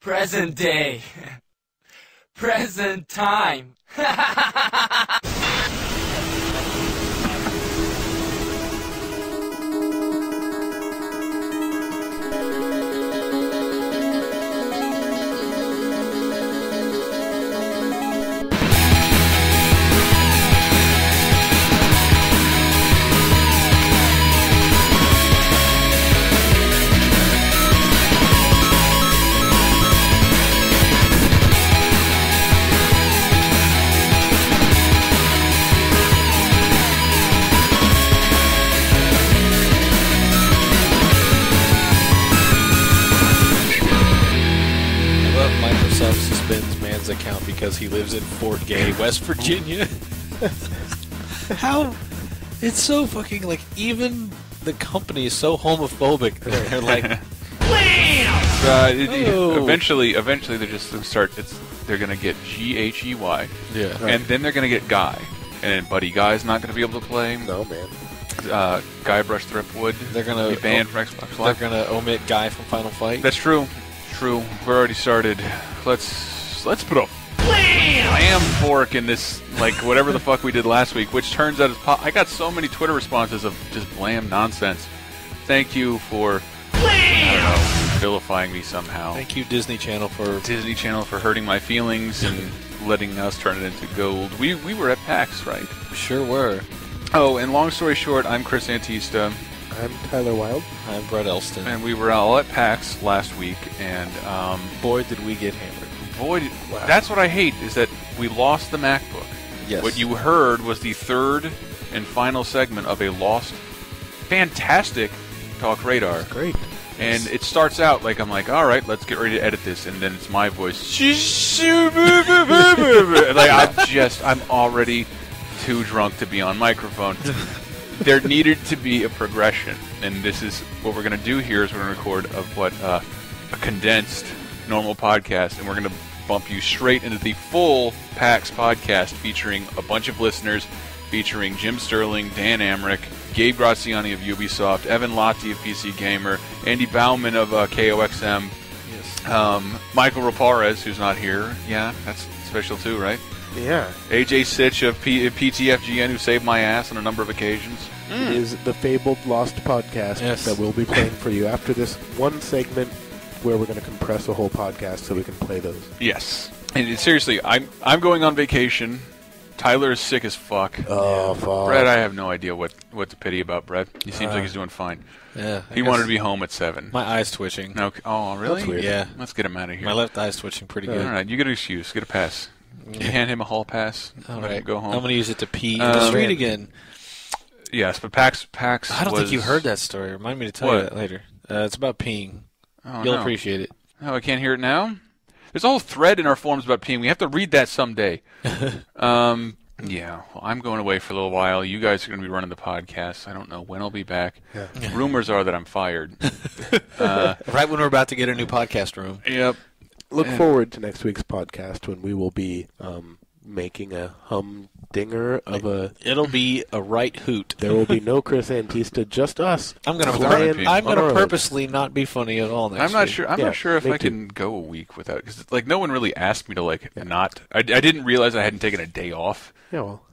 Present day. Present time. Suspends man's account because he lives in Fort Gay, West Virginia. How? It's so fucking, like, even the company is so homophobic that they're like, eventually they just start. They're gonna get GHEY, yeah, right. And then they're gonna get Guy, and Buddy Guy's not gonna be able to play. No, man. Guybrush Threepwood. They're gonna be banned from Xbox Live. They're gonna omit Guy from Final Fight. That's true. True. We're already started. Let's put a lamb fork in this, like, whatever the fuck we did last week, which turns out is I got so many Twitter responses of just blam nonsense. Thank you for, I don't know, vilifying me somehow. Thank you, Disney Channel, for hurting my feelings and letting us turn it into gold. We were at PAX, right? We sure were. Oh, and long story short, I'm Chris Antista. I'm Tyler Wilde. I'm Brett Elston. And we were all at PAX last week, and boy, did we get hammered. Boy, that's what I hate, is that we lost the MacBook. Yes. What you heard was the third and final segment of a lost, fantastic TalkRadar. Great. And it starts out like, I'm like, all right, let's get ready to edit this, and then it's my voice. Like, I'm already too drunk to be on microphone. There needed to be a progression, and this is what we're going to do here is we're going to record a condensed normal podcast, and we're going to bump you straight into the full PAX podcast featuring a bunch of listeners, featuring Jim Sterling, Dan Amrich, Gabe Graziani of Ubisoft, Evan Lotti of PC Gamer, Andy Bauman of KOXM, yes. Michael Raparez, who's not here. Yeah, that's special too, right? Yeah. AJ Sitch of PTFGN, who saved my ass on a number of occasions. It is the fabled Lost podcast that we'll be playing for you after this one segment where we're going to compress a whole podcast so we can play those. Yes. And seriously, I'm going on vacation. Tyler is sick as fuck. Oh, fuck. Brett, I have no idea what to pity about Brett. He seems like he's doing fine. Yeah. He wanted to be home at 7. My eye's twitching. Okay. Oh, really? That's weird. Yeah. Let's get him out of here. My left eye's twitching pretty good. All right, you get an excuse. Get a pass. You hand him a hall pass. All Let him right. go home. I'm going to use it to pee in the street again. Yes, but PAX I don't think you heard that story. Remind me to tell you that later. It's about peeing. Oh, You'll appreciate it. Oh, I can't hear it now? There's a whole thread in our forums about peeing. We have to read that someday. Yeah, well, I'm going away for a little while. You guys are going to be running the podcast. I don't know when I'll be back. Yeah. Rumors are that I'm fired. Right when we're about to get a new podcast room. Yep. Look forward to next week's podcast when we will be making a humdinger of a... It'll be a right hoot. There will be no Chris Antista, just us. I'm going to purposely not be funny at all next week. I'm not sure if I can go a week without... Because, like, no one really asked me to, like, not... I didn't realize I hadn't taken a day off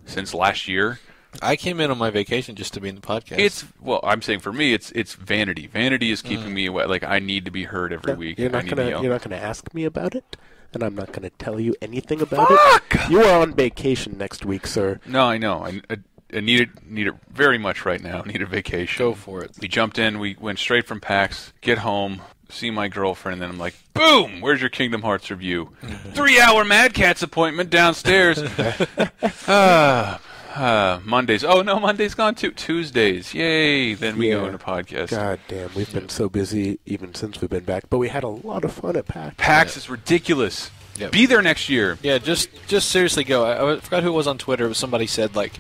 since last year. I came in on my vacation just to be in the podcast. I'm saying for me, it's vanity. Vanity is keeping me away. Like, I need to be heard every week. You're not going to ask me about it, and I'm not going to tell you anything about it. You are on vacation next week, sir. No, I know. I need it very much right now. I need a vacation. Go for it. We jumped in. We went straight from PAX, get home, see my girlfriend, and then I'm like, boom, where's your Kingdom Hearts review? 3-hour Mad Catz appointment downstairs. Mondays. Oh, no, Monday's gone too. Tuesdays. Yay. Then we go into podcast. God damn, we've been so busy even since we've been back. But we had a lot of fun at PAX. PAX is ridiculous. Yep. Be there next year. Yeah, just seriously go. I forgot who it was on Twitter. Somebody said, like,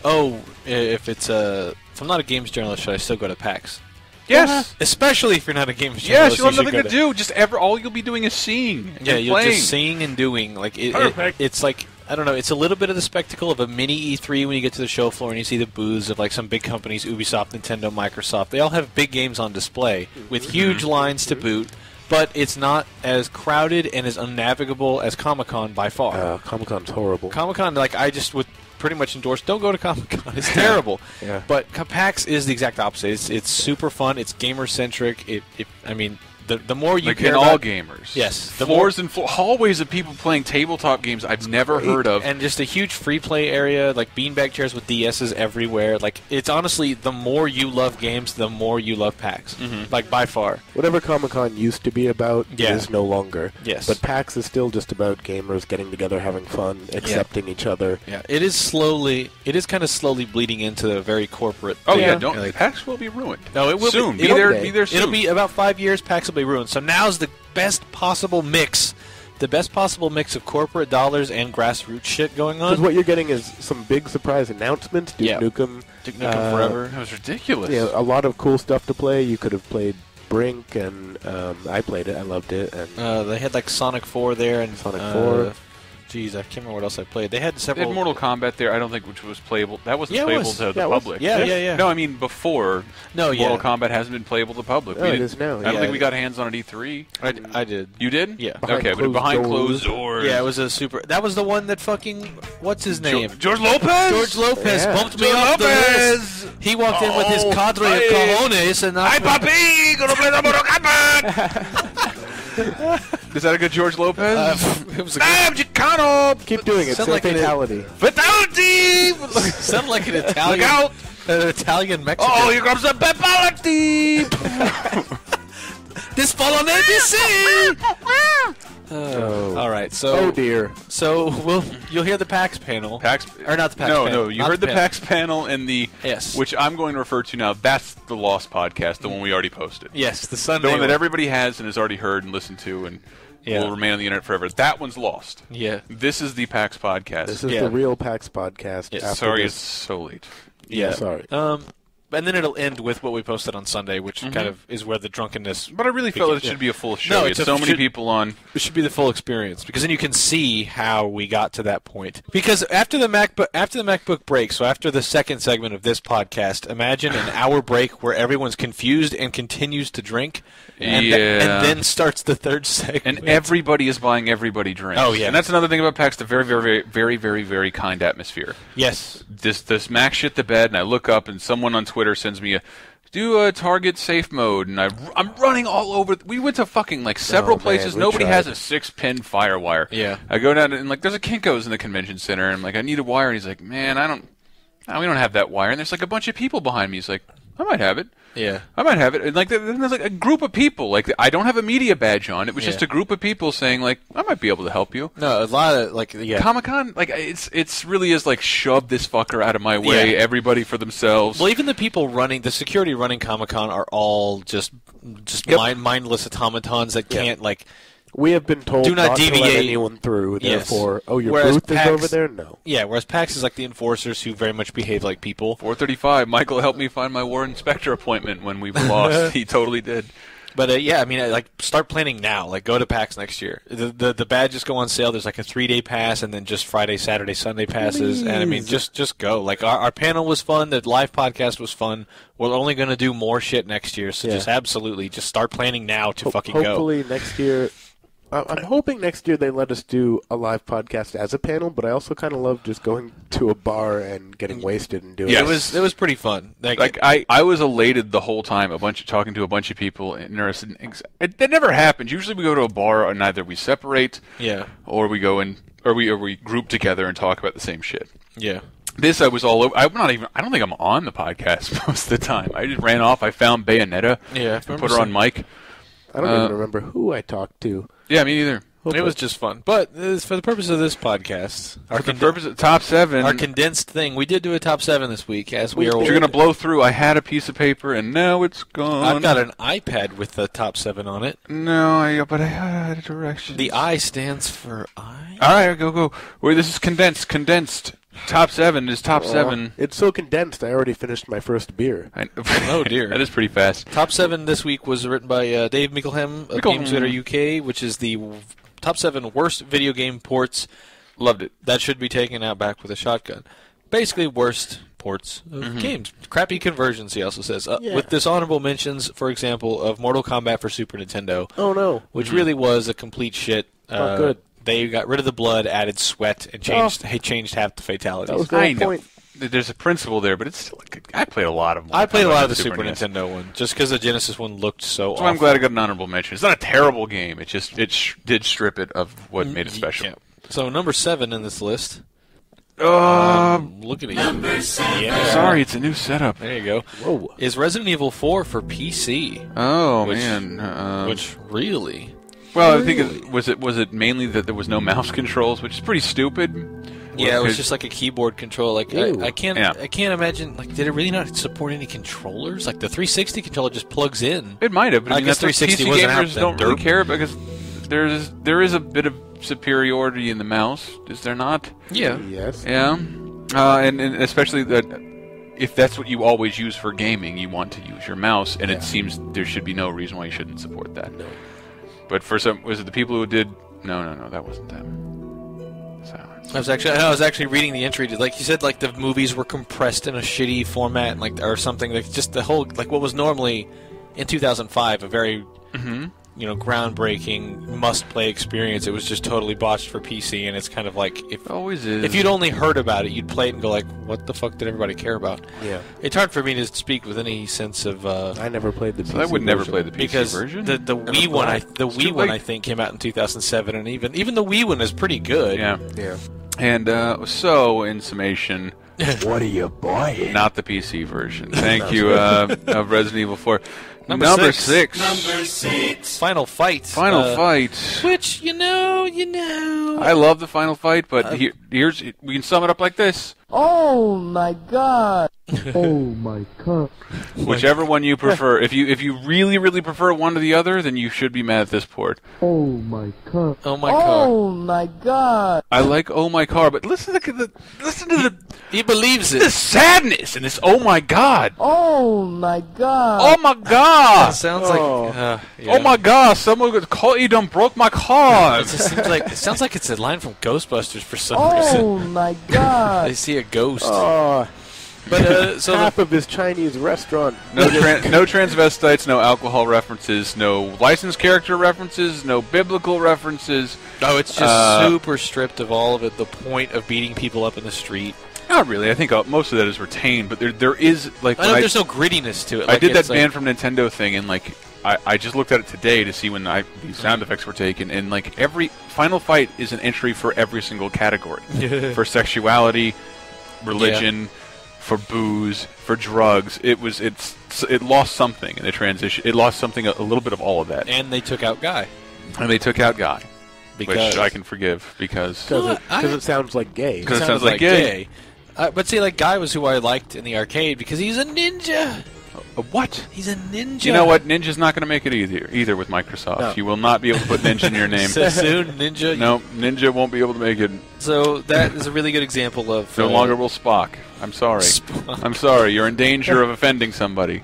oh, if I'm not a games journalist, should I still go to PAX? Yes. Especially if you're not a games journalist. Yes, you'll have nothing to do. Just all you'll be doing is seeing and you're playing. Just seeing and doing. Like it's like, I don't know, it's a little bit of the spectacle of a mini E3 when you get to the show floor and you see the booths of like some big companies, Ubisoft, Nintendo, Microsoft. They all have big games on display with huge lines to boot. but it's not as crowded and as unnavigable as Comic-Con by far. Comic-Con's horrible. Comic-Con, like, I just would pretty much endorse, don't go to Comic-Con. It's terrible. Yeah. But PAX is the exact opposite. It's super fun. It's gamer-centric. I mean, the more you like care in about... all gamers. Yes. Floors and hallways of people playing tabletop games I've never heard of. And just a huge free play area, like beanbag chairs with DSs everywhere. Like, it's honestly, the more you love games, the more you love PAX. Mm-hmm. Like, by far. Whatever Comic-Con used to be about is no longer. Yes. But PAX is still just about gamers getting together, having fun, accepting each other. Yeah. It is kind of slowly bleeding into a very corporate Oh, thing. yeah, don't. PAX will be ruined. No, it will soon. Be there soon. It'll be about 5 years, PAX will be ruined. So now's the best possible mix. The best possible mix of corporate dollars and grassroots shit going on. Because what you're getting is some big surprise announcements. Duke Nukem. Duke Nukem Forever. That was ridiculous. Yeah, a lot of cool stuff to play. You could have played Brink, and I played it. I loved it. And they had like Sonic 4 there and Sonic 4. Jeez, I can't remember what else I played. They had several. They had Mortal Kombat there, I don't think, which was playable. That wasn't playable to the public. Yeah. No, I mean before. No, Mortal Kombat hasn't been playable to the public. No, it is now. I don't think we got hands on it at E3. I did. You did? Yeah. But behind closed doors. Yeah, it was a super. That was the one that fucking. What's his name? George Lopez. George Lopez bumped me George off the Lopez. list. He walked in with his cadre of cojones, and Hi, papi, gonna play the Mortal Kombat. Is that a good George Lopez? It was a Bam, Chicano! Keep doing it. Sound Say like fatality. Fatality! sounded like an Italian. Look out! An Italian Mexican. Oh, here comes the fatality! This fall on ABC. All right, so Oh dear. So you'll hear the PAX panel. Or not the PAX panel. No, you not heard the PAX panel and the Yes. which I'm going to refer to now. That's the Lost podcast, the one we already posted. Yes, the Sunday The one that everybody has and has already heard and listened to and will remain on the internet forever. That one's lost. Yeah. This is the PAX podcast. This is the real PAX podcast. Yes. after Sorry, this. it's so late. Yeah. Sorry. And then it'll end with what we posted on Sunday, which kind of is where the drunkenness. But I really felt it should be a full show. No, It's so many people on. It should be the full experience because then you can see how we got to that point. Because after the MacBook break, so after the second segment of this podcast, imagine an hour break where everyone's confused and continues to drink, and then starts the third segment. And everybody is buying everybody drinks. Oh, yeah. And that's another thing about PAX, the very, very, very, very, very kind atmosphere. Yes. This Mac shit the bed, and I look up, and someone on Twitter sends me do a Target safe mode, and I'm running all over. We went to fucking like several places. Nobody has a 6-pin FireWire. Yeah. I go down and like there's a Kinko's in the convention center, and I'm like I need a wire, and he's like, man, we don't have that wire, and there's like a bunch of people behind me. He's like, I might have it. Yeah. I might have it. And like then there's like a group of people. Like I don't have a media badge on. It was just a group of people saying like I might be able to help you. No, a lot of Comic-Con, like it's really is like shove this fucker out of my way. Yeah. Everybody for themselves. Well, even the people the security running Comic-Con are all just mindless automatons that can't like. We have been told do not to let deviate. anyone through. Therefore, your Whereas booth PAX, is over there. No. Yeah, whereas PAX is like the enforcers who very much behave like people. 4:35. Michael helped me find my Warren Spector appointment when we lost. He totally did. But I mean, like start planning now. Like go to PAX next year. The badges go on sale. There's like a 3-day pass, and then just Friday, Saturday, Sunday passes. And I mean, just go. Like our panel was fun. The live podcast was fun. We're only going to do more shit next year. So just absolutely, just start planning now to fucking go. Hopefully next year. I'm hoping next year they let us do a live podcast as a panel, but I also kind of love just going to a bar and getting wasted and doing it. It was pretty fun. Like I was elated the whole time, talking to a bunch of people, and that never happens. Usually we go to a bar and either we separate, or we go in, or we group together and talk about the same shit. Yeah. This I was all over. I don't think I'm on the podcast most of the time. I just ran off. I found Bayonetta. Yeah. And put her on mic. I don't even remember who I talked to. Yeah, me neither. It was just fun. But for the purpose of this podcast, for the purpose of top 7, our condensed thing, we did do a top 7 this week. As we are, you're going to blow through. I had a piece of paper, and now it's gone. I've got an iPad with the top 7 on it. No, but I had a direction. The I stands for I. All right, go. Wait, this is condensed. Top 7 is top 7. It's so condensed. I already finished my first beer. Oh dear, that is pretty fast. Top 7 this week was written by Dave Mickelham of GamesRadar UK, which is the top 7 worst video game ports. Loved it. That should be taken out back with a shotgun. Basically, worst ports of games. Crappy conversions, he also says. Yeah. With dishonorable mentions, for example, of Mortal Kombat for Super Nintendo. Oh, no. Which really was a complete shit. Not good. They got rid of the blood, added sweat, and changed half the fatalities. That was the whole point. There's a principle there, but it's still like I played a lot of them. I played a lot of the Super Nintendo one, just because the Genesis one looked so awful. So I'm glad I got an honorable mention. It's not a terrible game. It just did strip it of what made it special. Yeah. So number 7 in this list. Look at it. Number 7. Yeah. Sorry, it's a new setup. There you go. Whoa. Is Resident Evil 4 for PC? Oh, man. Which really? Well, I think was it mainly that there was no mouse controls, which is pretty stupid. Yeah, it was just like a keyboard control. Like I can't Yeah. imagine. Like, did it really not support any controllers? Like the 360 controller just plugs in. It might have, but I guess that's what 360 PC wasn't out gamers then. don't really care because there is a bit of superiority in the mouse, is there not? Yeah. Yes. Yeah, and especially that if that's what you always use for gaming, you want to use your mouse, and it seems there should be no reason why you shouldn't support that. No. But for some, was it the people who did? No, that wasn't them. Silence. I was actually reading the entry. Like you said, like the movies were compressed in a shitty format, like or something. Like just the whole like what was normally in 2005 a very groundbreaking must-play experience. It was just totally botched for PC, and it's kind of like It always is. if you'd only heard about it, you'd play it and go like, "What the fuck did everybody care about?" Yeah. It's hard for me to speak with any sense of. I never played the PC So I would never version. play the PC Because version. the Wii one, too one late. I think came out in 2007, and even the Wii one is pretty good. Yeah. Yeah. And so, in summation, What are you buying? not the PC version. Thank you, of Resident Evil 4. Number Number six. six. Number 6. Final Fight. Final Fight. Which you know. I love the Final Fight, but here's we can sum it up like this. Oh my god. Oh my god. Whichever one you prefer. If you really, really prefer one to the other, then you should be mad at this port. Oh my god. Oh my car. Oh my god. I like Oh My Car, but listen to the He believes the it. sadness in this Oh My God. Oh my god. Oh my It God. sounds like. Yeah. Oh my God, someone could call you done broke my car. It just seems like it sounds like it's a line from Ghostbusters for some Oh reason. my god. They see a ghost. Oh, But so half of his Chinese restaurant. No transvestites, no alcohol references, no licensed character references, no biblical references. it's just super stripped of all of it. The point of beating people up in the street. Not really. I think most of that is retained, but there is like I know there's no grittiness to it. I Like, did that it's like- ban from Nintendo thing, and like I just looked at it today to see when these sound effects were taken, and like every Final Fight is an entry for every single category, for sexuality, religion, for booze, for drugs. It lost something in the transition. It lost something a little bit of all of that, And they took out Guy and they took out Guy, because which I can forgive because Because it sounds like gay. Because it sounded sounds like gay. But see, like Guy was who I liked in the arcade because he's a ninja. What? He's a ninja. You know what? Ninja's not going to make it either with Microsoft. No. You will not be able to put Ninja in your name. So soon, ninja. No, Ninja won't be able to make it. So that is a really good example of No longer will Spock. I'm sorry. Spock. I'm sorry. You're in danger of offending somebody.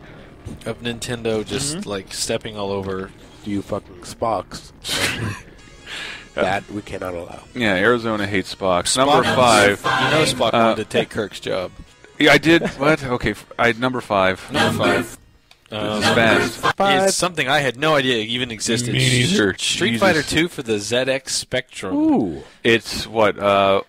of Nintendo just like stepping all over. You fucking Spocks. That we cannot allow. Yeah, Arizona hates Spock. Number 5. You know, Spock wanted to take Kirk's job. Yeah, I did. What? Okay, number 5. Number 5. This is fast. It's something I had no idea even existed. Me neither. Street Jesus. Fighter 2 for the ZX Spectrum. Ooh. It's what?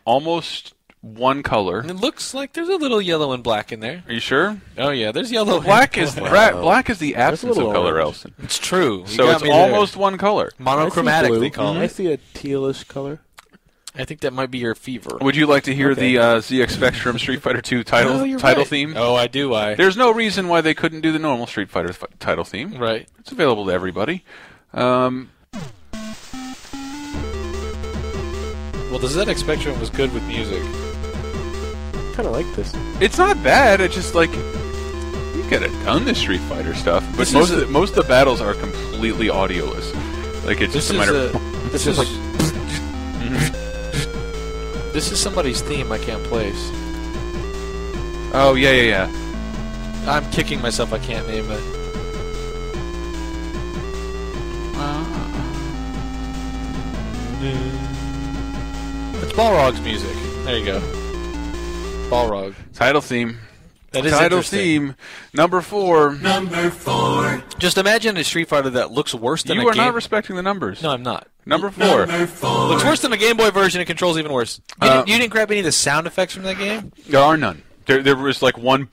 Almost one color. And it looks like there's a little yellow and black in there. Are you sure? Oh yeah, there's yellow. Black and is black. black is the absence little of color, orange. Elson. It's true. You So got it's me there. almost one color. monochromatic. They call I it. see a tealish color. I think that might be your fever. Would you like to hear Okay. the ZX Spectrum Street Fighter 2 title right. theme? Oh, I do. There's no reason why they couldn't do the normal Street Fighter title theme. Right. It's available to everybody. Well, the ZX Spectrum was good with music. Kind of like this. It's not bad. It's just like you could have done the Street Fighter stuff, but This most is of the battles are completely audioless. Like it's This just a is matter. this is this is somebody's theme I can't place. Oh yeah. I'm kicking myself. I can't name it. It's Balrog's music. There you go. Balrog. Title theme. That is Title interesting. theme, number 4. Just imagine a Street Fighter that looks worse than You a are game. not respecting the numbers. No, I'm not. Number 4. Looks worse than a Game Boy version. It controls even worse. You didn't grab any of the sound effects from that game? There are none. There was like one.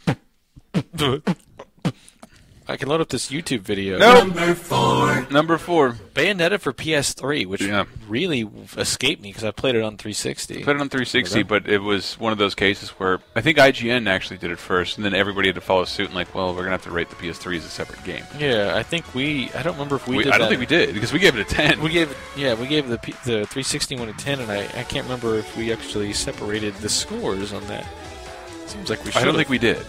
I can load up this YouTube video. No. Number 4. Bayonetta for PS3, which Yeah. really escaped me because I played it on 360. Put it on 360, but it was one of those cases where I think IGN actually did it first, and then everybody had to follow suit and like, well, we're gonna have to rate the PS3 as a separate game. Yeah, I think I don't remember if we did I don't that. think we did because we gave it a 10. We gave the 360 one a 10, and I can't remember if we actually separated the scores on that. Seems like we should. I don't think we did.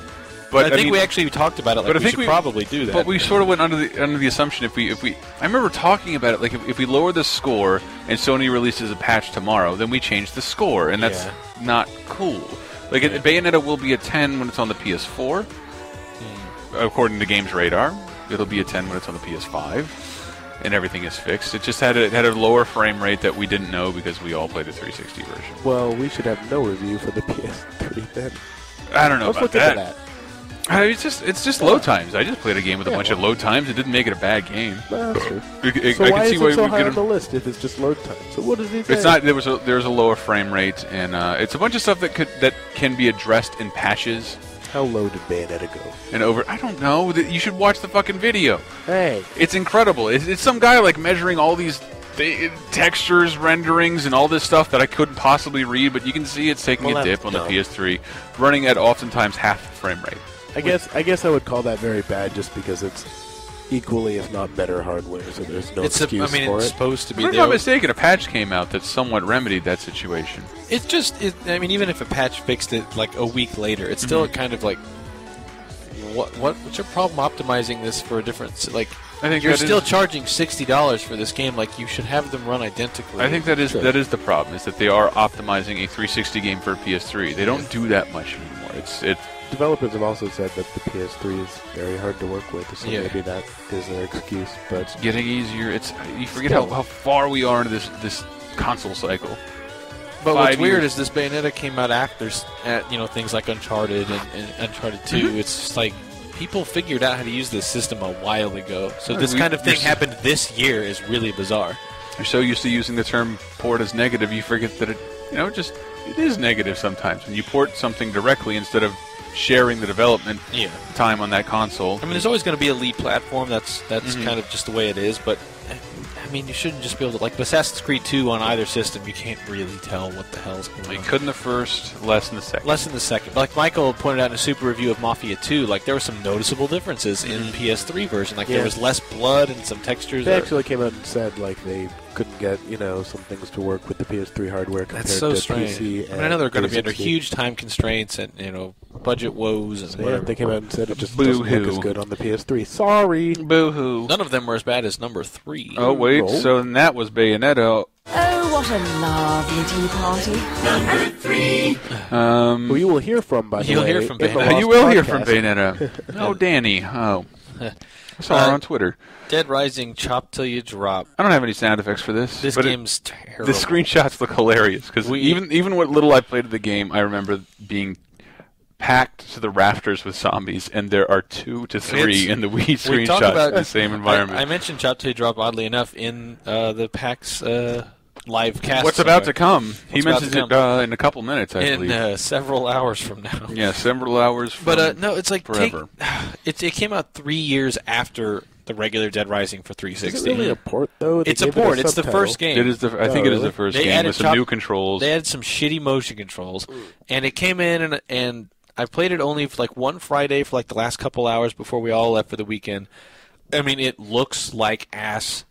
But I think mean, we actually talked about it. Like but I we think should probably do that. But we sort of went under the assumption if we I remember talking about it like if we lower the score and Sony releases a patch tomorrow, then we change the score, and that's not cool. Like Bayonetta will be a 10 when it's on the PS4, according to Games Radar. It'll be a 10 when it's on the PS5, and everything is fixed. It just had a lower frame rate that we didn't know because we all played the 360 version. Well, we should have no review for the PS3 then. I don't know Let's about look that. into that. It's just load times. I just played a game with a bunch of load times. It didn't make it a bad game. No, that's true. So So why is it so high on the list if it's just load time? So what does he say? It's not. There's a lower frame rate, and it's a bunch of stuff that can be addressed in patches. How low did Bayonetta go? And I don't know. You should watch the fucking video. Hey. It's incredible. It's some guy like measuring all these textures, renderings, and all this stuff that I couldn't possibly read, but you can see it's taking a dip on the PS3, running at oftentimes half the frame rate. I guess I would call that very bad just because it's equally, if not better, hardware. So there's no excuse for it's it. supposed to be. If I'm not mistaken, a patch came out that somewhat remedied that situation. It's just. I mean, even if a patch fixed it like a week later, it's still kind of like. What's your problem optimizing this for a difference? Like, I think you're still charging $60 for this game. Like, you should have them run identically. I think that is the problem. Is that they are optimizing a 360 game for a PS3. They don't do that much anymore. It's Developers have also said that the PS3 is very hard to work with, so maybe that is their excuse. But it's getting easier. You forget how far we are into this console cycle. But what's weird is this Bayonetta came out after things like Uncharted and Uncharted 2. It's just like people figured out how to use this system a while ago. So this kind of thing happened this year is really bizarre. You're so used to using the term port as negative, you forget that it is negative sometimes when you port something directly instead of sharing the development time on that console. I mean, there's always going to be a lead platform. That's kind of just the way it is. But I mean, you shouldn't just be able to like Assassin's Creed 2 on either system. You can't really tell what the hell's going on. You could in the first, less in the second. Less in the second. Like Michael pointed out in a super review of Mafia 2, like there were some noticeable differences in PS3 version. Like there was less blood and some textures. They actually came out and said like they couldn't get some things to work with the PS3 hardware compared to strange. PC. I know they're going to be under huge time constraints and budget woes and whatever. They came out and said it just doesn't look as good on the PS3. Sorry, boo-hoo. None of them were as bad as number 3. Oh wait, so then that was Bayonetta. Oh, what a lovely tea party. who you will hear from, by the way. You'll hear from Bayonetta. You will hear from Bayonetta. Oh, Danny. Oh. I saw her on Twitter. Dead Rising, chop till you drop. I don't have any sound effects for this. This game's terrible. The screenshots look hilarious because even what little I played of the game, I remember being packed to the rafters with zombies, and there are 2 to 3 in the Wii screenshots in the same environment. I mentioned chop till you drop, oddly enough, in the PAX live cast. What's about to come? He mentions it in a couple minutes, I believe. In several hours from now. Yeah, several hours from no, it's like forever. It came out 3 years after the regular Dead Rising for 360. Is it really a port, though? It's a port. It's the first game. It is I think it is the first game with some new controls. They added some shitty motion controls, and it came in, and I played it only for like one Friday for like the last couple hours before we all left for the weekend. I mean, it looks like ass.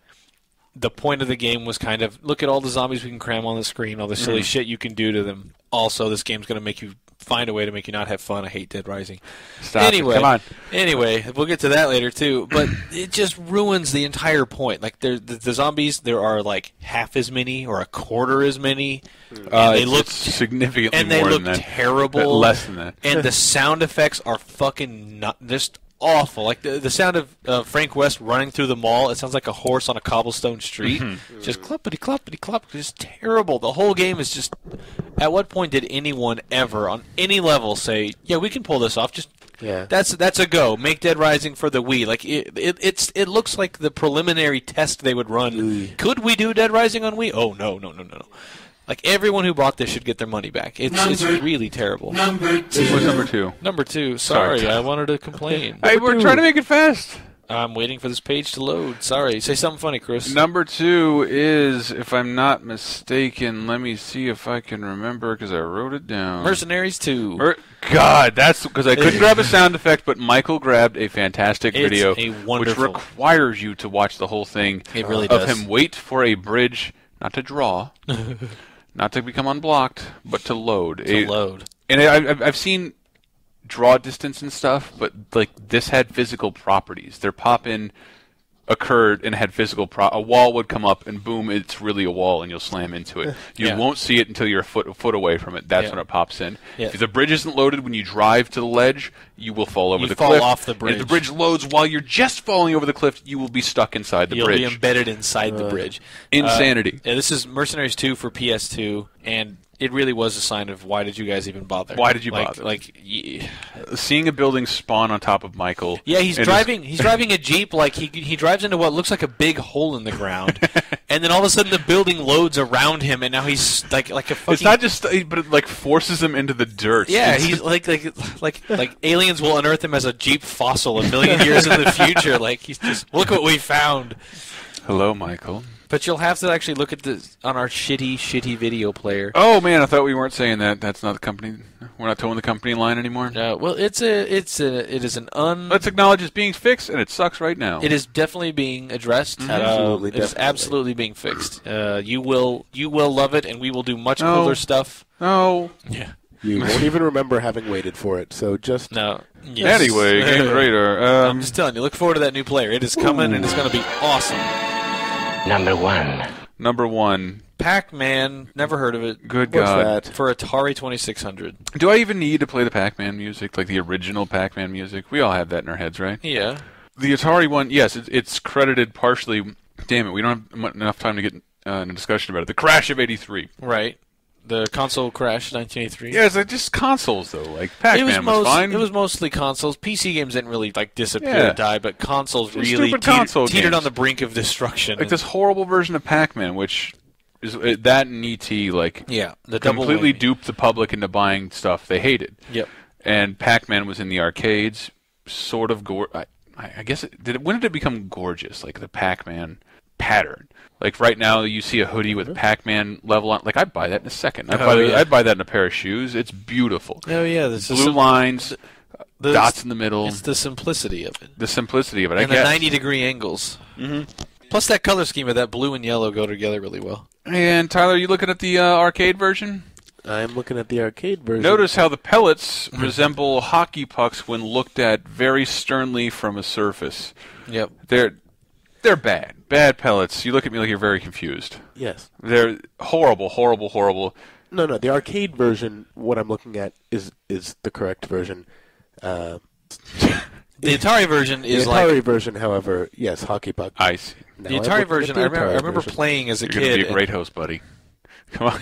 The point of the game was kind of, look at all the zombies we can cram on the screen, all the silly shit you can do to them. Also, this game's going to make you find a way to make you not have fun. I hate Dead Rising. Stop it. Come on. Anyway, we'll get to that later, too. But it just ruins the entire point. Like, the zombies, there are like half as many or a quarter as many. And they look significantly more than that. And they look terrible. Less than that. And the sound effects are fucking just awful. Like the sound of Frank West running through the mall, it sounds like a horse on a cobblestone street. Just cloppity cloppity clop. Just terrible. The whole game is just. At what point did anyone ever on any level say, "Yeah, we can pull this off"? Just Yeah. That's a go. Make Dead Rising for the Wii. Like it looks like the preliminary test they would run. Could we do Dead Rising on Wii? Oh no. Like everyone who bought this should get their money back. It's really terrible. What's number 2? Number 2. Sorry, I wanted to complain. Hey, we're trying to make it fast. I'm waiting for this page to load. Sorry. Say something funny, Chris. Number 2 is, if I'm not mistaken, let me see if I can remember because I wrote it down. Mercenaries 2. God, that's because I couldn't grab a sound effect, but Michael grabbed a fantastic video, which requires you to watch the whole thing. It really of does. him wait for a bridge, not to draw, not to become unblocked, but to load. And I've seen draw distance and stuff, but like this had physical properties. Their pop-in occurred and had physical a wall would come up and boom, it's really a wall and you'll slam into it. You won't see it until you're a foot away from it. That's when it pops in. If the bridge isn't loaded when you drive to the ledge, you will fall over the cliff. You fall off the bridge. And if the bridge loads while you're just falling over the cliff, you will be stuck inside the bridge. You'll be embedded inside the bridge. Insanity. This is Mercenaries 2 for PS2, and it really was a sign of why did you guys even bother? Why did you bother? Seeing a building spawn on top of Michael. Yeah, he's driving a Jeep, like he drives into what looks like a big hole in the ground, and then all of a sudden the building loads around him, and now he's like a fucking... It's not just, but it like forces him into the dirt. Yeah, he's like aliens will unearth him as a Jeep fossil a million years in the future. Like he's just, look what we found. Hello, Michael. But you'll have to actually look at this on our shitty video player. Oh man, I thought we weren't saying that. That's not the company. We're not towing the company line anymore. Well, it is an Let's acknowledge it's being fixed, and it sucks right now. It is definitely being addressed. Absolutely, it is absolutely being fixed. You will love it, and we will do much cooler stuff. No. Yeah. You won't even remember having waited for it. So just no. Yes. Anyway, Game Radar. I'm just telling you. Look forward to that new player. It is coming, and it's going to be awesome. Number 1. Pac-Man. Never heard of it. Good What's God. that? For Atari 2600. Do I even need to play the Pac-Man music, like the original Pac-Man music? We all have that in our heads, right? Yeah. The Atari one, yes, it's credited partially. Damn it, we don't have enough time to get in a discussion about it. The crash of '83. Right. The console crash, 1983. Yeah, it's like just consoles though. Like Pac-Man was fine. It was mostly consoles. PC games didn't really like disappear or die, but consoles really teetered on the brink of destruction. Like this horrible version of Pac-Man, which is that and E.T. like the completely duped the public into buying stuff they hated. Yep. And Pac-Man was in the arcades, sort of. I guess when did it become gorgeous? Like the Pac-Man pattern. Like right now, you see a hoodie with Pac-Man level on. Like I'd buy that in a second. I'd buy that in a pair of shoes. It's beautiful. Oh yeah, this blue lines, dots in the middle. It's the simplicity of it. The simplicity of it. And the 90-degree angles. Mm-hmm. Plus that color scheme of that blue and yellow go together really well. And Tyler, you looking at the arcade version? I'm looking at the arcade version. Notice how the pellets resemble hockey pucks when looked at very sternly from a surface. Yep. They're bad. Bad pellets. You look at me like you're very confused. Yes. They're horrible, horrible, horrible. No, the arcade version, what I'm looking at, is the correct version. The Atari version is the Atari version, however, yes, hockey puck. I see. The Atari version, I remember playing as a kid. You're going to be a great host, buddy. Come on.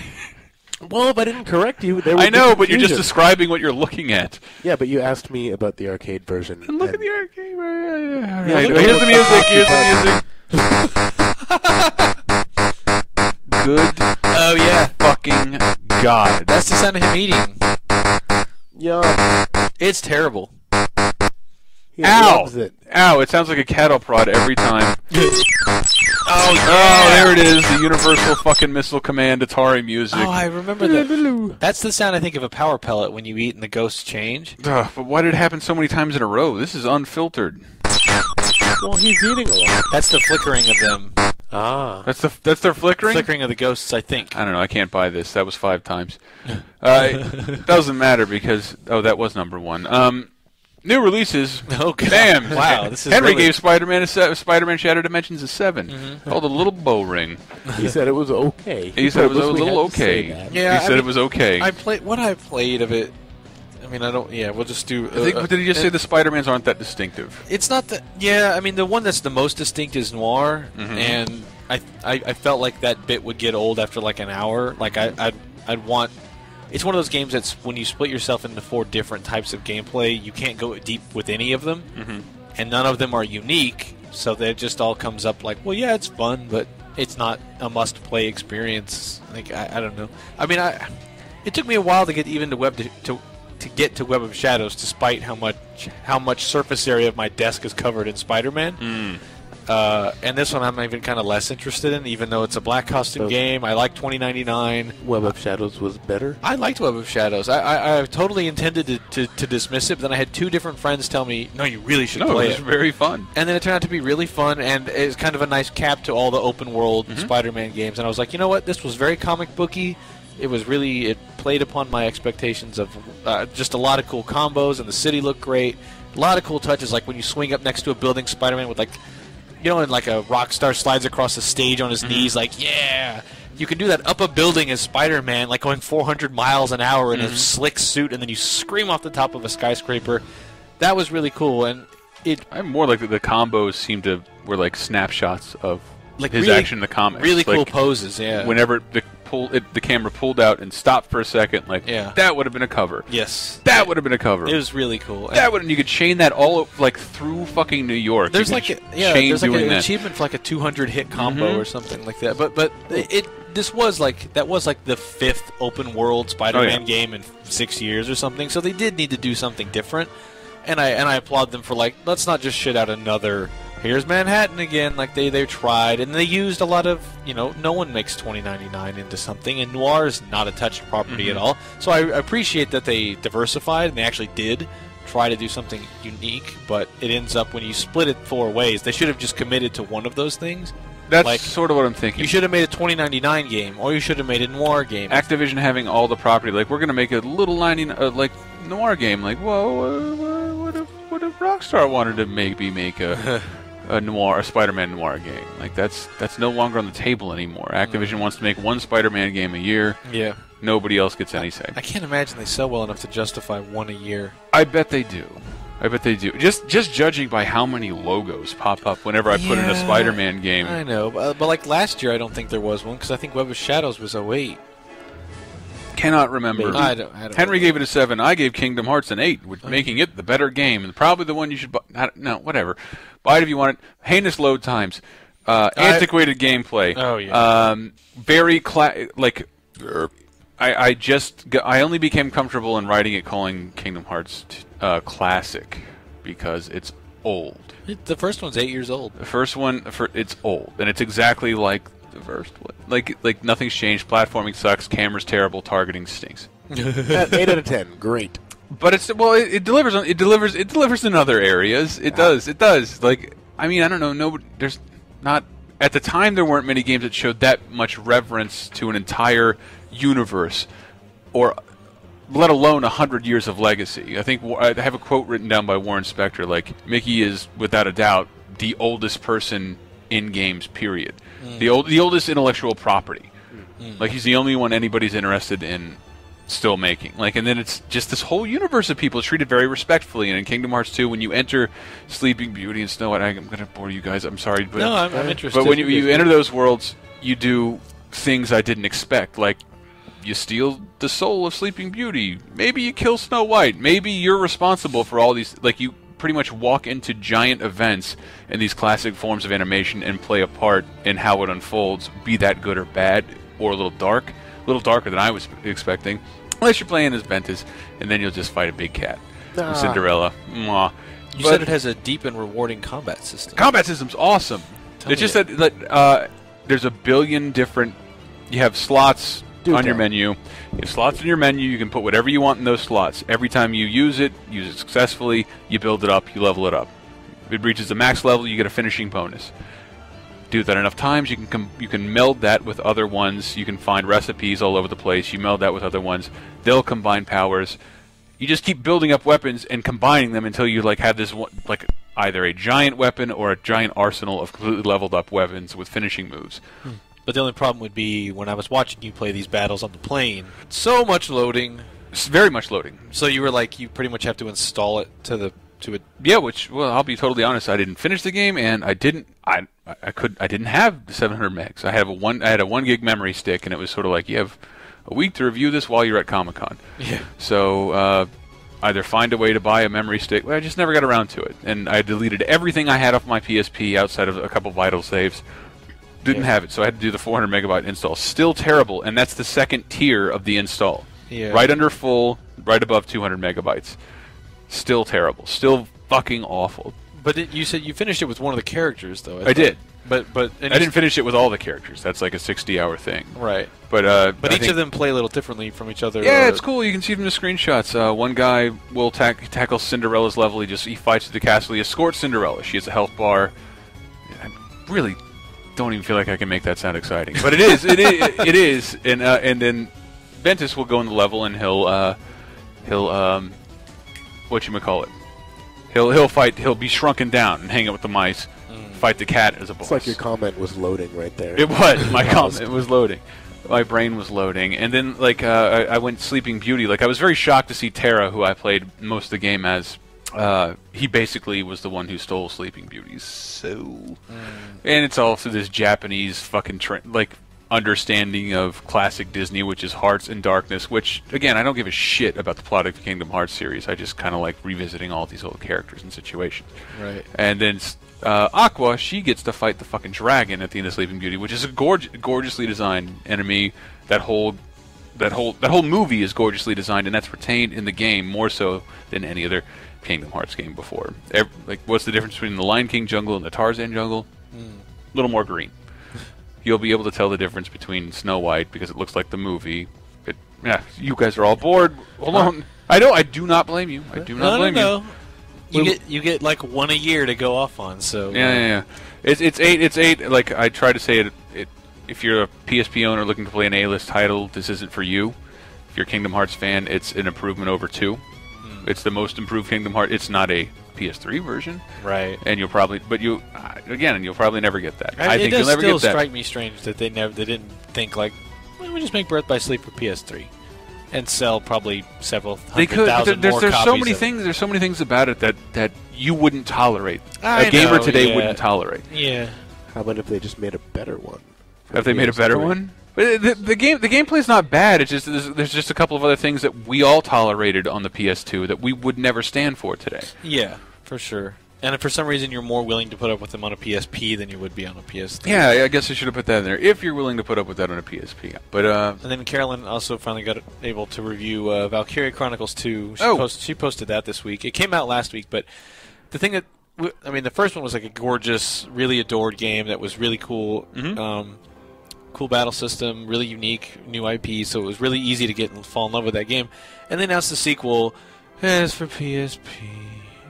Well, if I didn't correct you, there would I know, be but you're just describing what you're looking at. Yeah, but you asked me about the arcade version. And look at the arcade version. Yeah, here's the music. Here's the music. Good. Oh yeah. Fucking God. That's the sound of him eating. Yeah. It's terrible. He loves it. Ow! It sounds like a cattle prod every time. Oh, there it is. The universal fucking missile command Atari music. Oh, I remember that. That's the sound I think of a power pellet when you eat and the ghosts change. But why did it happen so many times in a row? This is unfiltered. Well, he's eating a lot. That's the flickering of them. Ah. That's their flickering? Flickering of the ghosts, I think. I don't know. I can't buy this. That was 5 times. It doesn't matter because... Oh, that was number 1. New releases. Oh, God. Bam! Wow, this is Henry really... gave Spider-Man Shattered Dimensions a 7. Mm-hmm. Called a little bow ring. He said it was okay. He said it was a little okay. Yeah, he said it was okay. I played what I played of it. I mean, I don't. Yeah, we'll just do. Did he just say the Spider-Mans aren't that distinctive? It's not that. Yeah, I mean, the one that's the most distinct is Noir, and I felt like that bit would get old after like an hour. Like I'd want it's one of those games that's when you split yourself into 4 different types of gameplay, you can't go deep with any of them, and none of them are unique. So that just all comes up like, well, yeah, it's fun, but it's not a must-play experience. Like I don't know. I mean, it took me a while to get even to get to Web of Shadows, despite how much surface area of my desk is covered in Spider-Man. And this one I'm even kind of less interested in, even though it's a black custom game. I like 2099. Web of Shadows was better? I liked Web of Shadows. I totally intended to dismiss it, but then I had 2 different friends tell me, no, you really should play it. It was very fun. And then it turned out to be really fun, and it's kind of a nice cap to all the open-world Spider-Man games. And I was like, you know what? This was very comic booky. It played upon my expectations of just a lot of cool combos, and the city looked great. A lot of cool touches, like when you swing up next to a building, Spider-Man with like, and like a rock star slides across the stage on his knees, like, yeah. You can do that up a building as Spider-Man, like going 400 miles an hour in a slick suit, and then you scream off the top of a skyscraper. That was really cool, and I'm more like the combos were like snapshots of like his really, action in the comics. Really cool like, poses, yeah. Whenever the camera pulled out and stopped for a second, like that would have been a cover. Yes, that would have been a cover. It was really cool. You could chain that all like through fucking New York. There's like an achievement for like a 200 hit combo or something like that. But that was like the 5th open world Spider-Man game in 6 years or something. So they did need to do something different, and I applaud them for like, let's not just shit out another. Here's Manhattan again. Like they tried, and they used a lot of, no one makes 2099 into something, and noir is not a touched property at all. So I appreciate that they diversified, and they actually did try to do something unique. But it ends up when you split it 4 ways. They should have just committed to one of those things. That's sort of what I'm thinking. You should have made a 2099 game, or you should have made a noir game. Activision having all the property, like we're gonna make a little noir game. Like, whoa, what if Rockstar wanted to maybe make a a Spider-Man noir game? Like that's no longer on the table anymore. Activision wants to make one Spider-Man game a year. Yeah. Nobody else gets any say. I can't imagine they sell well enough to justify one a year. I bet they do. Just judging by how many logos pop up whenever I put in a Spider-Man game. I know, but like last year, I don't think there was one because I think Web of Shadows was 08. Cannot remember. I don't Henry gave it a 7. I gave Kingdom Hearts an 8, making it the better game and probably the one you should buy. No, whatever. Buy it if you want it. Heinous load times, antiquated gameplay. Oh yeah. Very I only became comfortable in writing it, calling Kingdom Hearts classic because it's old. The first one's 8 years old. The first one, it's old, and it's exactly like the first one. Like nothing's changed. Platforming sucks. Camera's terrible. Targeting stinks. 8 out of 10. Great. But it delivers in other areas. It does. Like, I mean, I don't know. There's not at the time there weren't many games that showed that much reverence to an entire universe, or let alone 100 years of legacy. I think I have a quote written down by Warren Spector, like, Mickey is without a doubt the oldest person in games, period. The oldest intellectual property. Like, he's the only one anybody's interested in still making. Like, and then it's just this whole universe of people treated very respectfully. And in Kingdom Hearts 2, when you enter Sleeping Beauty and Snow White, I'm going to bore you guys, I'm sorry, but no, I'm interested. But when you enter those worlds, you do things I didn't expect, like you steal the soul of Sleeping Beauty. Maybe you kill Snow White. Maybe you're responsible for all these. Like, you pretty much walk into giant events in these classic forms of animation and play a part in how it unfolds, be that good or bad, or a little darker than I was expecting. Unless you're playing as Ventus, and then you'll just fight a big cat. Cinderella. Mwah. You said it has a deep and rewarding combat system. Combat system's awesome. It's just that there's a billion different. You have slots on your menu. You have slots in your menu. You can put whatever you want in those slots. Every time you use it successfully, you build it up, you level it up. If it reaches the max level, you get a finishing bonus. Do that enough times, you can meld that with other ones. You can find recipes all over the place. You meld that with other ones. They'll combine powers. You just keep building up weapons and combining them until you have this one, either a giant weapon or a giant arsenal of completely leveled up weapons with finishing moves. But the only problem would be when I was watching you play these battles on the plane, so much loading. It's very much loading. So you were you pretty much have to install it to it. Yeah, I'll be totally honest, I didn't finish the game, and I didn't have the 700 megs. I had a 1 gig memory stick, and it was sort of like, you have a week to review this while you're at Comic-Con. Yeah. So either find a way to buy a memory stick. Well, I just never got around to it, and I deleted everything I had off my PSP outside of a couple vital saves. Didn't have it, so I had to do the 400 megabyte install. Still terrible, and that's the second tier of the install. Yeah. Right under full, right above 200 megabytes. Still terrible. Still fucking awful. But you said you finished it with one of the characters, though. I did. But I didn't finish it with all the characters. That's like a 60-hour thing. Right. But each of them play a little differently from each other. Yeah, it's cool. You can see from the screenshots. One guy will tackle Cinderella's level. He fights through the castle. He escorts Cinderella. She has a health bar. I really don't even feel like I can make that sound exciting, but it is. It is. And then Ventus will go in the level, and he'll whatchamacallit? He'll fight. He'll be shrunken down and hang out with the mice. Fight the cat as a boss. It's like your comment was loading right there. It was. My comment was loading. My brain was loading. And then, like, I went Sleeping Beauty. Like, I was very shocked to see Terra, who I played most of the game as. He basically was the one who stole Sleeping Beauty. So, and it's also this Japanese fucking understanding of classic Disney, which is Hearts and Darkness. Which, again, I don't give a shit about the plot of the Kingdom Hearts series. I just kind of like revisiting all these old characters and situations. Right. And then Aqua, she gets to fight the fucking dragon at the end of Sleeping Beauty, which is a gorgeously designed enemy. That whole movie is gorgeously designed, and that's retained in the game more so than any other Kingdom Hearts game before. Like, what's the difference between the Lion King jungle and the Tarzan jungle? A little more green. You'll be able to tell the difference between Snow White because it looks like the movie. Yeah, you guys are all bored. Hold on. I do not blame you. I do not blame you. You get like one a year to go off on. So yeah. It's eight. Like I try to say it. If you're a PSP owner looking to play an A-list title, this isn't for you. If you're a Kingdom Hearts fan, it's an improvement over 2. It's the most improved Kingdom Hearts. It's not a PS3 version, right? And you'll probably never get that. I think you'll never get that. It does still strike me strange that they didn't think like, well, we just make Birth by Sleep for PS3 and sell probably several hundred thousand more there's copies. So many things. There's so many things about it that you wouldn't tolerate. A gamer today wouldn't tolerate. Yeah. How about if they just made a better one? Have they made a better one? But the gameplay's not bad. It's just there's just a couple of other things that we all tolerated on the PS2 that we would never stand for today. Yeah, for sure. And if for some reason you're more willing to put up with them on a PSP than you would be on a PS3. Yeah, I guess I should have put that in there. If you're willing to put up with that on a PSP. But and then Carolyn also finally got able to review Valkyria Chronicles 2. She posted that this week. It came out last week, but the thing that the first one was like a gorgeous, really adored game that was really cool. Cool battle system, really unique new IP, so it was really easy to get and fall in love with that game. And they announced the sequel as for PSP.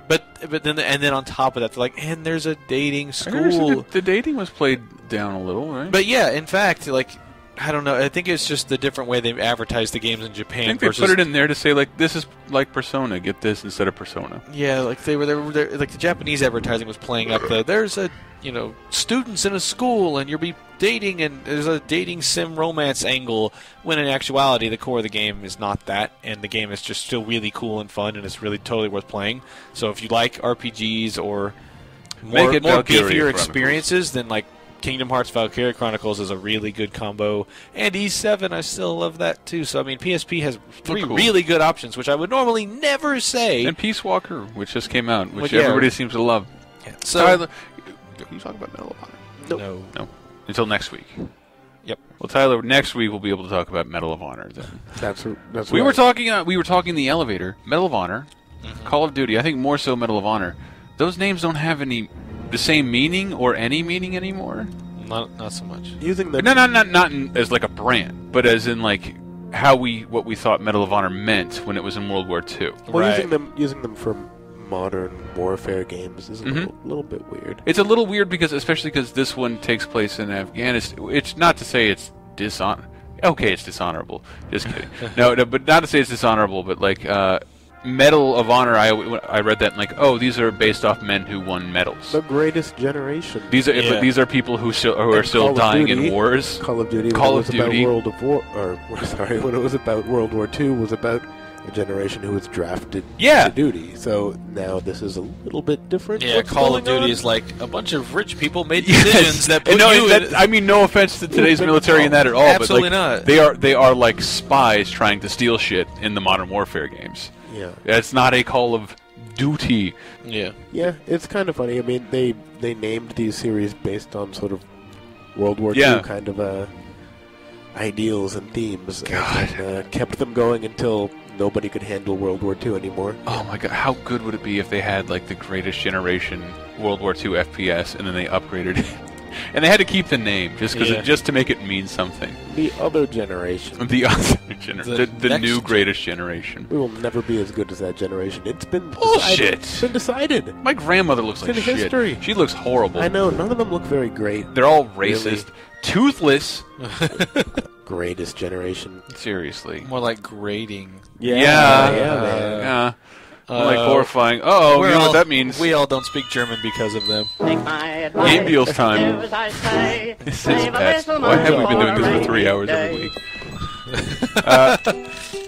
But then on top of that, they're like, and there's a dating school. The dating was played down a little, right? But yeah, in fact, like, I don't know. I think it's just the different way they've advertised the games in Japan. I think they put it in there to say, like, this is like Persona. Get this instead of Persona. Yeah, like they were like the Japanese advertising was playing up there's a students in a school and you'll be dating and there's a dating sim romance angle. When in actuality, the core of the game is not that, and the game is just still really cool and fun, and it's really totally worth playing. So if you like RPGs or more beefier experiences, then like Kingdom Hearts Valkyria Chronicles is a really good combo. And E7, I still love that too. So, I mean, PSP has 3 really good options, which I would normally never say. And Peace Walker, which just came out, which everybody seems to love. Yeah. So, Tyler, can you talk about Medal of Honor? No. Until next week. Yep. Well, Tyler, next week we'll be able to talk about Medal of Honor. Then. That's we were talking in the elevator. Medal of Honor, Call of Duty. I think more so Medal of Honor. Those names don't have the same meaning or any meaning anymore. Not so much. Using the not as like a brand, but as in like what we thought Medal of Honor meant when it was in World War II. Well, right. using them for modern warfare games is a little bit weird. It's a little weird especially because this one takes place in Afghanistan. It's not to say it's Okay, it's dishonorable. Just kidding. No, but not to say it's dishonorable, but like Medal of Honor, I read that and like, these are based off men who won medals. The greatest generation. These are people who are still dying in wars. Call of Duty. When it was about World War II, was about a generation who was drafted Yeah. to duty. So now this is a little bit different. Yeah, What's Call of going Duty on? is like a bunch of rich people made decisions that put no, you in. I mean, no offense to today's military in that at all. Absolutely but like, not. They are like spies trying to steal shit in the Modern Warfare games. Yeah. It's not a Call of Duty. Yeah. Yeah, it's kind of funny. I mean, they named these series based on sort of World War Yeah. II kind of ideals and themes, and kept them going until nobody could handle World War II anymore. Oh my god, how good would it be if they had like the greatest generation World War II FPS and then they upgraded it? And they had to keep the name just to make it mean something. The other generation. The other generation, the next new greatest generation. We will never be as good as that generation. It's been Bullshit. decided. It's been decided. My grandmother looks like in shit. history. She looks horrible. I know, none of them look very great. They're all racist, toothless. Greatest generation. Seriously. More like grading. Yeah, Yeah. man. Like horrifying. Oh, you know what that means. We all don't speak German because of them. Game deals time. This is best. Why have we been doing this for 3 hours every week?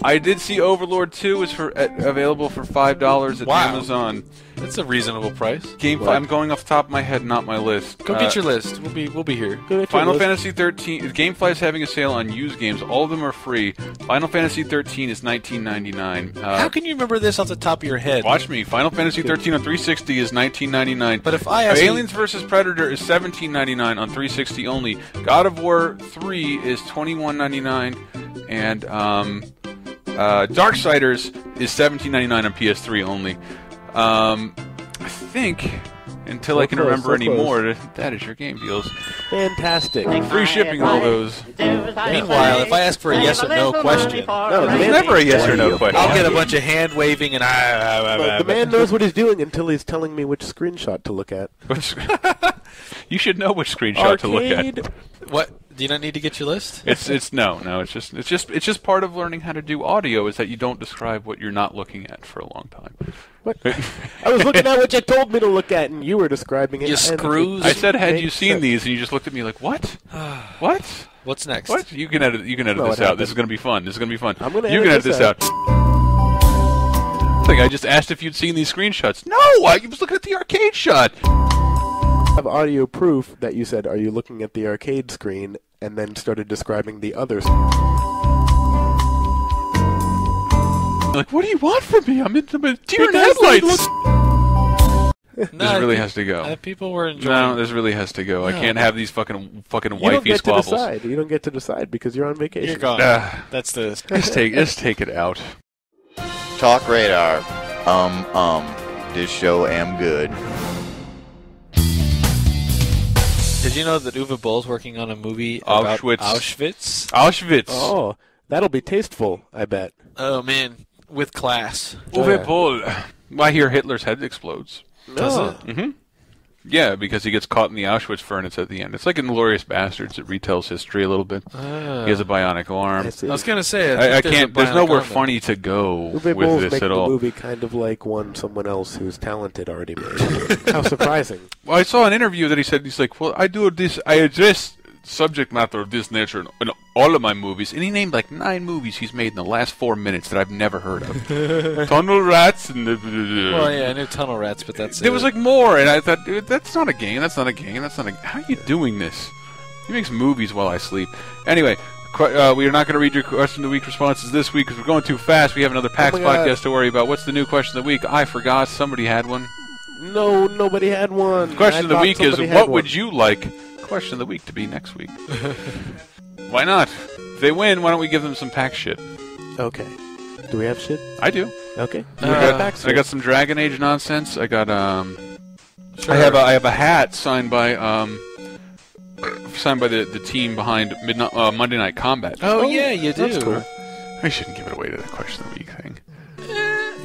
I did see Overlord 2 is available for $5 at Wow. Amazon. That's a reasonable price. I'm going off the top of my head, not my list. Go get your list. We'll be here. Final Fantasy 13. GameFly is having a sale on used games. All of them are free. Final Fantasy 13 is $19.99. How can you remember this off the top of your head? Watch me. Final Fantasy 13 on 360 is $19.99. But if I ask Aliens vs. Predator is $17.99 on 360 only. God of War 3 is $21.99, and Darksiders is $17.99 on PS3 only. I think, until I can remember anymore, that is your game deals. Fantastic. Free shipping on all those. Meanwhile, if I ask for a yes or no question, There's never a yes or no question. I'll get a bunch of hand waving and The man knows what he's doing until he's telling me which screenshot to look at. You should know which screenshot to look at. What? Do you not need to get your list? It's just part of learning how to do audio is that you don't describe what you're not looking at for a long time. What? I was looking at what you told me to look at, and you were describing it. You and screws. I said, "Had you makes seen sense. these?" And you just looked at me like, "What? What? What's next? What? You can edit. You can edit No, this it out. happened. This is gonna be fun. This is gonna be fun. I'm gonna You can edit edit this this out. I just asked if you'd seen these screenshots. No, I was looking at the arcade shot. I have audio proof that you said, "Are you looking at the arcade screen?" and then started describing the others. Like, what do you want from me? I'm in deer in headlights. This really has to go. People were enjoying. No, this really has to go. I can't have these fucking You don't wifey get squabbles. to decide. You don't get to decide because you're on vacation. You're gone. That's the. Just take it out. TalkRadar. This show am good. Did you know that Uwe Boll's working on a movie about Auschwitz. Auschwitz? Oh, that'll be tasteful, I bet. Oh man, with class. Uwe Boll. I hear Hitler's head explodes. Does Oh. it? Mm-hmm. Yeah, because he gets caught in the Auschwitz furnace at the end. It's like Inglourious Bastards. It retells history a little bit. He has a bionic arm. I see. I was gonna say. I can't. There's nowhere funny to go Uwe with Boll's this making at all. the movie kind of like one someone else who's talented already made. How surprising. Well, I saw an interview that he said he's like, well, I address subject matter of this nature in all of my movies, and he named like 9 movies he's made in the last 4 minutes that I've never heard of. Tunnel Rats and Well, yeah, I knew Tunnel Rats, but that's. There was like more, and I thought, dude, that's not a game. That's not a game. That's not a. How are you doing this? He makes movies while I sleep. Anyway. We are not going to read your question of the week responses this week because we're going too fast. We have another PAX podcast to worry about. What's the new question of the week? I forgot. Somebody had one. No, nobody had one. Question of the week is, somebody what had would one. you like question of the week to be next week? Why not? If they win, why don't we give them some PAX shit? Okay. Do we have shit? I do. Okay. I got some Dragon Age nonsense. I got I have a hat signed by the team behind Monday Night Combat. Oh yeah, you do. That's cool. I shouldn't give it away to the question of the week thing.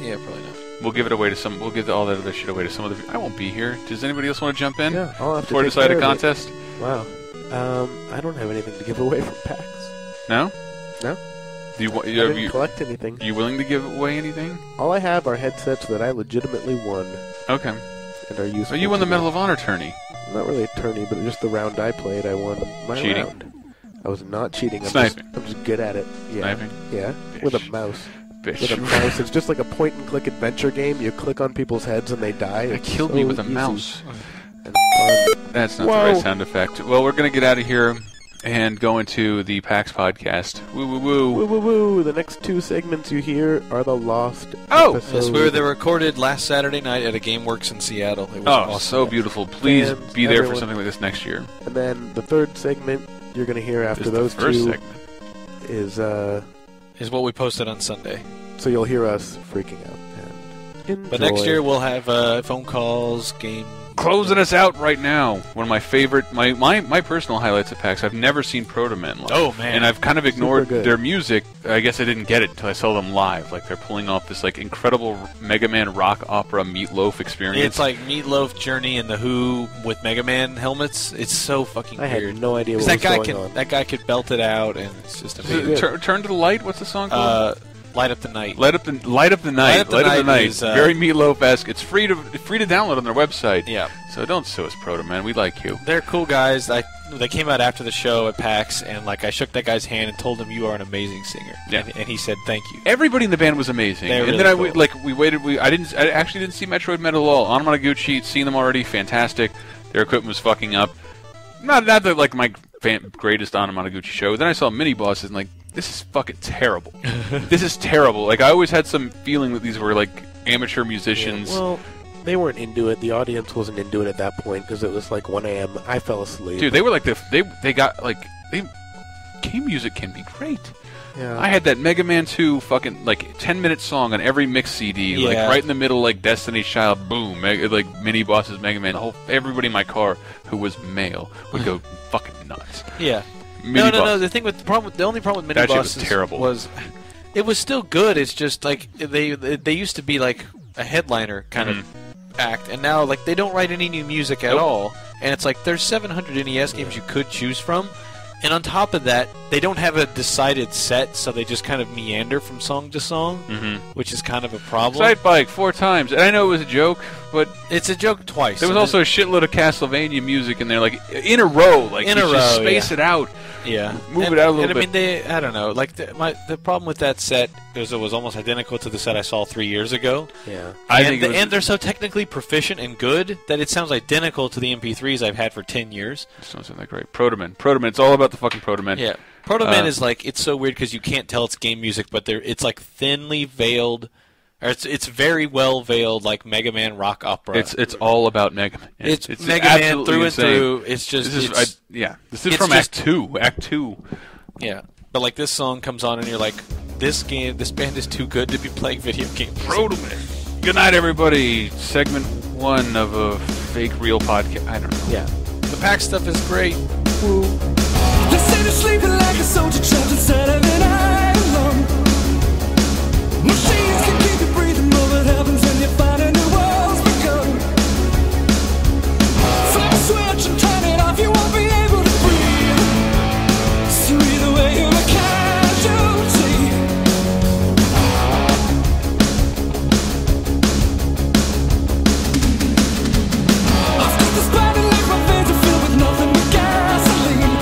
Yeah, probably not. We'll give it away to some. We'll give all that other shit away to some other. I won't be here. Does anybody else want to jump in? Yeah, I'll have to before I take decide care a of it. contest? Wow. I don't have anything to give away from PAX. No. No. Do you, I didn't collect anything. Are you willing to give away anything? All I have are headsets that I legitimately won Okay. and are useful. Oh, you won the to Medal me. of Honor tourney. Not really a tourney, but just the round I played, I won my Cheating? round. I was not cheating. Sniping. I'm just good at it. Yeah. Sniping? Yeah. Bitch. With a mouse. bitch. with a mouse. It's just like a point-and-click adventure game. You click on people's heads and they die. It It's killed so me with a easy mouse. and fun. That's not Whoa. the right sound effect. Well, we're going to get out of here and go into the PAX podcast. Woo, woo, woo. Woo, woo, woo. The next two segments you hear are the lost episodes. Yes, they were recorded last Saturday night at a GameWorks in Seattle. It was awesome. So beautiful. Please Fans, be there everyone. for something like this next year. And then the third segment you're going to hear after This is those the first two segment. Is what we posted on Sunday. So you'll hear us freaking out. And enjoy. But next year we'll have phone calls, game. Closing us out right now. One of my favorite, my personal highlights of PAX. I've never seen Protomen live. Oh, man. And I've kind of ignored good. their music. I guess I didn't get it until I saw them live. Like they're pulling off this like incredible Mega Man rock opera Meatloaf experience. It's like Meatloaf, Journey, and the Who with Mega Man helmets. It's so fucking I had weird. no idea what 'Cause was going on. That guy could belt it out, and it's just amazing. Turn to the light. What's the song called? Light Up the Night. Light up the night. Light up the night. Is, Very Meatloaf-esque. It's free to download on their website. Yeah. So don't sue us, Protoman. We like you. They're cool guys. They came out after the show at PAX, and I shook that guy's hand and told him, "You are an amazing singer." Yeah. And he said, "Thank you." Everybody in the band was amazing. They're And really then cool. we waited. I actually didn't see Metroid Metal at all. Anamanaguchi, seen them already. Fantastic. Their equipment was fucking up. Not that like my greatest Anamanaguchi show. Then I saw Mini Bosses and like, this is fucking terrible. This is terrible. Like I always had some feeling that these were like amateur musicians. Yeah, well, they weren't into it. The audience wasn't into it at that point because it was like 1 a.m. I fell asleep. Dude, they were like they got like game music can be great. Yeah. I had that Mega Man 2 fucking like 10-minute song on every mix CD, like Yeah. right in the middle, like Destiny's Child, boom, like Mini Bosses, Mega Man. Everybody in my car who was male would go fucking nuts. Yeah. Mini No. Boss. The only problem with Mini That shit was Bosses terrible. was it was still good. It's just like they used to be like a headliner kind of act, and now like they don't write any new music at Nope. all. And it's like there's 700 NES games you could choose from, and on top of that, they don't have a decided set, so they just kind of meander from song to song, which is kind of a problem. Sight Bike 4 times, and I know it was a joke, but It's a joke twice. there was also a shitload of Castlevania music in there, like in a row, like In a you just row, space yeah. it out. Yeah, Move it out a little and, I mean, I don't know. Like the problem with that set is it was almost identical to the set I saw 3 years ago. Yeah. And they're so technically proficient and good that it sounds identical to the MP3s I've had for 10 years. This doesn't sound that great. Protoman, it's all about the fucking Protoman. Yeah, Protoman is like it's so weird because you can't tell it's game music, but it's like thinly veiled, or it's very well veiled like Mega Man rock opera. It's all about Mega Man. It's Mega Man absolutely through insane. and through. It's just This is it's from just- Act 2. Act 2. yeah. But like this song comes on and you're like, this band is too good to be playing video games. Protoman. Good night, everybody. Segment 1 of a fake real podcast. I don't know. Yeah. The PAX stuff is great. They say they're sleeping like a soldier trapped inside of an island. Machines can keep you breathing, but what happens when you find a new world's begun? Flip a switch and turn it off, you won't be able to breathe. So either way, you're a casualty. I've got this body like my veins are filled with nothing but gasoline.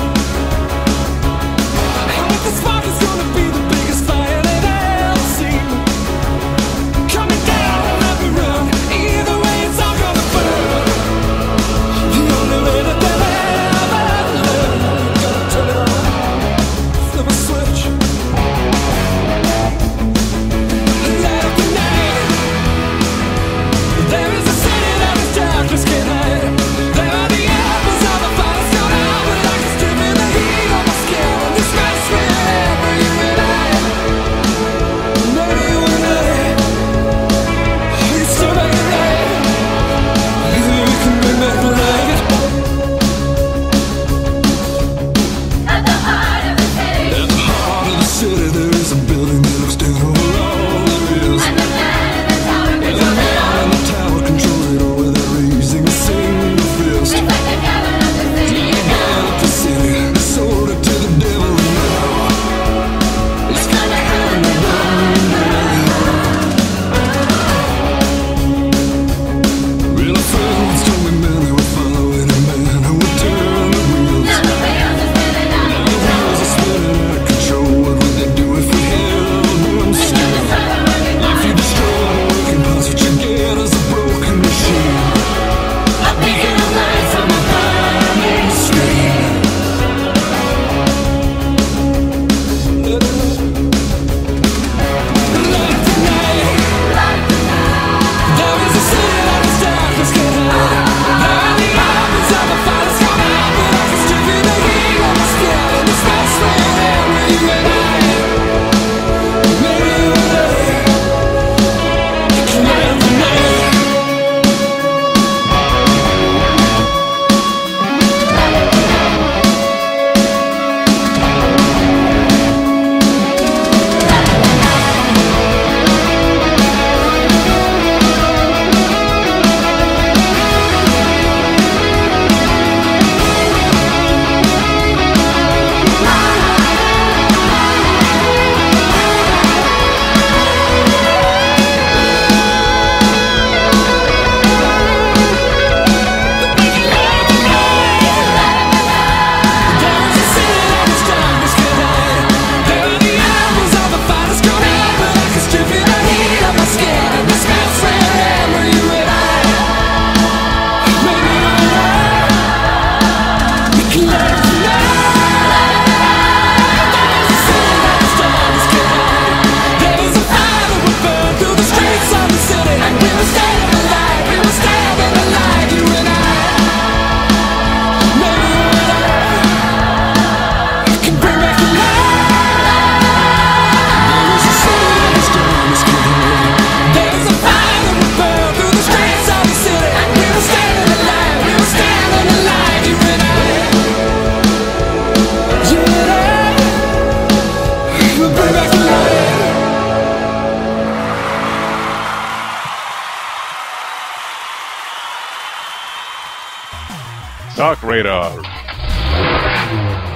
TalkRadar.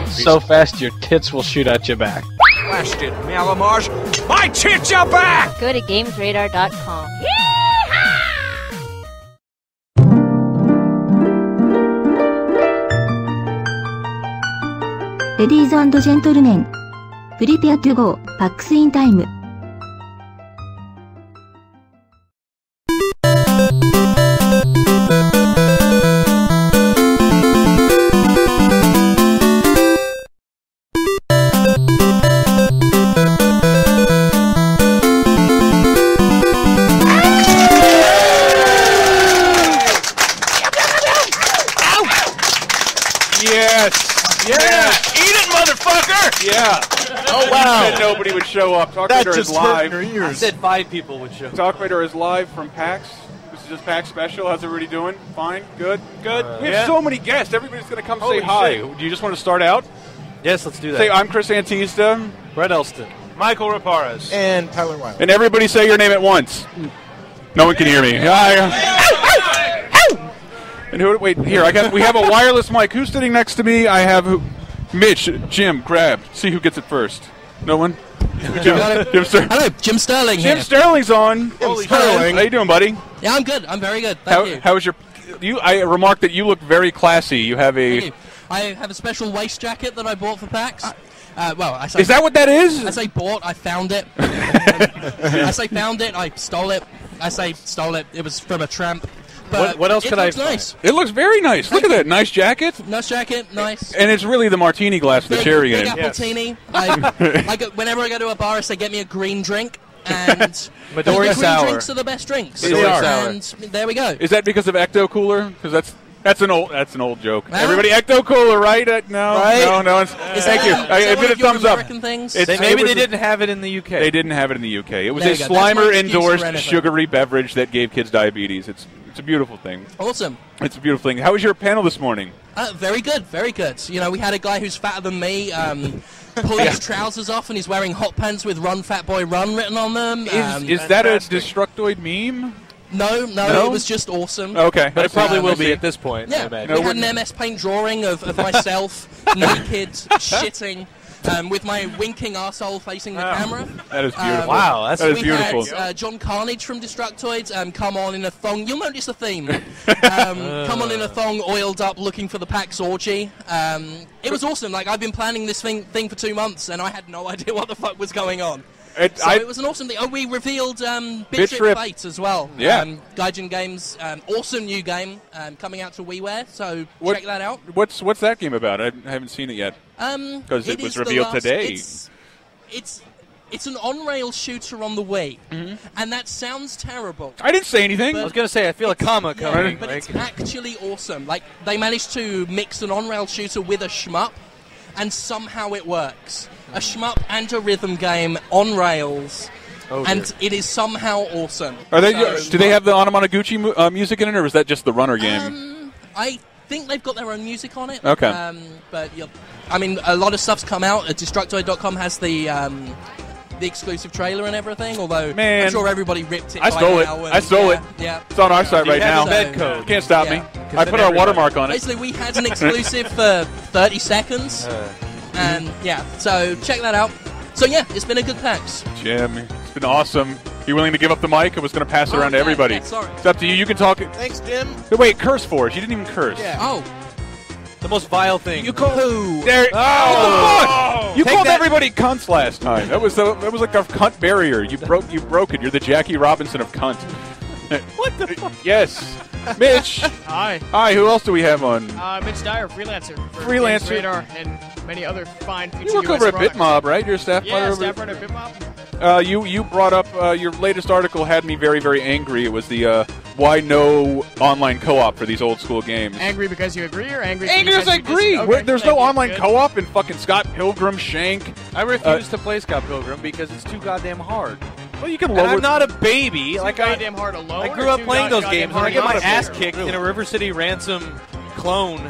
So fast your tits will shoot at your back. Blasted Malamars, my tits are back! Go to gamesradar.com. Ladies and gentlemen, prepare to go, PAX in time. Yeah. Oh, wow. You said nobody would show up. That TalkRadar just is live. hurt your ears. I said 5 people would show up. TalkRadar is live from PAX. This is just PAX special. How's everybody doing? Fine? Good? Good? We have so many guests. Everybody's going to come say hi. Shit. Do you just want to start out? Yes, let's do that. Say, I'm Chris Antista. Brett Elston. Michael Raparez. And Tyler Wilder. And everybody say your name at once. No one can hear me. And who? Wait, here. We have a wireless mic. Who's sitting next to me? I have Mitch, Jim, grab. See who gets it first. No one? Jim Hello, Jim Sterling here. Jim Sterling's on. Holy Sterling. How you doing, buddy? Yeah, I'm good. I'm very good. Thank you. How is your... I remarked that you look very classy. You have a... Thank you. I have a special waist jacket that I bought for PAX. I say... Is that what that is? I say bought. I found it. I say found it. I stole it. I say stole it. It was from a tramp. But what else could I find? Nice. It looks very nice. Look at that. Nice jacket. Nice jacket. Nice. And it's really the martini glass with the cherry in it. Big apple-tini. Whenever I go to a bar, I say, get me a green drink. And Midori the sour. green drinks are the best drinks. Midori sour. And there we go. Is that because of Ecto Cooler? Because that's an old joke. Huh? Everybody, Ecto Cooler, right? No. Thank you. I give it a thumbs up. Things? Maybe they didn't have it in the UK. They didn't have it in the UK. It was a Slimer-endorsed sugary beverage that gave kids diabetes. It's a beautiful thing. Awesome. It's a beautiful thing. How was your panel this morning? Very good, very good. You know, we had a guy who's fatter than me pull his trousers off, and he's wearing hot pants with "Run, Fat Boy, Run" written on them. Is that a Destructoid meme? No, it was just awesome. Okay. But it probably will be at this point. Yeah, we had an MS Paint drawing of myself naked, shitting. With my winking arsehole facing the camera. That is beautiful. Wow, that is beautiful. We had John Carnage from Destructoid come on in a thong. You'll notice the theme. Come on in a thong, oiled up, looking for the PAX orgy. It was awesome. Like, I've been planning this thing for 2 months, and I had no idea what the fuck was going on. It was an awesome thing. Oh, we revealed BitTrip Fate as well. Yeah. Gaijin Games, awesome new game coming out to WiiWare, so check that out. What's that game about? I haven't seen it yet. Because it was revealed today. It's an on-rail shooter on the Wii, and that sounds terrible. I didn't say anything. I was going to say, I feel a comma coming. But it's actually awesome. Like, they managed to mix an on-rail shooter with a shmup, and somehow it works. A shmup and a rhythm game on rails, and it is somehow awesome. Do they have the Anamanaguchi music in it, or is that just the runner game? I think they've got their own music on it. Okay. But a lot of stuff's come out. Destructoid.com has the exclusive trailer and everything. Although I'm sure everybody ripped it. I stole it. Yeah. It's on our site right now. Code. Can't stop me. I put our watermark on it. Basically, we had an exclusive for 30 seconds. And so check that out. So it's been a good PAX. Jim, it's been awesome. You willing to give up the mic? I was going to pass it around to everybody. Yeah, sorry. It's up to you. You can talk. Thanks, Jim. Wait, curse for us. You didn't even curse. Yeah. Oh. The most vile thing. You called who? There. Oh. What the fuck? You Take called that. everybody cunts last time. That was like a cunt barrier. You broke it. You're the Jackie Robinson of cunt. What the fuck? Yes. Mitch. Hi. Hi, who else do we have on? Mitch Dyer, freelancer. For Freelancer. Radar and many other fine feature You work US over at products. BitMob, right? You're a staff writer over staff writer at BitMob. You brought up your latest article had me very, very angry. It was the why no online co-op for these old school games. Angry because you agree or angry because I agree. Okay, There's no online co-op in fucking Scott Pilgrim, Shank. I refuse to play Scott Pilgrim because it's too goddamn hard. Well, you can And I'm not a baby. Too goddamn hard alone. I grew up playing those games, and I get my ass hard kicked in a River City Ransom clone.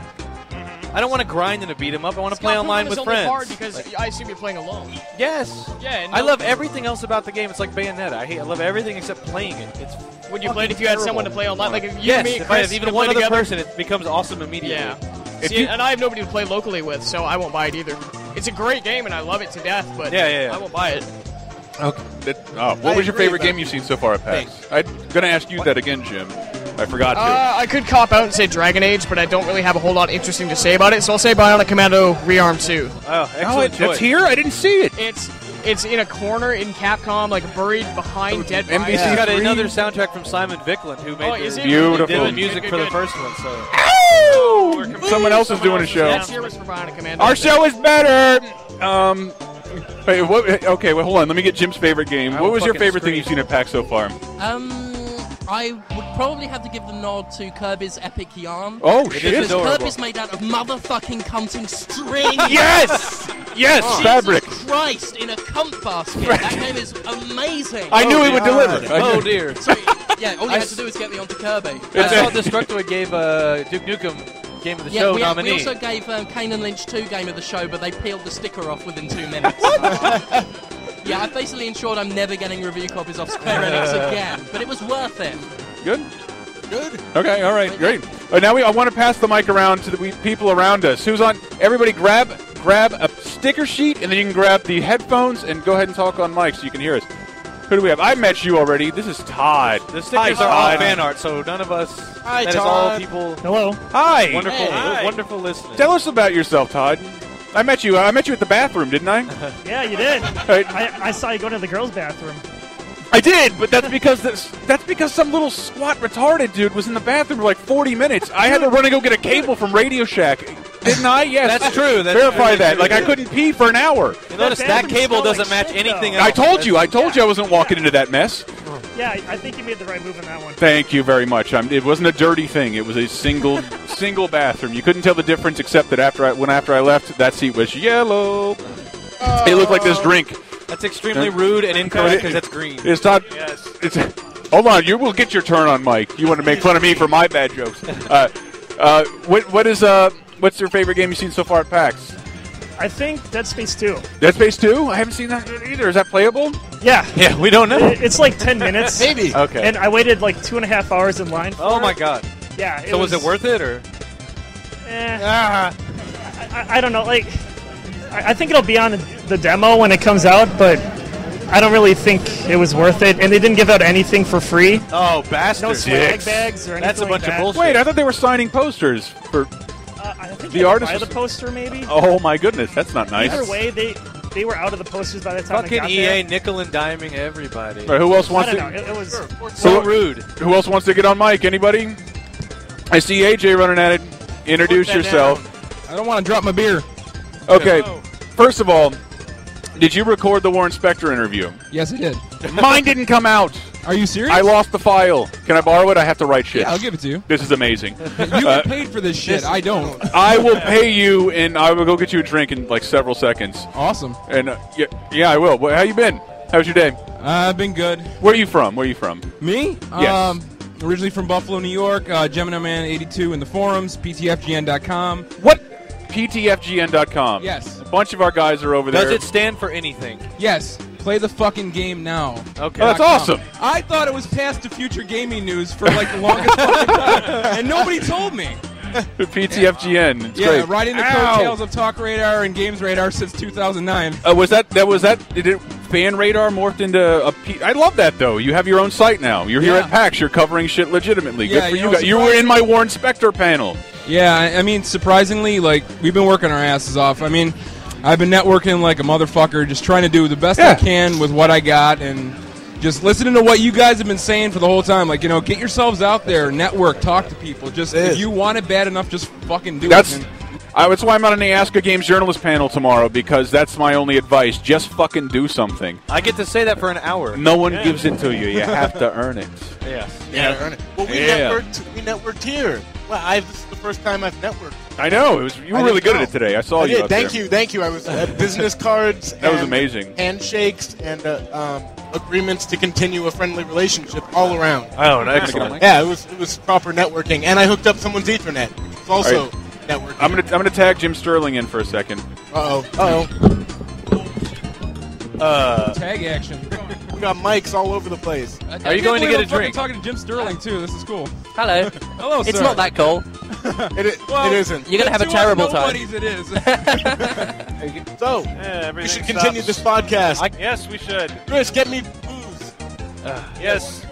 I don't want to grind in a beat 'em up. I want to play online with friends. Hard because I assume you're playing alone. Yes. Yeah. I love everything else about the game. It's like Bayonetta. I love everything except playing it. It's Would you play it if you had someone to play online? Like if you yes, and me, if I Chris, have even could one play other together? person, it becomes awesome immediately. Yeah. See, and I have nobody to play locally with, so I won't buy it either. It's a great game, and I love it to death, but I won't buy it. Okay. What was your favorite game you've seen so far at PAX? I'm going to ask you that again, Jim. I forgot to. I could cop out and say Dragon Age, but I don't really have a whole lot interesting to say about it, so I'll say Bionic Commando Rearm 2. Oh, excellent choice. That's here? I didn't see it. It's in a corner in Capcom, like buried behind Dead by NBC's got another soundtrack from Simon Vicklin, who made beautiful. Did the music for the first one. So someone else is doing a show. Last year was for Bionic Commando. Our show is better. Wait, okay, hold on. Let me get Jim's favorite game. What was your favorite thing you've seen at PAX so far? I would probably have to give the nod to Kirby's Epic Yarn. Oh, shit. Because Kirby's made out of motherfucking cunting string. Yes! Yes, fabric. Jesus Christ, in a cunt basket. That game is amazing. I knew he would deliver. Oh, dear. So, yeah, all you had to do was get me onto Kirby. I saw Destructoid gave Duke Nukem Game of the Show nominee. We also gave Kane and Lynch 2 Game of the Show, but they peeled the sticker off within 2 minutes. Yeah, I've basically ensured I'm never getting review copies off Square Enix again, but it was worth it. Good. Okay, all right, great. Now I want to pass the mic around to the people around us. Who's on? Everybody grab a sticker sheet, and then you can grab the headphones and go ahead and talk on mic so you can hear us. Who do we have? I met you already. This is Todd. The stickers are all fan art, so none of us. Hi, that Todd. Is all people. Hello. Hi. Wonderful listening. Tell us about yourself, Todd. I met you at the bathroom, didn't I? Yeah, you did. I saw you go to the girls' bathroom. I did, but that's because some little squat retarded dude was in the bathroom for like 40 minutes. I had to run and go get a cable from Radio Shack. Didn't I? Yes. That's true. Verify that. Like, I couldn't pee for an hour. You notice that cable doesn't match anything else. I told you I wasn't walking into that mess. Yeah, I think you made the right move in that one. Thank you very much. It wasn't a dirty thing. It was a single bathroom. You couldn't tell the difference except that after I left, that seat was yellow. It looked like this drink. That's extremely rude and incorrect because that's green. It's not. Yes. Hold on. You will get your turn on Mike. You want to make fun of me for my bad jokes. What's your favorite game you've seen so far at PAX? I think Dead Space 2. Dead Space 2? I haven't seen that either. Is that playable? Yeah. Yeah, we don't know. It's like 10 minutes. Maybe. Okay. And I waited like 2.5 hours in line for Oh, my God. Yeah. So was it worth it, or? I don't know. Like, I think it'll be on the demo when it comes out, but I don't really think it was worth it. And they didn't give out anything for free. Oh, bastards. No swag bags or anything. That's a bunch like of that. bullshit. Wait, I thought they were signing posters for I think the you had to artist. buy the poster, maybe. Oh my goodness, that's not nice. Either way, they were out of the posters by the time Fucking I got EA there. nickel and diming everybody. Right, who else wants I don't to? know. It was So rude. Who else wants to get on mic? Anybody? I see AJ running at it. Introduce yourself. I don't want to drop my beer. Okay. First of all, did you record the Warren Spector interview? Yes, I did. Mine didn't come out. Are you serious? I lost the file. Can I borrow it? I have to write shit. Yeah, I'll give it to you. This is amazing. You get paid for this shit. I don't. I will pay you, and I will go get you a drink in like several seconds. Awesome. And yeah, I will. How you been? How's your day? I've been good. Where are you from? Me? Yes. Originally from Buffalo, New York. Gemini Man 82 in the forums. PTFGN.com. What? PTFGN.com. Yes. A bunch of our guys are over there. Does it stand for anything? Yes. Play the fucking game now. Okay. Oh, that's awesome. I thought it was past to future gaming news for like the longest fucking time, and nobody told me. PTFGN. It's Yeah, great. riding the coattails of TalkRadar and Games Radar since 2009. Was that? Did it? Fan Radar morphed into a. I love that though. You have your own site now. You're here at PAX. You're covering shit legitimately. Good Yeah, for you you know, guys. You were in my Warren Spector panel. Yeah, I mean, surprisingly, like, we've been working our asses off. I mean, I've been networking like a motherfucker, just trying to do the best I can with what I got, and just listening to what you guys have been saying for the whole time. Like, get yourselves out there, network, talk to people. Just if you want it bad enough, just fucking do it. That's why I'm on the Ask a Games journalist panel tomorrow, because that's my only advice. Just fucking do something. I get to say that for an hour. No one gives it to you. You have to earn it. Yeah. Earn it. Well, we networked here. Well, this is the first time I've networked. I know. You were really good at it today. I saw you out there. Thank you. I was at business cards. That was amazing. Handshakes and agreements to continue a friendly relationship all around. Oh, excellent. Yeah, it was proper networking, and I hooked up someone's Ethernet. It's also networking. I'm gonna tag Jim Sterling in for a second. Tag action. We got mics all over the place. Are you going to get a drink? I'm talking to Jim Sterling too. This is cool. Hello. Hello, sir. It's not that cool. It isn't. You're gonna have a terrible time. It is. So, we should continue this podcast. Yes, we should. Chris, get me booze. Yes.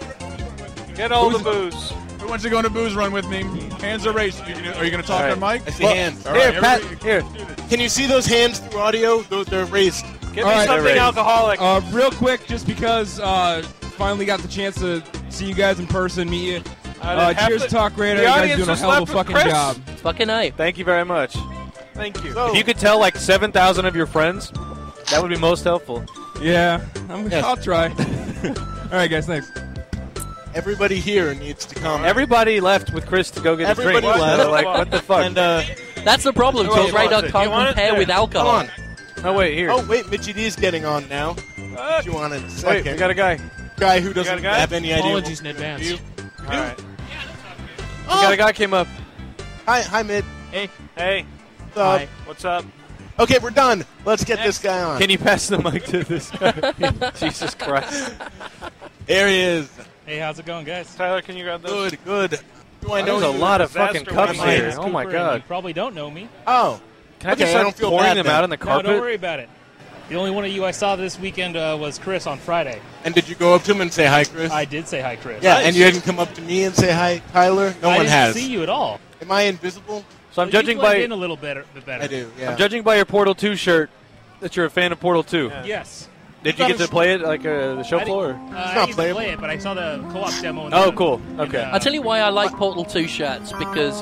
Get all the booze. Who wants to go on a booze run with me? Hands are raised. Are you going to talk on mic? I see hands. Here, Pat. Here. Can you see those hands through audio? They're raised. Give me something alcoholic. Real quick, just because finally got the chance to see you guys in person, meet you. Cheers to TalkRadar. You guys doing a hell of a fucking job. Fucking A. Thank you very much. Thank you. If you could tell like 7,000 of your friends, that would be most helpful. Yeah, I'll try. All right, guys, thanks. Everybody here needs to come. Everybody left with Chris to go get a drink. Everybody left. Like, what the fuck? And, that's the problem. TalkRadar can't compare with alcohol. Come on. Oh, wait, here. Oh, wait, Mitchie D's getting on now. What you want in a second? Wait, we got a guy. Guy who doesn't have any idea. Apologies in advance. All right. We got a guy came up. Hi, Mid. Hey. What's up? Hi. What's up? Okay, we're done. Let's get this guy on. Can you pass the mic to this guy? Jesus Christ. There he is. Hey, how's it going, guys? Tyler, can you grab those? Good. Do I know There's a you? lot of fucking cups Disaster here. It's Oh my Cooper, and god. You probably don't know me. Oh. Can I just I don't start feel pouring bad them then. out on the carpet? No, don't worry about it. The only one of you I saw this weekend was Chris on Friday. And did you go up to him and say hi, Chris? I did say hi, Chris. Yeah, and you didn't come up to me and say hi, Tyler? No one I has. didn't see you at all. Am I invisible? So I'm Well, judging you blend by in a little bit better. I do, yeah. I'm judging by your Portal 2 shirt that you're a fan of Portal 2. Yeah. Yes. Did you get to play it like the show floor? I not didn't playable. play it, but I saw the co-op demo. Oh, cool. Okay. I'll tell you why I like Portal 2 shirts, because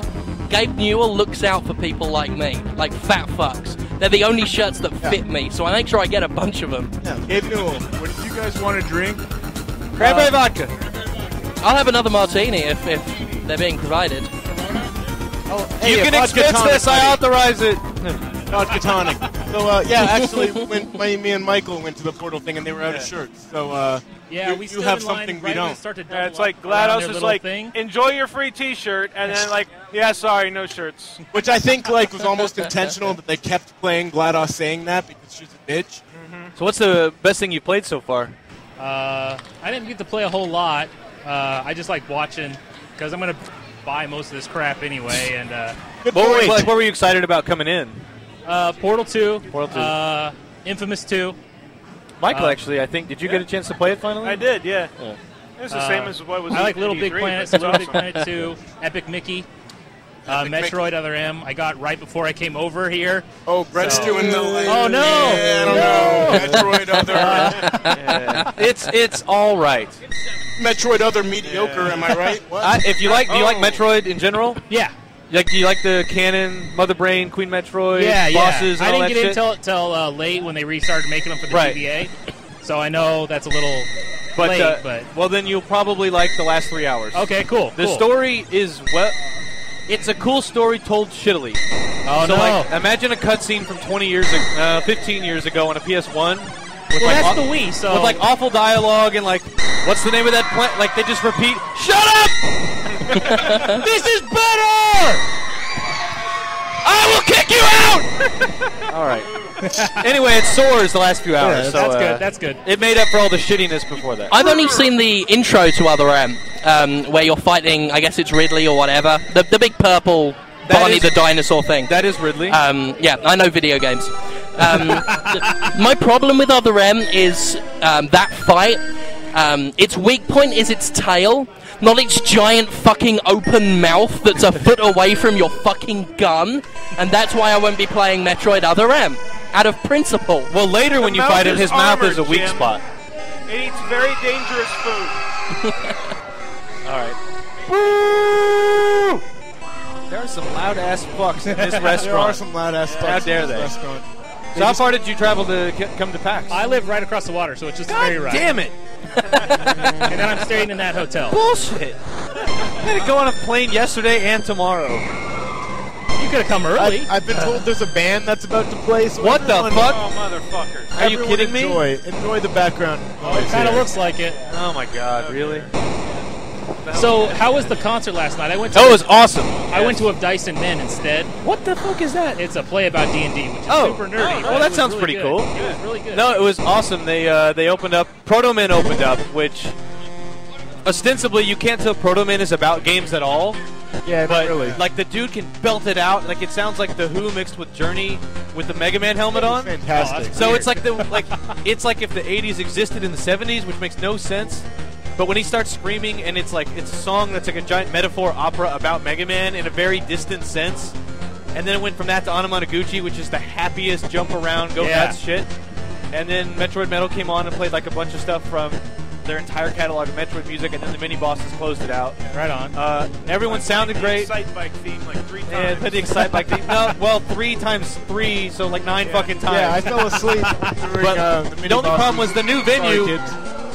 Gabe Newell looks out for people like me, like fat fucks. They're the only shirts that fit me, so I make sure I get a bunch of them. Yeah, Gabe Newell. What did you guys want to drink? Cranberry vodka. I'll have another martini if they're being provided. Oh, hey, You a can vodka expense tonic, this. I buddy. authorize it. Vodka tonic. So, actually, when me and Michael went to the Portal thing and they were out of shirts. So, Yeah, you we stood have in line something we right when don't. it started to Yeah, it's double like up around GLaDOS their is little like, thing. enjoy your free T-shirt, and then like, yeah, sorry, no shirts. Which I think was almost intentional that they kept playing GLaDOS saying that because she's a bitch. So what's the best thing you've played so far? I didn't get to play a whole lot. I just like watching because I'm gonna buy most of this crap anyway. And What were you excited about coming in? Portal 2, Portal 2. Infamous 2. Michael, actually, I think. Did you get a chance to play it finally? I did, yeah. It's the same as what was. I like in Little Big E3, Planet, but Little it's Big awesome. Planet 2, Epic Mickey, Epic Metroid Other M. I got right before I came over here. Oh, Brett's doing the. Oh no! I don't know. Metroid Other. It's all right. Metroid Other mediocre. Am I right? What? If you like, do you like Metroid in general? Yeah. Like, do you like the canon, Mother Brain, Queen Metroid, Yeah, bosses, and I all didn't that get in shit? till late when they restarted making them for the Right. GBA. So I know that's a little late, but well, then you'll probably like the last 3 hours. okay, cool. The story is it's a cool story told shittily. Oh So, no! like, imagine a cutscene from 15 years ago on a PS1. With Well, like, that's the Wii, so with like awful dialogue and like, what's the name of that plant? Like they just repeat, "Shut up! This is better! I will kick you out!" All right. Anyway, it soars the last few hours. Yeah, so, that's good. That's good. It made up for all the shittiness before that. I've only seen the intro to Other M, where you're fighting, I guess it's Ridley or whatever, the big purple Barney the dinosaur thing. That is Ridley. Yeah, I know video games. My problem with Other M is that fight. Its weak point is its tail, not its giant fucking open mouth that's a foot away from your fucking gun. And that's why I won't be playing Metroid Other M, out of principle. Well, later when you mouth fight him, is his mouth armored, is a weak Jim. spot. It eats very dangerous food. All right. Woo! There are some loud ass fucks in this restaurant. There are some loud ass. How dare in this they? restaurant. So how far did you travel to come to PAX? I live right across the water, so it's just a God ferry ride. damn it! And then I'm staying in that hotel. Bullshit! I had to go on a plane yesterday and tomorrow. You could have come early. I've been told there's a band that's about to play. So What the everyone- fuck? Oh, motherfuckers. Are you everyone kidding me? Enjoy the background. It kind of looks like it. Oh my god, really? So, how was the concert last night? I went to Oh, it was awesome. I went to a Dice and Men instead. What the fuck is that? It's a play about D&D, which is super nerdy. Well, that sounds pretty cool. It was really good. No, it was awesome. They opened up. Proto Man opened up, which ostensibly you can't tell Proto Man is about games at all, Yeah, but really. like the dude can belt it out. Like it sounds like the Who mixed with Journey with the Mega Man helmet on. Fantastic. So it's like it's like if the 80s existed in the 70s, which makes no sense. But when he starts screaming, and it's a song that's like a giant metaphor opera about Mega Man in a very distant sense. And then it went from that to Anamanaguchi, which is the happiest jump around, go nuts shit. And then Metroid Metal came on and played like a bunch of stuff from their entire catalog of Metroid music, and then the mini bosses closed it out. Right on. Everyone sounded great. The Excitebike theme like 3 times. Yeah, played the Excitebike theme. No, well, 3 times 3, so like 9 fucking times. Yeah, I fell asleep during but the mini the only bosses. problem was the new venue.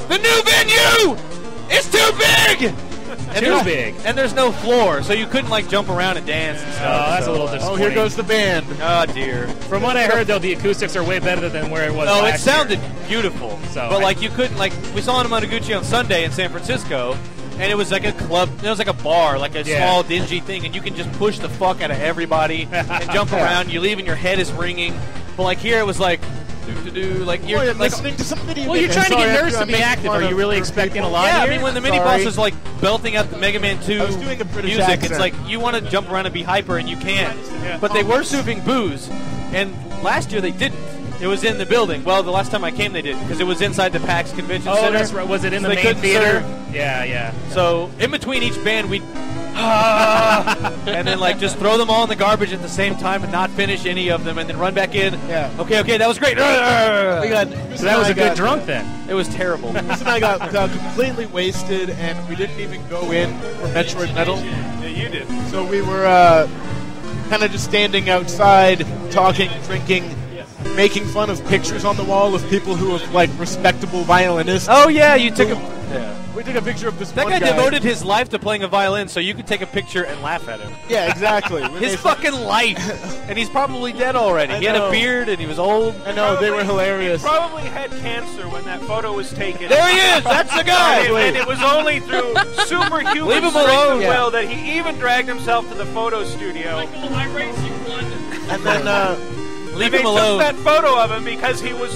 The new venue! It's too big! Too big. And there's no floor, so you couldn't like jump around and dance and stuff. Oh, that's a little disappointing. Oh, here goes the band. Oh, dear. From what I heard, though, the acoustics are way better than where it was No, it last sounded year. beautiful. So but like you couldn't like we saw Anamanaguchi on Sunday in San Francisco, and it was like a club. It was like a bar, like a small dingy thing, and you can just push the fuck out of everybody and jump around. You leave and your head is ringing. But like here, it was like. Like you're like, listening to some video. Well, you're trying to get nerds to be active. Are you really expecting a lot? Yeah, here? I mean when the mini boss is like belting out the Mega Man 2 I was doing a British music, accent. it's like you want to jump around and be hyper and you can't. But they were serving booze, and last year they didn't. It was in the building. Well, the last time I came they did because it was inside the PAX Convention Center. Oh, that's right. Was it in So the they main couldn't theater? serve. Yeah. So in between each band we and then like just throw them all in the garbage at the same time and not finish any of them and then run back in. Yeah. Okay, that was great. So that was a good drunk then. It was terrible. Chris and I got completely wasted, and we didn't even go in for Metroid Metal. Yeah, you did. So we were kind of just standing outside, talking, drinking, making fun of pictures on the wall of people who are like respectable violinists. Oh yeah, you took We took a picture of this That one guy devoted his life to playing a violin, so you could take a picture and laugh at him. Yeah, exactly. His fucking life, and he's probably dead already. He had a beard and he was old. I know, they were hilarious. He probably had cancer when that photo was taken. There he is. That's the guy. And it was only through superhuman Leave him strength alone. of will that he even dragged himself to the photo studio. Michael, I race you one. And then leave they him alone. took that photo of him because he was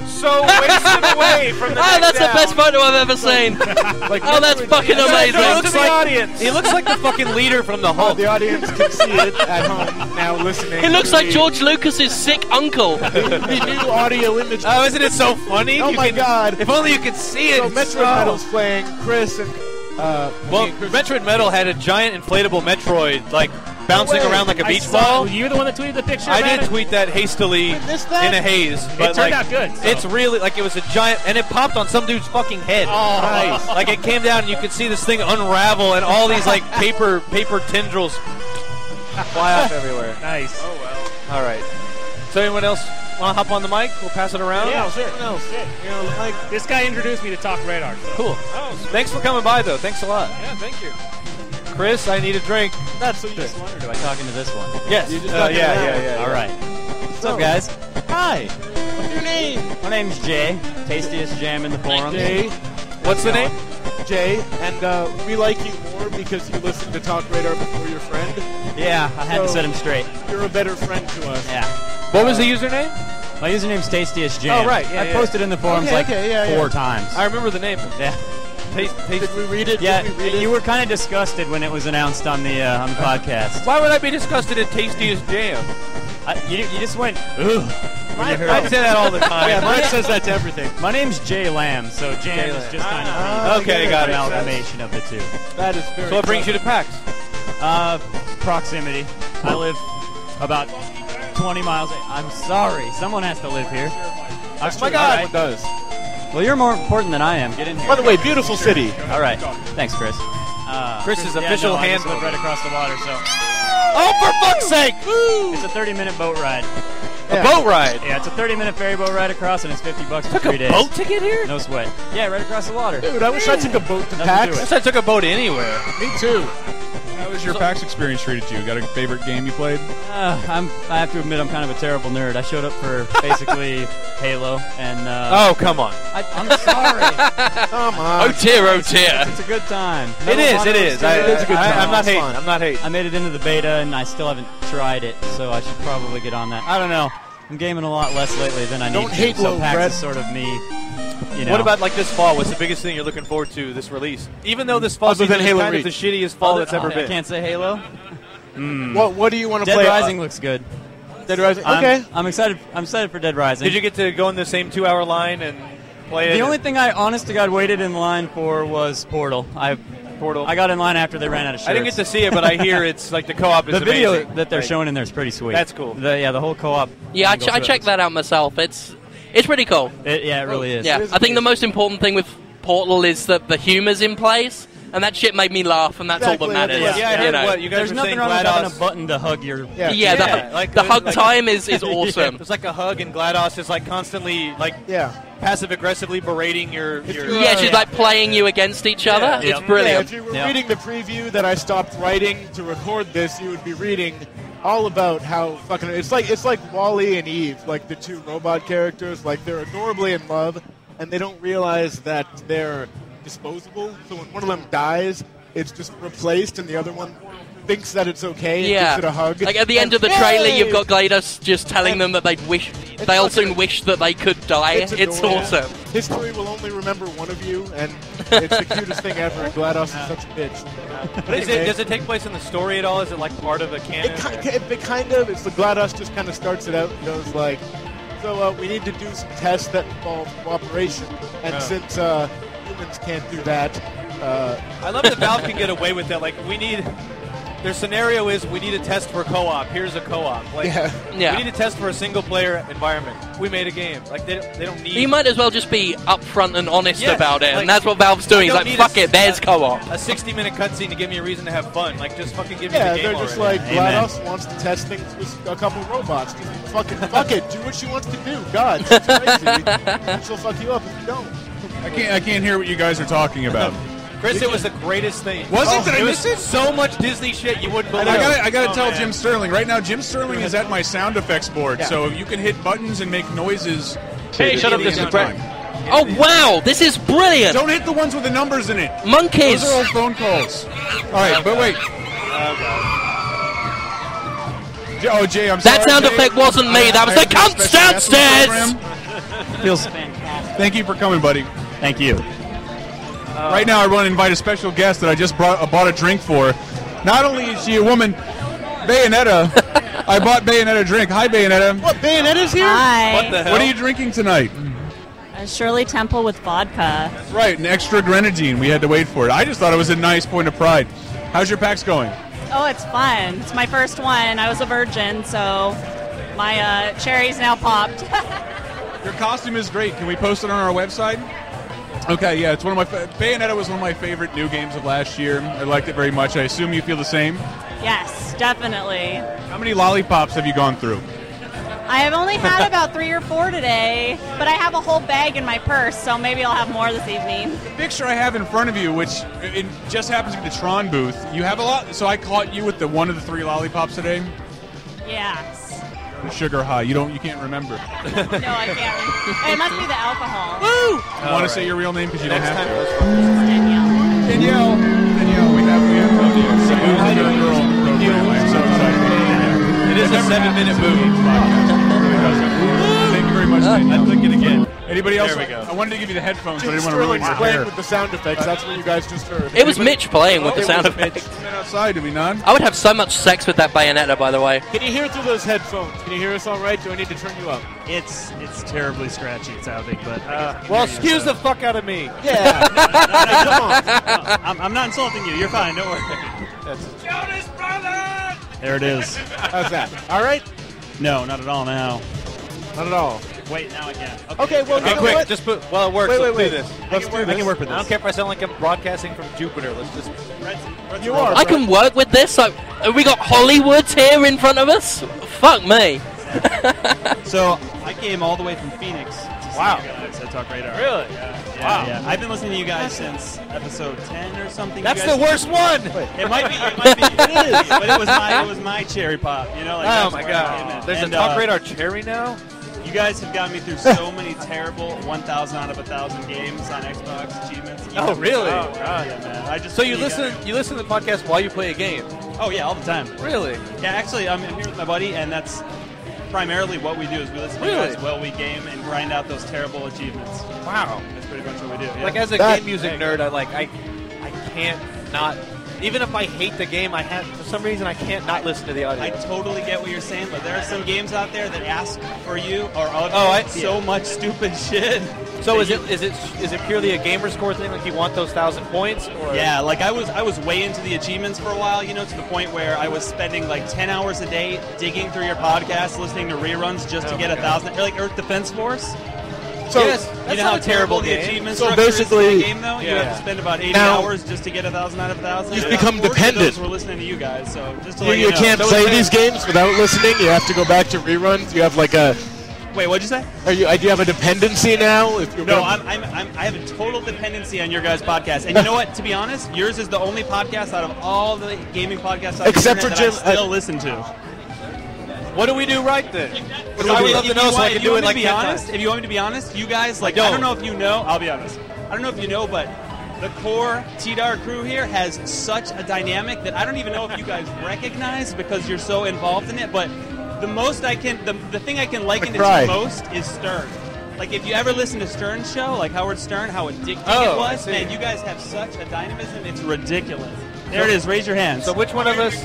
so wasted away from the Oh, neck that's down. the best photo I've ever seen. Oh, that's fucking amazing. He looks like the fucking leader from the Hulk. The audience can see it at home now listening. He looks like George Lucas's sick uncle. The new audio image. Oh, isn't it so funny? Oh my god. If only you could see it. So Metroid Metal's playing, Chris and... well, Metroid Metal had a giant inflatable Metroid, like, bouncing around like a beach ball. You're the one that tweeted the picture. I about did it? tweet that hastily in a haze. But turned like, out good, so. It's really, like, it was a giant, and it popped on some dude's fucking head. Oh, nice. Like, it came down and you could see this thing unravel and all these, like, paper tendrils fly off everywhere. Nice. Oh, well. All right. So anyone else want to hop on the mic? We'll pass it around. Yeah, sure. No, shit. You know, like this guy introduced me to TalkRadar. So. Cool. Oh, Thanks for coming by, though. Thanks a lot. yeah, thank you. Chris, I need a drink. That's what you This one, or do I talk into this one? Yes. You just got yeah. All right. What's up, guys? Hi. What's your name? My name's Jay. Tastiest jam in the forums. Jay. What's the name? Jay, and we like you more because you listen to TalkRadar before your friend. Yeah, I had to set him straight. You're a better friend to us. Yeah. What was the username? My username's Tastiest Jam. Oh, right. Yeah, I posted in the forums four times. I remember the name. Yeah. Did we read it? Yeah, Did we read it? you were kind of disgusted when it was announced on the podcast. Why would I be disgusted at Tastiest Jam? You just went, ugh. I say that all the time. Yeah, Brett says that to everything. My name's Jay Lamb, so Jam is just kind of okay, got an it. amalgamation of the two. That is very So what brings you to PAX? Proximity. I live about 20 miles. I'm sorry. Someone has to live here. Oh my God. It does. Well, you're more important than I am. Get in here. By the way, beautiful city. All right. Thanks, Chris. Chris's official I hand. just live right across the water, so. Oh, for fuck's sake! It's a 30-minute boat ride. A boat ride? Yeah, it's a 30-minute ferry boat ride across, and it's $50 for Took 3 a days. boat to get here? No sweat. Yeah, right across the water. Dude, I wish I took a boat to Nothing PAX. to I it. wish I took a boat anywhere. Me too. How was your PAX experience treated you? Got a favorite game you played? I have to admit, I'm kind of a terrible nerd. I showed up for basically Halo, and Oh, come on. I'm sorry. Come on. Oh, dear, oh, dear. It's a good time. It is. It's a good time. I'm not It's hating. fun. I'm not hating. I made it into the beta, and I still haven't tried it, so I should probably get on that. I don't know. I'm gaming a lot less lately than I need Don't to, hate so low, PAX Brett. is sort of me You know. What about like this fall? What's the biggest thing you're looking forward to this release? Even though this fall Other season than is Halo kind of the Reach. shittiest fall that's ever I been. can't say Halo. What do you want to Dead play? Rising looks good. Dead Rising. Okay. I'm excited. I'm excited for Dead Rising. Did you get to go in the same 2-hour line and play it? The only thing I, honest to God, waited in line for was Portal. I got in line after they ran out of shirts. I didn't get to see it, but I hear it's like the co-op is the video amazing. that they're Like, showing in there is pretty sweet. That's cool. The whole co-op. Yeah, I checked that out myself. It's pretty cool. It really is. Yeah, I think the most important thing with Portal is that the humor's in place, and that shit made me laugh, and that's all that matters. Yeah, I heard what you guys There's were nothing saying. wrong with having GLaDOS. a button to hug your. The hug time is awesome. It's like a hug, and GLaDOS is like constantly passive aggressively berating your. Yeah, she's like playing you against each other. It's Yeah, brilliant. if you were reading the preview that I stopped writing to record this, you would be reading all about how fucking it's like Wall-E and Eve, like the two robot characters, like they're adorably in love, and they don't realize that they're disposable. So when one of them dies, it's just replaced, and the other one thinks that it's okay and gives it a hug. Like at the end of the trailer, you've got GLaDOS just telling them that they'll soon wish that they could die. It's awesome. History will only remember one of you, and it's the cutest thing ever. And GLaDOS is such a bitch. But does it take place in the story at all? Is it like part of a canon? It kind of. It's the GLaDOS just kind of starts it out and goes like, so we need to do some tests that involve cooperation, and since humans can't do that. I love that Valve can get away with that. Like their scenario is we need a test for co-op. Here's a co-op. Like we need a test for a single-player environment. We made a game. Like they don't need. You might as well just be upfront and honest Yes, about it, like, and that's what Valve's doing. He's don't like, need fuck it, there's co-op. A 60-minute cutscene to give me a reason to have fun. Like just fucking give me Yeah, the game they're just already. like, GLaDOS wants to test things with a couple robots. Just fuck it, do what she wants to do. God, she's crazy. And she'll fuck you up if you don't. I can't hear what you guys are talking about. Chris, it was the greatest thing. Was it? Did I It miss was it? so much Disney shit you wouldn't believe. I gotta tell Jim Sterling right now. Jim Sterling is at my sound effects board, so you can hit buttons and make noises. Hey, shut up! This is Brett. Oh wow, this is brilliant! Don't hit the ones with the numbers in it. Monkeys. Those are all phone calls. All right, but wait. Oh, Jay, I'm sorry. That sound effect wasn't me. That was the cunts downstairs. Feels fantastic. Thank you for coming, buddy. Thank you. Right now, I want to invite a special guest that I just bought a drink for. Not only is she a woman, Bayonetta. I bought Bayonetta a drink. Hi, Bayonetta. What, Bayonetta's here? Hi. What the hell? What are you drinking tonight? A Shirley Temple with vodka. Right, an extra grenadine. We had to wait for it. I just thought it was a nice point of pride. How's your PAX going? Oh, it's fun. It's my first one. I was a virgin, so my cherry's now popped. Your costume is great. Can we post it on our website? Okay, yeah, it's one of my Bayonetta was one of my favorite new games of last year. I liked it very much. I assume you feel the same. Yes, definitely. How many lollipops have you gone through? I have only had about 3 or 4 today, but I have a whole bag in my purse, so maybe I'll have more this evening. The picture I have in front of you, which it just happens to be the Tron booth, you have a lot. So I caught you with the one of the 3 lollipops today. Yes. Sugar high. You can't remember. No, I can't. It must be the alcohol. Woo! You want to say your real name because you don't have to. Danielle. Danielle, we have you. So who's the good girl on the program? I'm so excited. It is a 7-minute movie. Thank you very much, Danielle. I click it again. Anybody else? There we go. I wanted to give you the headphones, but I didn't want to Sterling's ruin your playing hair. with the sound effects. That's what you guys just heard. It was Mitch playing with the sound effects. We went outside, did we not? I would have so much sex with that Bayonetta, by the way. Can you hear through those headphones? Can you hear us all right? Do I need to turn you up? It's terribly scratchy sounding, but Well, excuse the fuck out of me. Yeah. No, I'm not insulting you. You're fine. Don't worry. Jonas Brothers! There it is. How's that? All right? No, not at all now. Not at all. Wait, now I can. Okay, well, Okay, you know quick. what? Just put. Well, it works. Wait, Let's wait, do this. Let's do I this. can work with I don't this. care if I sound like I'm broadcasting from Jupiter. Let's just. You are. I can work with this. Like, we got Hollywood here in front of us. Fuck me. So I came all the way from Phoenix to see Wow. you guys at TalkRadar. Really? Yeah, yeah. I've been listening to you guys since episode 10 or something. That's You guys- the worst one. It might be. It is. But it was my cherry pop. You know. Like, Oh that's my where I came god. in. There's a And, TalkRadar cherry now. You guys have gotten me through so many terrible 1,000 out of 1,000 games on Xbox achievements. Oh really? Oh god, yeah, man. I just So you listen to the podcast while you play a game? Oh yeah, all the time. Really? Yeah, actually, I'm here with my buddy, and that's primarily what we do is we listen to you guys while we game and grind out those terrible achievements. Wow. That's pretty much what we do. Yeah. Like as a game music nerd, I can't not. Even if I hate the game, for some reason I can't not listen to the audio. I totally get what you're saying, but there are some games out there that ask for you or of you so much stupid shit. So is it purely a gamer score thing? Like you want those 1,000 points? Or? Yeah, like I was way into the achievements for a while, to the point where I was spending like 10 hours a day digging through your podcast, listening to reruns just to get 1,000. Like Earth Defense Force. So yes, you know how terrible the achievement structure is in that game, though? You have to spend about 80 hours just to get 1,000 out of 1,000. You've become dependent. We're listening to you guys, so just to let you know. You can't play these games without listening. You have to go back to reruns. You have like a... Wait, what'd you say? Do you have a dependency now? No, I have a total dependency on your guys' podcast. And you know what? To be honest, yours is the only podcast out of all the gaming podcasts I've except for Jim, that I still listen to. What do we do right then? I would love to know so I can do it like 10 times. If you want me to be honest, you guys, like, I don't know if you know, I'll be honest. I don't know if you know, but the core TDar crew here has such a dynamic that I don't even know if you guys recognize because you're so involved in it, but the thing I can liken it to most is Stern. Like, if you ever listen to Stern's show, like Howard Stern, how addicting it was, man, you guys have such a dynamism, it's ridiculous. There it is, raise your hands. So which one of us...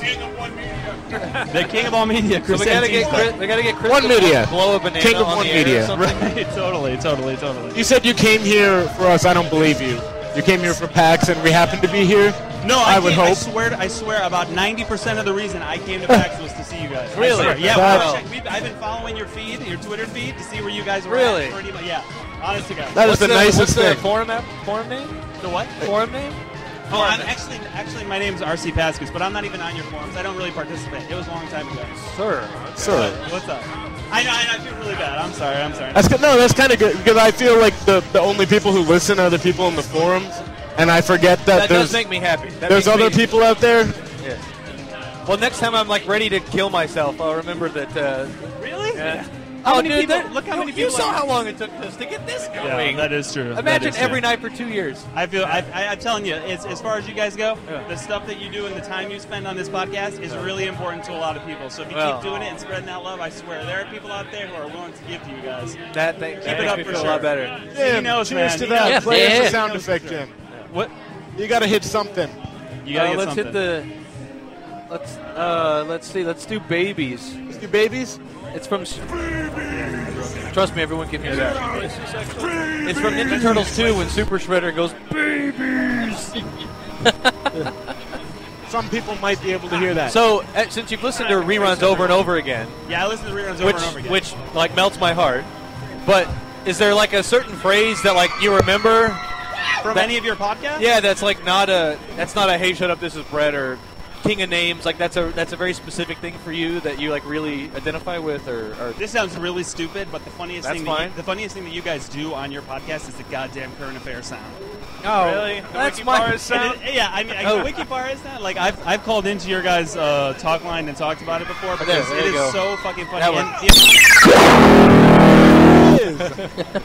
The king of all media, Chris. So we gotta get Chris One media. Blow a banana King of on one the air media. Right, totally. You said you came here for us. I don't believe you. You came here for PAX, and we happened to be here. No, I would hope. I swear, about 90% of the reason I came to PAX was to see you guys. Really? Yeah. I've been following your feed, your Twitter feed, to see where you guys were. Really? At. Yeah. Honest to God. That is the nicest thing. What's the forum name? The what? Forum name? Oh, I'm actually, my name's RC Pascus, but I'm not even on your forums. I don't really participate. It was a long time ago. Sir. What's up? I know, I feel really bad. I'm sorry. That's good. No, that's kind of good because I feel like the only people who listen are the people in the forums, and I forget that does make me happy. There's other people out there. Yeah. Well, next time I'm like ready to kill myself, I'll remember that. Really? Yeah. How many people? Look how many people. You saw how long it took us to get this going. Yeah, that is true. Imagine every night for 2 years. I'm telling you, as far as you guys go, the stuff that you do and the time you spend on this podcast is really important to a lot of people. So if you keep doing it and spreading that love, I swear there are people out there who are willing to give to you guys. Keep it up for sure. A lot better. Yeah, cheers to that. Yeah. Play us a sound effect, Jim. What? You got to hit something. You got to let's hit the. Let's see. Let's do babies. Let's do babies. It's from. Trust me, everyone can hear that. It's from Ninja Turtles 2 when Super Shredder goes, babies! Some people might be able to hear that. So, since you've listened to reruns over and over again... Yeah, I listen to reruns over and over again. Which, like, melts my heart. But is there, like, a certain phrase that, like, you remember? From any of your podcasts? Yeah, that's, like, not a, hey, shut up, this is Brett, or... King of Names, like that's a very specific thing for you that you like really identify with, or this sounds really stupid, but the funniest thing that you guys do on your podcast is the goddamn current affairs sound. Oh, really? That's my sound. Wikipar is not like I've called into your guys' talk line and talked about it before because it is so fucking funny.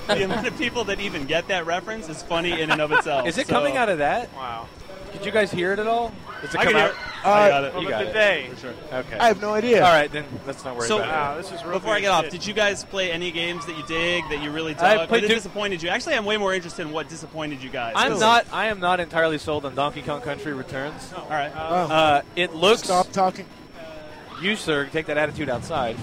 The amount of people that even get that reference is funny in and of itself. Is it coming out of that? Wow. Did you guys hear it at all? Does it I come can out? hear it. I got it. Well, You got today. it. For sure. Okay. I have no idea. All right, then let's not worry So, about it. Wow, this is real before I get off, did you guys play any games that you dig, that you really dug, or that disappointed you? Actually, I'm way more interested in what disappointed you guys. I am not entirely sold on Donkey Kong Country Returns. All right. It looks... Stop talking. You, sir, take that attitude outside.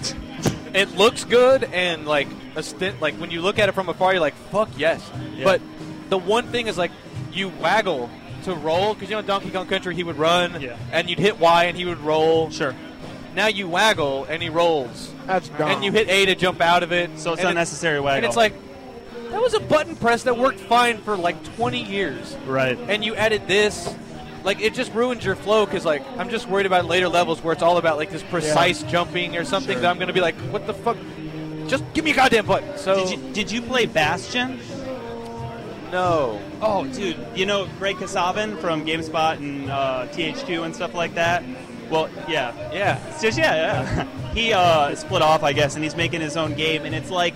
It looks good, and like when you look at it from afar, you're like, fuck yes. Yeah. But the one thing is like you waggle to roll, because you know in Donkey Kong Country he would run, and you'd hit Y and he would roll. Sure. Now you waggle and he rolls. That's dumb. And you hit A to jump out of it. So it's unnecessary waggle. And it's like, that was a button press that worked fine for like 20 years. Right. And you added this. Like, it just ruins your flow because, like, I'm just worried about later levels where it's all about, like, this precise jumping or something that I'm going to be like, what the fuck? Just give me a goddamn button. So Did you play Bastion? No. Oh, dude. You know Greg Kasavin from GameSpot and THQ and stuff like that? Well, yeah. Yeah. It's just, He split off, I guess, and he's making his own game. And it's like,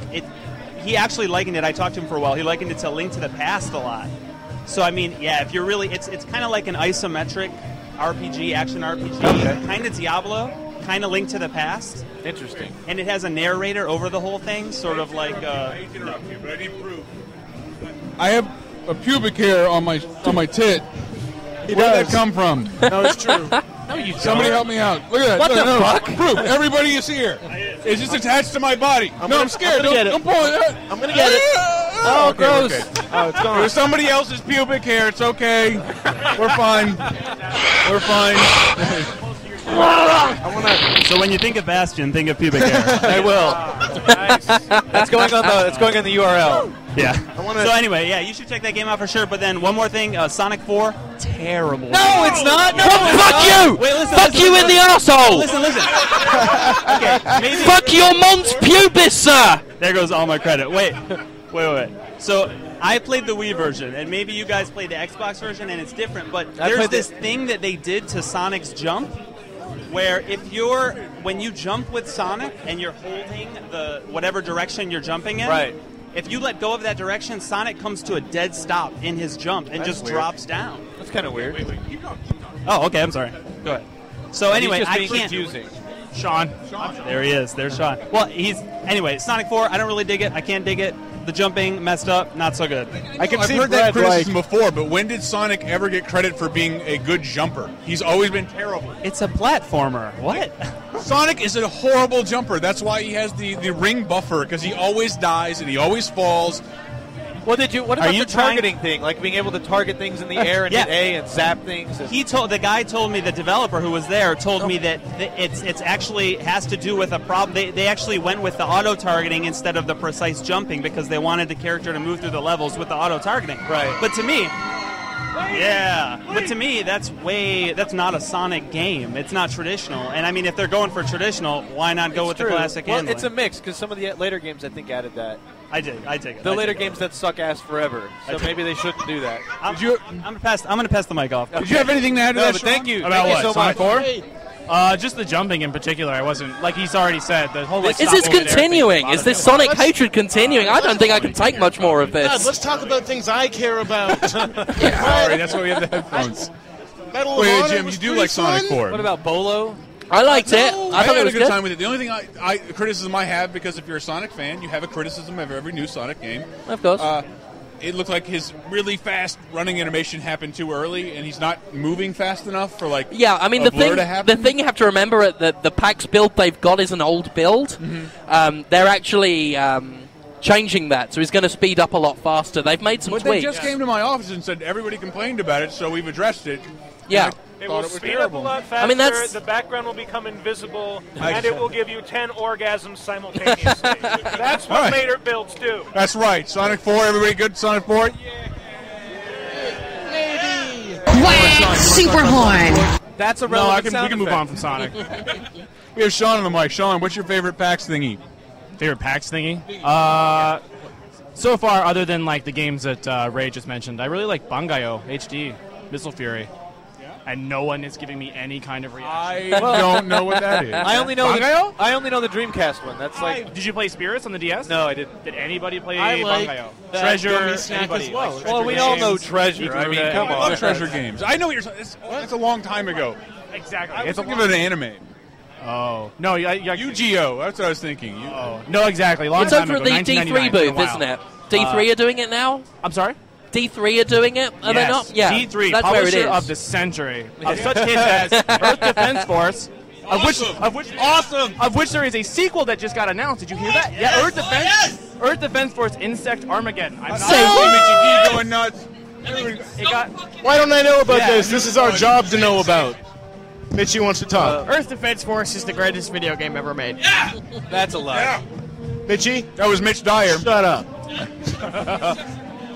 he actually likened it. I talked to him for a while. He likened it to Link to the Past a lot. So, I mean, yeah, if you're really... It's kind of like an isometric RPG, action RPG. Kind of Diablo. kind of Link to the Past. Interesting. And it has a narrator over the whole thing, sort of like. I have a pubic hair on my tit. Where did that come from? No, it's true. No, you don't. Somebody help me out. Look at that. What the fuck? Proof. Everybody is here. It's just attached to my body. I'm scared. Don't pull it out. I'm going to get it. Oh, okay, gross. Okay. Oh, it's gone. It was somebody else's pubic hair. It's okay. We're fine. We're fine. So when you think of Bastion, think of pubic hair. I will. Nice. That's going on the. It's going on the URL. Yeah. So anyway, yeah, you should check that game out for sure. But then one more thing, Sonic 4, terrible. No, it's not. No, Fuck you! Wait, listen, Fuck listen, you listen, in the arsehole! Listen. Okay, maybe. Fuck your mons pubis, sir! There goes all my credit. Wait. So I played the Wii version, and maybe you guys played the Xbox version, and it's different. But there's this thing that they did to Sonic's jump, where when you jump with Sonic and you're holding the whatever direction you're jumping in, right. If you let go of that direction, Sonic comes to a dead stop in his jump and just drops down. That's kind of weird. Keep going. Oh, okay. I'm sorry. Go ahead. So anyway, I can't. Confusing. Sean. There he is. There's Sean. Well, anyway, Sonic 4, I don't really dig it. I can't dig it. The jumping messed up, not so good. I've heard that criticism before, but when did Sonic ever get credit for being a good jumper? He's always been terrible. It's a platformer. What? Sonic is a horrible jumper. That's why he has the ring buffer, because he always dies and he always falls. What about the targeting thing? Like being able to target things in the air and hit A and zap things? The guy told me, the developer who was there told me that it's actually has to do with a problem. They actually went with the auto-targeting instead of the precise jumping because they wanted the character to move through the levels with the auto-targeting. Right. But to me... Yeah, but to me, that's not a Sonic game. It's not traditional. And I mean, if they're going for traditional, why not go with the classic handling? It's a mix, because some of the later games, I think, added that. I take it. The later games that suck ass forever, so maybe they shouldn't do that. I'm gonna pass the mic off. Did you have anything to add to that? But thank you. About thank what? you so Sonic much. 4? Just the jumping in particular. I wasn't, like he's already said, the whole Is this continuing? Is this Sonic hatred continuing? I don't think I can take much more of God, this. let's talk about things I care about. Sorry, that's why we have the headphones. Medal of Wait, Honor Jim, was you do pretty like Sonic fun. 4. What about Bolo? I liked it. I thought had it a was good good. time with it. The only thing criticism I have, because if you're a Sonic fan, you have a criticism of every new Sonic game. Of course. It looked like his really fast running animation happened too early, and he's not moving fast enough for Yeah, I mean the thing you have to remember that the PAX build they've got is an old build. Mm-hmm. They're actually changing that, so he's going to speed up a lot faster. They've made some tweaks. tweaks. They just came to my office and said everybody complained about it, so we've addressed it. Yeah. It will speed up a lot faster. I mean, that's... The background will become invisible, and it will give you 10 orgasms simultaneously. That's what later builds do. That's right. Sonic 4, everybody good? Sonic 4? Maybe. Whack super horn. That's a relevant we can move on from Sonic. We have Sean on the mic. Sean, what's your favorite PAX thingy? Favorite PAX thingy? So far, other than like the games that Ray just mentioned, I really like Bangai-O HD, Missile Fury. And no one is giving me any kind of reaction. I don't know what that is. I only know the Dreamcast one. That's like. Did you play Spirits on the DS? No, I didn't. Did anybody play I like Bangai-O? Treasure Anybody? as well. Like Well, we all know Treasure. I mean, come I on. love Treasure games. I know what you're saying. That's a long time ago. Exactly. It's thinking of an anime. Oh. No, Yu-Gi-Oh! That's what I was thinking. No, exactly. Long it's time over ago. at the D3 booth, isn't it? D3 are doing it now? I'm sorry? D3 are doing it? Are they not? Yeah. D3, that's where it publisher is. of the century. Of such games as Earth Defense Force. Of which there is a sequel that just got announced. Did you hear that? Yeah, Earth Defense. Yes! Earth Defense Force Insect Armageddon. Mitchie D going nuts. Why don't I know about this? This is our job to know about. Mitchie wants to talk. Earth Defense Force is the greatest video game ever made. Yeah! That's a lie. Yeah. Mitchie? That was Mitch Dyer. Shut up.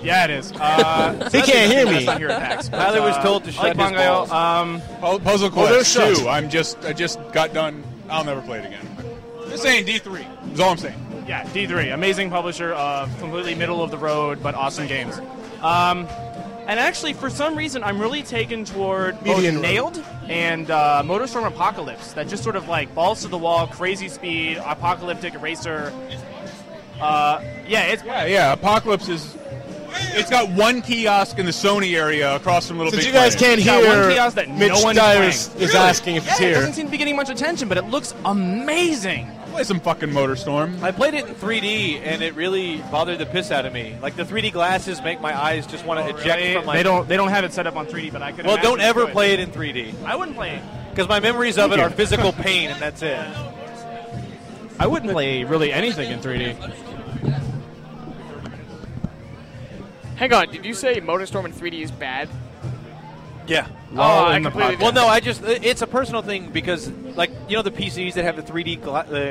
Yeah, it is. He can't hear me. Tyler was told to shut his balls. Puzzle Quest 2. I just got done. I'll never play it again. Just saying D3. That's all I'm saying. Yeah, D3. Amazing publisher of completely middle of the road but awesome games. And actually, for some reason, I'm really taken toward both Nailed and MotorStorm Apocalypse. That just sort of like balls to the wall, crazy speed, apocalyptic racer. Yeah, Apocalypse is It's got one kiosk in the Sony area across from Little Since Big you guys Planet. can't hear, one kiosk that Mitch no one's Dyers playing. is asking if it's It here. doesn't seem to be getting much attention, but it looks amazing. Play some fucking MotorStorm. I played it in 3D, and it really bothered the piss out of me. Like, the 3D glasses make my eyes just want to eject from my... They don't have it set up on 3D, but I could. Well, imagine don't ever could. play it in 3D. I wouldn't play it. Because my memories of it are physical pain, and that's it. I wouldn't play really anything in 3D. Hang on, did you say MotorStorm in 3D is bad? Yeah. I completely Well, no, it's a personal thing because, like, you know the PCs that have the 3D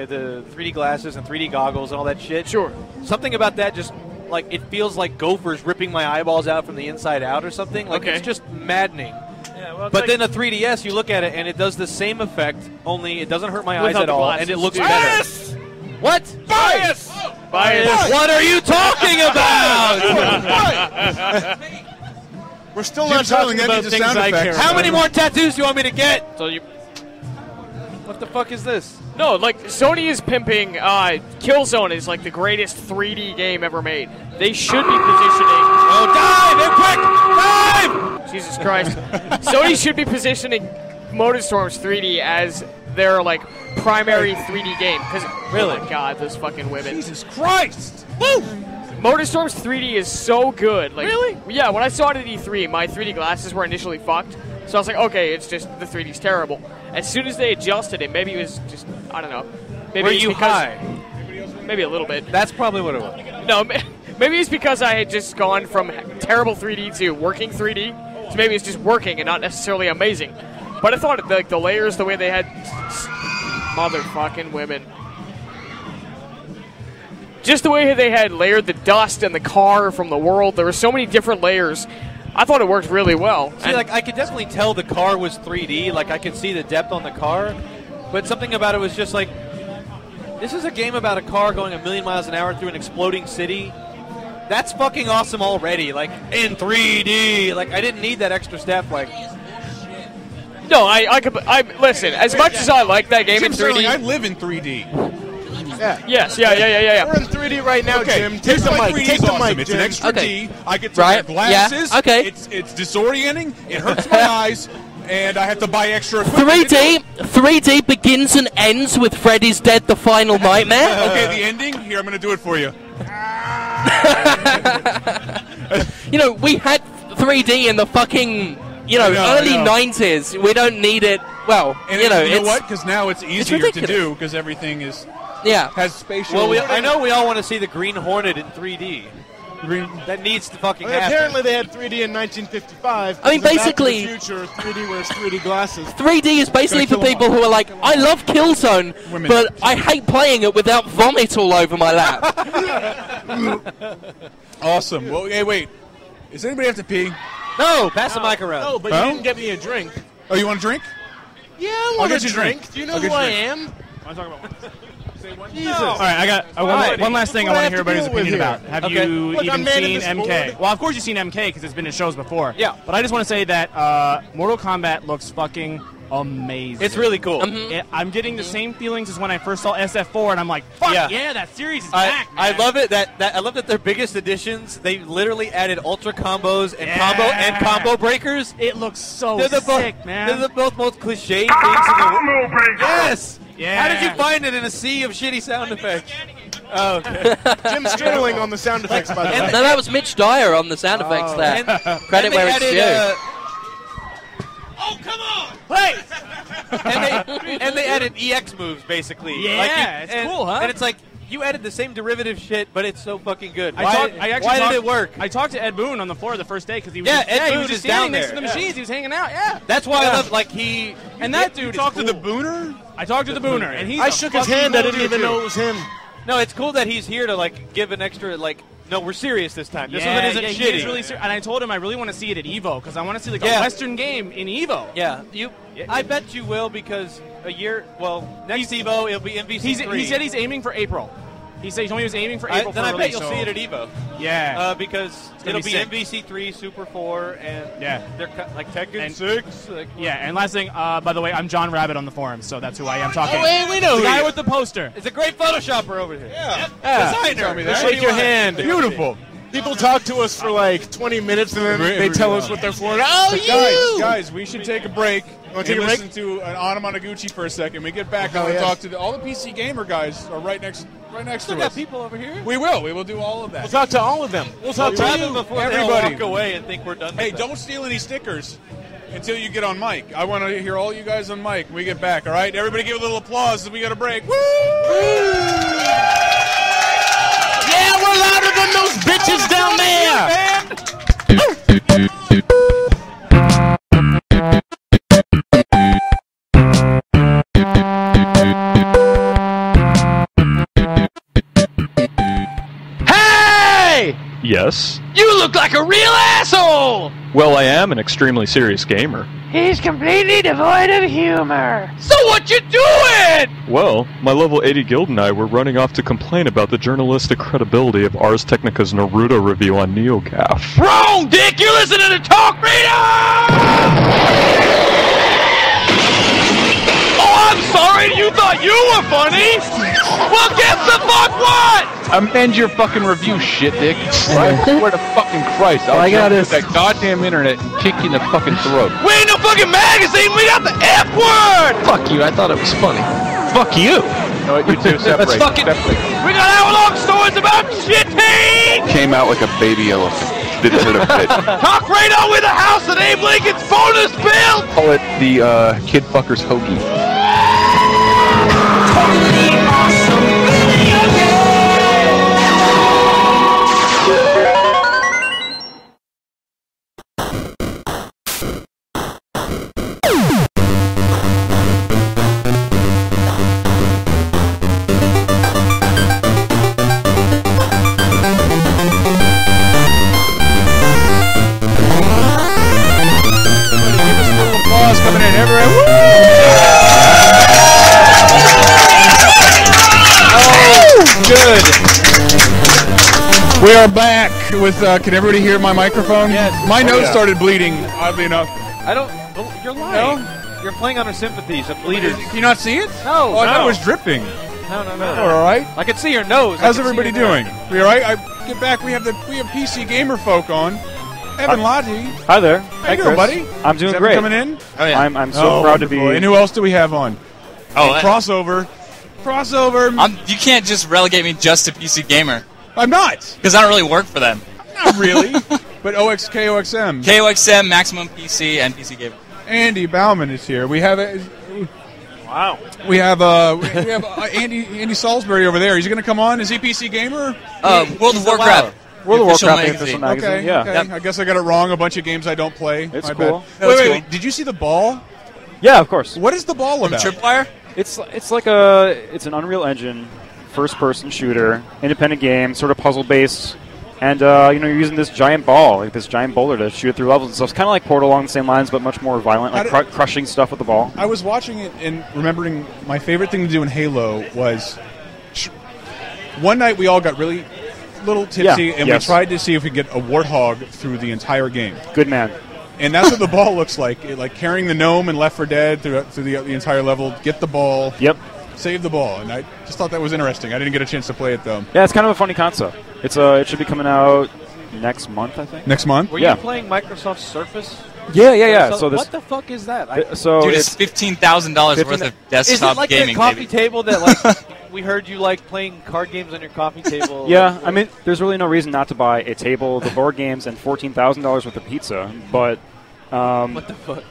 the 3D glasses and 3D goggles and all that shit? Sure. Something about that just, like, it feels like Gophers ripping my eyeballs out from the inside out or something. Like, Okay. it's just maddening. Yeah, well, But then a 3DS, you look at it, and it does the same effect, only it doesn't hurt my eyes Without at the all, glasses, and it looks dude. better. What? bias! Bias. What are you talking about? We're still Jim not Sterling, talking that about needs a things sound I effect. care How about. many more tattoos do you want me to get? So you. What the fuck is this? No, like Sony is pimping. Killzone is like the greatest 3D game ever made. They should be positioning. Oh, dive! Quick! Dive! Jesus Christ. Sony should be positioning MotorStorm's 3D as their like primary 3D game. Because Really? oh my God, those fucking women. Jesus Christ! Woo! MotorStorm's 3D is so good. Like, Really? Yeah, when I saw it at E3, my 3D glasses were initially fucked. So I was like, okay, it's just the 3D's terrible. As soon as they adjusted it, maybe it was just, I don't know. Maybe Were it's you because- high? Maybe a little bit. That's probably what it was. No, maybe it's because I had just gone from terrible 3D to working 3D. So maybe it's just working and not necessarily amazing. But I thought like the layers, the way they had motherfucking women. Just the way they had layered the dust and the car from the world. There were so many different layers. I thought it worked really well. See, like, I could definitely tell the car was 3D. Like, I could see the depth on the car. But something about it was just like, this is a game about a car going 1,000,000 miles an hour through an exploding city. That's fucking awesome already. Like, in 3D. Like, I didn't need that extra step. Like, No, I listen. As much as I like that game Jim in 3D, Sterling, I live in 3D. Yeah. yes, yeah. We're in 3D right now, Okay, Jim. Take here's the why mic. 3D Take is the awesome. mic, It's Jim. an extra Okay. D. I get to Right, wear glasses. yeah, okay. It's disorienting. It hurts my eyes, and I have to buy extra equipment. 3D begins and ends with Freddy's Dead: The Final Nightmare. Okay, the ending. Here, I'm going to do it for you. You know, we had 3D in the fucking, early 90s. We don't need it. Well, And you know, you know it's what? Because now it's easier to ridiculous. do because everything is yeah. has spatial. well, I know we all want to see the Green Hornet in 3D. That needs to fucking Well, happen. apparently they had 3D in 1955. I mean, Back to the basically- future 3D wears 3D glasses. 3D is basically for Gonna kill people who are like, I love Killzone, Women. but I hate playing it without vomit all over my lap. Awesome. Well, hey, wait. Does anybody have to pee? No, pass the mic around. No, but Huh? you didn't get me a drink. Oh, you want a drink? Yeah, I I'll want get a you a drink. drink. Do you know I'll who get you a I drink. am? Want to talk about Jesus. All right, I got one last thing I What want I to have hear to everybody's deal with opinion here? about. Have Okay. you Look, I'm even manning seen this MK? board. Well, of course you've seen MK because it's been in shows before. Yeah. But I just want to say that Mortal Kombat looks fucking amazing. It's really cool. I'm getting the same feelings as when I first saw SF4, and I'm like, fuck Yeah. yeah, that series is back, I man. love it I love that their biggest additions, they literally added ultra combos and Yeah. combo breakers. It looks so They're the sick, both, man. They're the both most cliched things in the world. Yes. Yeah. How did you find it in a sea of shitty sound effects? Oh, okay. Jim Sterling on the sound effects, by the way. No, that was Mitch Dyer on the sound effects there. And Credit they where it's added, due. oh, come on! Hey! and they added EX moves, basically. Yeah, it's cool, huh? And it's like, you added the same derivative shit, but it's so fucking good. I Why did it work? I talked to Ed Boon on the floor the first day because he was Yeah, just, Ed he Boon was just is down standing next to there. the machines. He was hanging out. Yeah, That's why Yeah. I love, like, he... and that dude Talk is to cool. the Booner? I talked to the Booner, and he's I a shook his fucking hand. I cool didn't dude, even too. know it was him. No, it's cool that he's here to, like, give an extra, like, no, we're serious this time. This one isn't he shitty. is really and I told him I really want to see it at Evo because I want to see like Yeah. a Western game in Evo. Yeah, I bet you will because next Evo it'll be MVC3. He said he's aiming for April. He told me he was aiming for April. Then for I bet release, you'll so- see it at Evo. Yeah, Because gonna it'll be be sick. MVC3, Super 4, and Yeah. they're like Tekken And- 6. Like, yeah. And last thing, by the way, I'm John Rabbit on the forums, so that's who I am talking. Oh, hey, we know the who guy you- with the poster. It's a great Photoshopper over here. Yeah. Yeah. Designer. Tell me that. Shake your hand. Beautiful. People talk to us for like 20 minutes and then they tell us what they're for. Oh, But guys, we should take a break. Want to take a break? Listen to an Anamanaguchi for a second. We get back and we'll talk to all the PC Gamer guys are right next to got us. people over here. We will do all of that. We'll talk to all of them. We'll talk to them before everybody. they walk away and think we're done. Hey, don't steal any stickers until you get on mic. I want to hear all you guys on mic when we get back, all right? Everybody give a little applause as we got a break. Woo! Yeah, we're louder than those bitches down there! Hey! Yes. You look like a real asshole! Well, I am an extremely serious gamer. He's completely devoid of humor. So what you doing? Well, my level 80 guild and I were running off to complain about the journalistic credibility of Ars Technica's Naruto review on NeoGAF. Wrong, Dick! You're listening to TalkRadar! Oh, I'm sorry! You thought you were funny? Well, guess the fuck what? Amend your fucking review, shit dick. I swear to fucking Christ, I'll jump to that goddamn internet and kick you in the fucking throat. We ain't no fucking magazine, we got the F word! Fuck you, I thought it was funny. Fuck you! No, you two separate. We got hour-long stories about shitting! Came out like a baby elephant. Didn't hit a bit. TalkRadar with a house at Abe Lincoln's bonus bill! Call it the Kid Fuckers Hoagie. Coming in everywhere. Woo! Oh, good. We are back with. Can everybody hear my microphone? Yes. My nose started bleeding. Oddly enough. I don't. You're lying. No? You're playing under sympathies of bleeders. Can you not see it? No. Oh, I thought it was dripping. No. All right. I can see your nose. How's everybody doing? We all right? I get back. We have PC Gamer folk on. Evan Lottie. Hi there. How you doing, buddy? I'm doing Is great. Evan coming in? Oh, yeah. I'm so proud to be. And who else do we have on? Oh, crossover. You can't just relegate me just to PC Gamer. I'm not. Because I don't really work for them. Not really. But KOXM. KOXM, Maximum PC, and PC Gamer. Andy Bauman is here. We have wow. We have Andy Salisbury over there. He's going to come on. Is he PC Gamer? World of Warcraft. World of Warcraft official magazine. Okay, yeah. Okay. Yep. I guess I got it wrong. A bunch of games I don't play. It's My cool. bad. Wait. Did you see the ball? Yeah, of course. What is the ball about? Tripwire? It's an Unreal Engine first-person shooter, independent game, sort of puzzle-based, and you're using this giant ball, like this giant boulder, to shoot it through levels and stuff. It's kind of like Portal along the same lines, but much more violent, like crushing stuff with the ball. I was watching it and remembering my favorite thing to do in Halo was one night we all got really little tipsy and we tried to see if we could get a warthog through the entire game. Good man. And that's what the ball looks like. Like carrying the gnome in Left 4 Dead through the entire level, get the ball. Yep. Save the ball. And I just thought that was interesting. I didn't get a chance to play it, though. Yeah, it's kind of a funny concept. It should be coming out next month, I think. Next month? Were you playing Microsoft Surface? Yeah. So what the fuck is that? Dude, it's $15,000 worth of desktop is it like gaming. the coffee table that like we heard you like playing card games on your coffee table? Yeah, I mean, there's really no reason not to buy a table, the board games, and $14,000 worth of pizza. But what the fuck?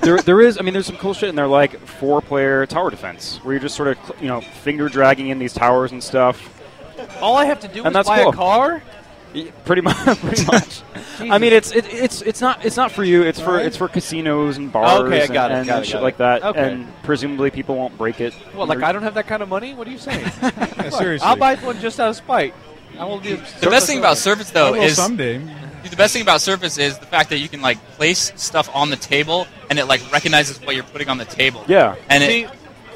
there's some cool shit in there, like 4-player tower defense, where you're just sort of finger dragging in these towers and stuff. All I have to do is that's buy cool. a car. Pretty much. I mean, it's not for you. It's for casinos and bars and shit like that. Okay. And presumably people won't break it. Well, like I don't have that kind of money. What are you saying? Seriously, I'll buy one just out of spite. I will do. The best thing about Surface, though, is someday. The best thing about Surface is the fact that you can place stuff on the table and it recognizes what you're putting on the table. Yeah. And see,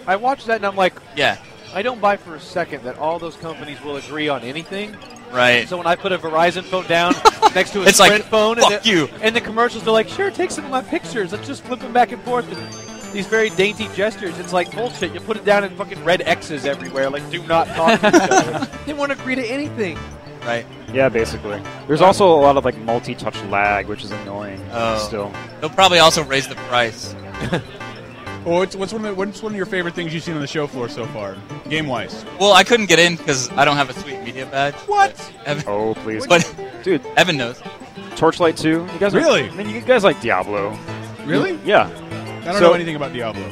I watched that and I'm like, yeah. I don't buy for a second that all those companies will agree on anything. Right. So when I put a Verizon phone down next to a it's Sprint like, phone, fuck you. And the commercials, they're like, sure, take some of my pictures. Let's just flip them back and forth. And these very dainty gestures. It's like bullshit. You put it down in fucking red X's everywhere, like do not talk to each other. They won't agree to anything. right? Yeah, basically. There's also a lot of like multi-touch lag, which is annoying. Still, they'll probably also raise the price. Well, what's one of your favorite things you've seen on the show floor so far, game-wise? Well, I couldn't get in because I don't have a sweet media badge. What? Evan, oh please, but dude, Evan knows. Torchlight 2. You guys really? I mean, you guys like Diablo. Really? Yeah. I don't know anything about Diablo.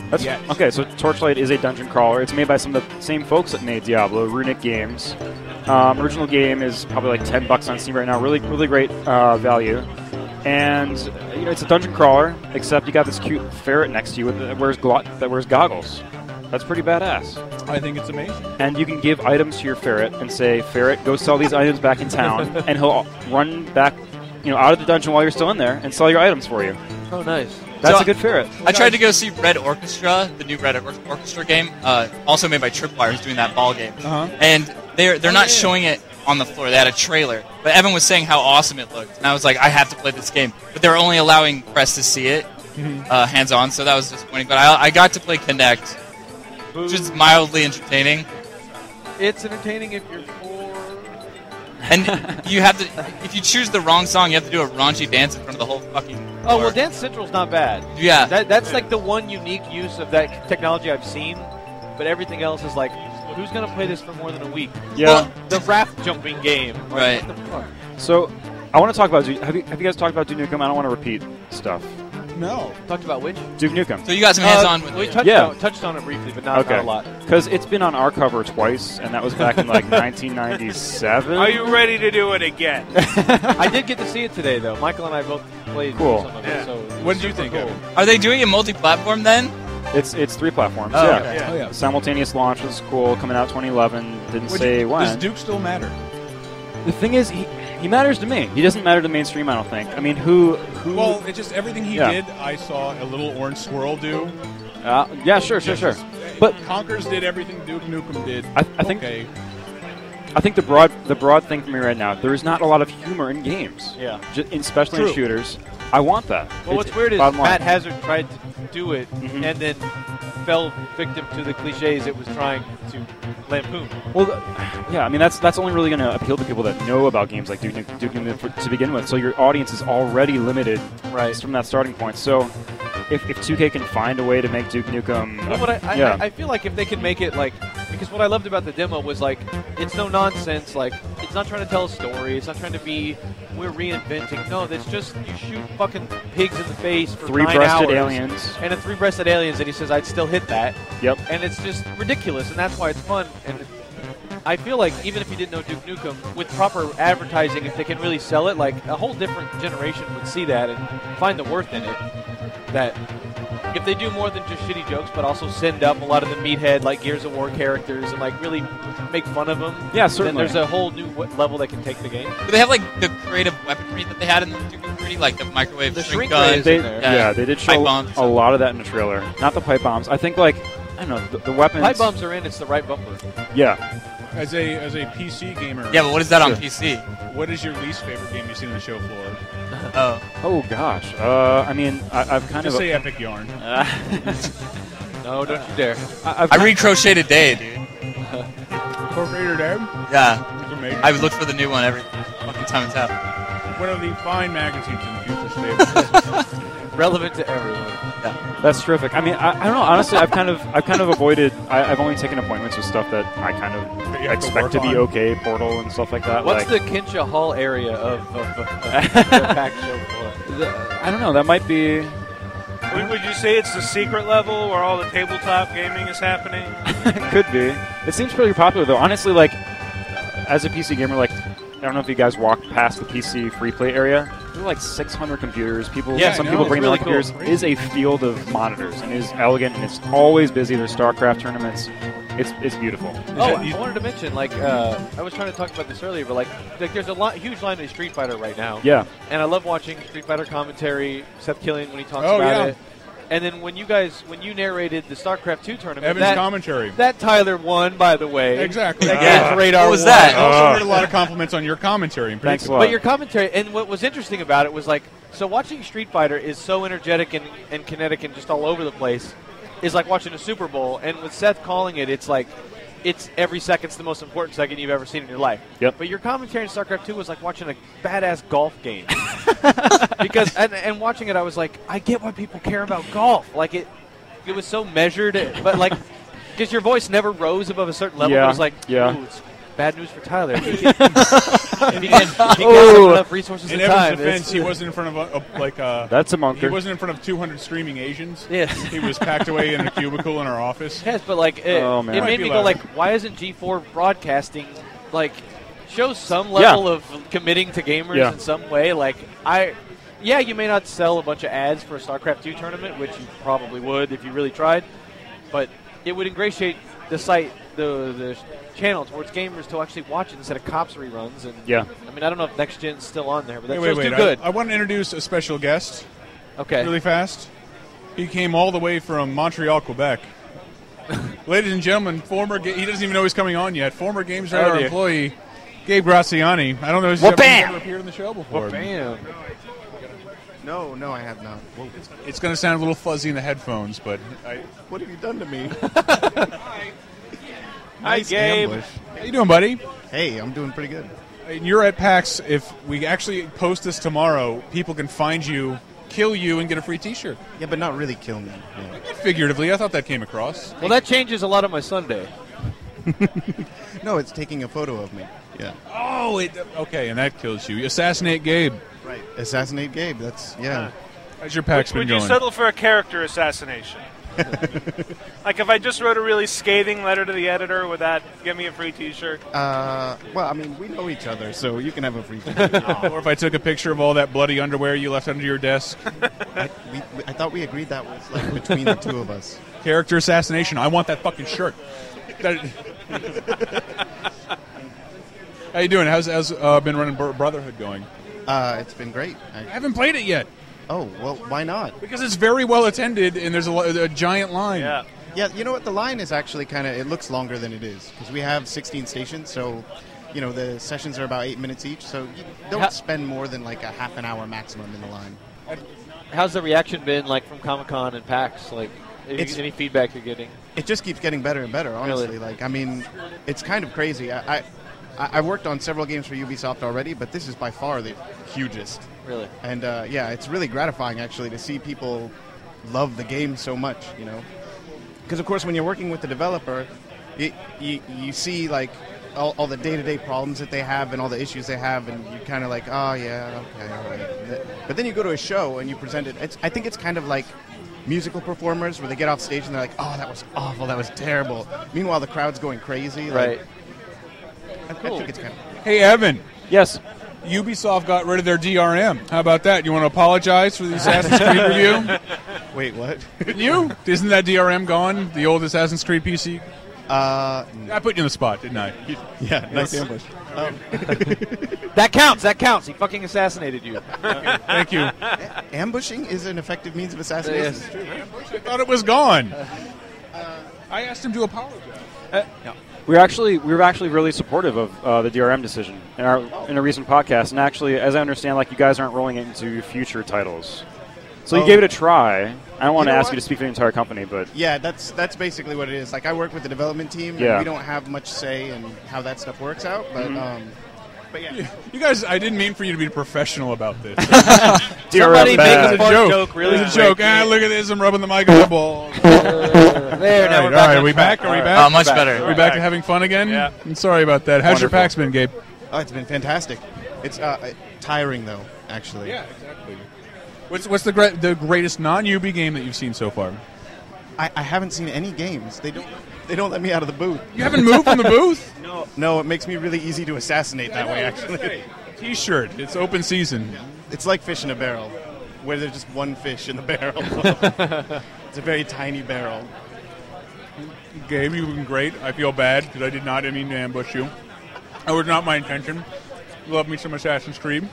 Okay, so Torchlight is a dungeon crawler. It's made by some of the same folks that made Diablo, Runic Games. Original game is probably like $10 on Steam right now. Really, really great value. And it's a dungeon crawler, except you got this cute ferret next to you that wears goggles. That's pretty badass. I think it's amazing. And you can give items to your ferret and say, "Ferret, go sell these items back in town," and he'll run back, out of the dungeon while you're still in there and sell your items for you. Oh, nice. That's a good ferret. I tried to go see Red Orchestra, the new Red Orchestra game, also made by Tripwire, who's doing that ball game. And they're not showing it on the floor. They had a trailer. But Evan was saying how awesome it looked. And I was like, I have to play this game. But they're only allowing press to see it hands-on, so that was disappointing. But I got to play Connect, which is mildly entertaining. It's entertaining if you're 4. And you have to, if you choose the wrong song, you have to do a raunchy dance in front of the whole fucking Oh, well, Dance Central's not bad. Yeah. That's like the one unique use of that technology I've seen, but everything else is like, who's going to play this for more than a week? Yeah. Well, the raft jumping game. Like, Right. What the fuck? So, I want to talk about have you guys talked about Duke Nukem? I don't want to repeat stuff. No. Talked about which? Duke Nukem. So you got some hands-on with We it. touched on it briefly, but not a lot. Because it's been on our cover twice, and that was back in like 1997. Are you ready to do it again? I did get to see it today, though. Michael and I both played Cool. some of it. So What did you think of it? Are they doing it multi-platform then? It's 3 platforms. Oh, yeah. okay. Oh, yeah. Simultaneous launch was cool. Coming out 2011. Didn't say when. Does Duke still matter? The thing is, he matters to me. He doesn't matter to mainstream, I don't think. I mean, who? Well, it's just everything he did. I saw a little orange squirrel do. Yeah, sure. But Conkers did everything Duke Nukem did. I think. I think the broad thing for me right now, there is not a lot of humor in games. Yeah. Especially in shooters. I want that. Well, what's weird is Matt Hazard tried to do it and then fell victim to the cliches it was trying to lampoon. Well, yeah, I mean that's only really going to appeal to people that know about games like Duke Nukem to begin with. So your audience is already limited just from that starting point. So if 2K can find a way to make Duke Nukem, I feel like if they can make it like, because what I loved about the demo was like it's no nonsense. Like it's not trying to tell a story. It's not trying to be we're reinventing. No, it's just you shoot fucking pigs in the face for 9 hours. 3-breasted aliens. And 3-breasted aliens, and he says I'd still hit that. Yep. And it's just ridiculous, and that's why it's fun. And I feel like even if you didn't know Duke Nukem, with proper advertising, if they can really sell it, like a whole different generation would see that and find the worth in it. That if they do more than just shitty jokes, but also send up a lot of the meathead, like Gears of War characters, and like really make fun of them. Yeah, certainly. Then there's a whole new level that can take the game. Do they have like the creative weaponry that they had in the Duke Nukem 3, like the microwave shrink gun? Yeah, they did show a lot of that in the trailer. Not the pipe bombs. I think like I don't know the weapons. Pipe bombs are in. It's the right bumper. Yeah. As a PC gamer. Yeah, but what is that on PC? What is your least favorite game you've seen on the show floor? Oh gosh. I mean, I've kind Just of say Epic Yarn. No, don't you dare. I re-crocheted Day, dude. Crocheted Day? Yeah. It's amazing. I look for the new one every fucking time it's out. One of the fine magazines in the future stable. Relevant to everyone. Yeah, that's terrific. I mean, I don't know. Honestly, I've kind of avoided. I've only taken appointments with stuff that I kind of expect to be okay, Portal and stuff like that. What's like, the Kinsha Hall area of the pack show floor? I don't know. That might be. Would you say it's the secret level where all the tabletop gaming is happening? Could be. It seems pretty popular though. Honestly, like as a PC gamer, like I don't know if you guys walked past the PC free play area. There are like 600 computers. People, some people bring their own computers. It is a field of monitors and is elegant and it's always busy. There's StarCraft tournaments. It's beautiful. Oh, I wanted to mention, like, I was trying to talk about this earlier, but like there's a huge line of Street Fighter right now. Yeah. And I love watching Street Fighter commentary. Seth Killian when he talks about it. And then when you narrated the StarCraft 2 tournament, Evan's commentary. That Tyler won, by the way. Exactly. TalkRadar what was won. that? I also heard a lot of compliments on your commentary. Thanks a lot. But your commentary, and what was interesting about it was like, so watching Street Fighter is so energetic and kinetic and just all over the place, is like watching a Super Bowl. And with Seth calling it, it's like it's every second's the most important second you've ever seen in your life. Yep. But your commentary in StarCraft 2 was like watching a badass golf game. Because and watching it, I was like, I get why people care about golf. Like it was so measured, but like because your voice never rose above a certain level. Yeah. It was like, Yeah. ooh, it's bad news for Tyler. If he can't enough resources In and Evan's time. defense, he wasn't in front of That's a monker. He wasn't in front of 200 streaming Asians. Yeah. He was packed away in a cubicle in our office. Yes, but like it made me go like, why isn't G4 broadcasting like shows some level of committing to gamers in some way? Like you may not sell a bunch of ads for a StarCraft 2 tournament, which you probably would if you really tried, but it would ingratiate the site, the channel towards gamers to actually watch it instead of cops reruns. And I mean, I don't know if Next Gen's still on there, but that show's too good. I want to introduce a special guest. Okay. Really fast. He came all the way from Montreal, Quebec. Ladies and gentlemen, he doesn't even know he's coming on yet. Former Games Radar employee, Gabe Graziani. I don't know if he's ever appeared on the show before. Bam. No, I have not. Whoa. It's going to sound a little fuzzy in the headphones, but What have you done to me? Hi, Gabe. Ambush. How you doing, buddy? Hey, I'm doing pretty good. And you're at PAX. If we actually post this tomorrow, people can find you, kill you, and get a free T-shirt. Yeah, but not really kill me. Yeah. Figuratively, I thought that came across. Well, that changes a lot of my Sunday. No, it's taking a photo of me. Yeah. Oh, okay, and that kills you. Assassinate Gabe. Right. Assassinate Gabe. That's How's your PAX been Would going? you settle for a character assassination? Like if I just wrote a really scathing letter to the editor, would that give me a free T-shirt? Well, I mean, we know each other, so you can have a free T-shirt. Or if I took a picture of all that bloody underwear you left under your desk. I thought we agreed that was like between the two of us. Character assassination. I want that fucking shirt. How you doing? How's been running Brotherhood going? It's been great. I haven't played it yet. Oh, well, why not? Because it's very well attended, and there's a giant line. Yeah, you know what? The line is actually it looks longer than it is, because we have 16 stations, so, the sessions are about 8 minutes each, so you don't spend more than like a half an hour maximum in the line. How's the reaction been like from Comic-Con and PAX? Like, any feedback you're getting? It just keeps getting better and better, honestly. Really? Like, I mean, it's kind of crazy. I've worked on several games for Ubisoft already, but this is by far the hugest. Really? And it's really gratifying actually to see people love the game so much, Because of course, when you're working with the developer, you see like all the day-to-day problems that they have and all the issues they have, and you're kind of like, oh yeah, okay, all right. But then you go to a show and you present it. I think it's kind of like musical performers where they get off stage and they're like, oh, that was awful, that was terrible. Meanwhile, the crowd's going crazy. Right. I think it's kind of... Hey, Evan. Yes. Ubisoft got rid of their DRM. How about that? You want to apologize for the Assassin's Creed review? Wait, what? You? Isn't that DRM gone? The old Assassin's Creed PC? I put you in the spot, didn't I? Yeah, nice ambush. That counts. He fucking assassinated you. Thank you. Ambushing is an effective means of assassination. Yes. I thought it was gone. I asked him to apologize. We were actually really supportive of the DRM decision in a recent podcast, and actually, as I understand, like you guys aren't rolling it into future titles, so you gave it a try. I don't want to ask you to speak for the entire company, but yeah, that's basically what it is. Like I work with the development team, and we don't have much say in how that stuff works out, but. But yeah. You guys, I didn't mean for you to be professional about this. Somebody make a fun joke really It's a joke. Look at this. I'm rubbing the mic on the ball. There, now we're back. All right, are we back? Are we back? Much better. Are we back to having fun again? Yeah. I'm sorry about that. How's your PAX been, Gabe? Oh, it's been fantastic. It's tiring, though, actually. Yeah, exactly. What's the greatest non-UB game that you've seen so far? I haven't seen any games. They don't let me out of the booth. You haven't moved from the booth? No, it makes me really easy to assassinate that way, actually. T-shirt. It's open season. It's like fish in a barrel, where there's just one fish in the barrel. It's a very tiny barrel. Gabe, you've been great. I feel bad because I did not mean to ambush you. That was not my intention. Love me some Assassin's Creed.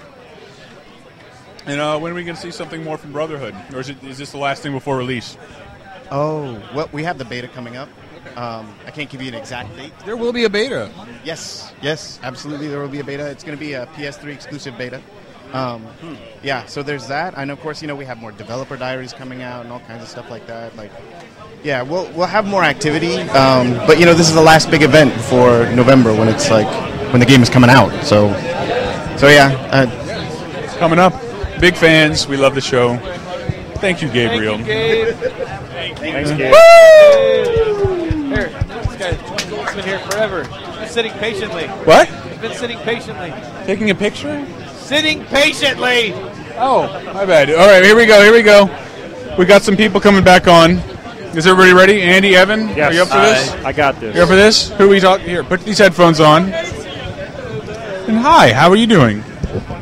And when are we going to see something more from Brotherhood? Or is this the last thing before release? Oh, well, we have the beta coming up. I can't give you an exact date. There will be a beta. Yes, absolutely. There will be a beta. It's going to be a PS3 exclusive beta. Yeah, so there's that. And of course, we have more developer diaries coming out and all kinds of stuff like that. Like, Yeah, we'll have more activity, but this is the last big event before November when it's when the game is coming out. So yeah. Coming up, big fans. We love the show. Thank you, Gabriel. Thank you, Gabe. Thanks, Gabe. Here, this guy's been here forever. He's sitting patiently. What? He's been sitting patiently. Taking a picture? Sitting patiently. Oh, my bad. All right, here we go. We got some people coming back on. Is everybody ready? Andy, Evan, Yes. are you up for this? I got this. You up for this? Who are we talking? Here, put these headphones on. And hi, how are you doing?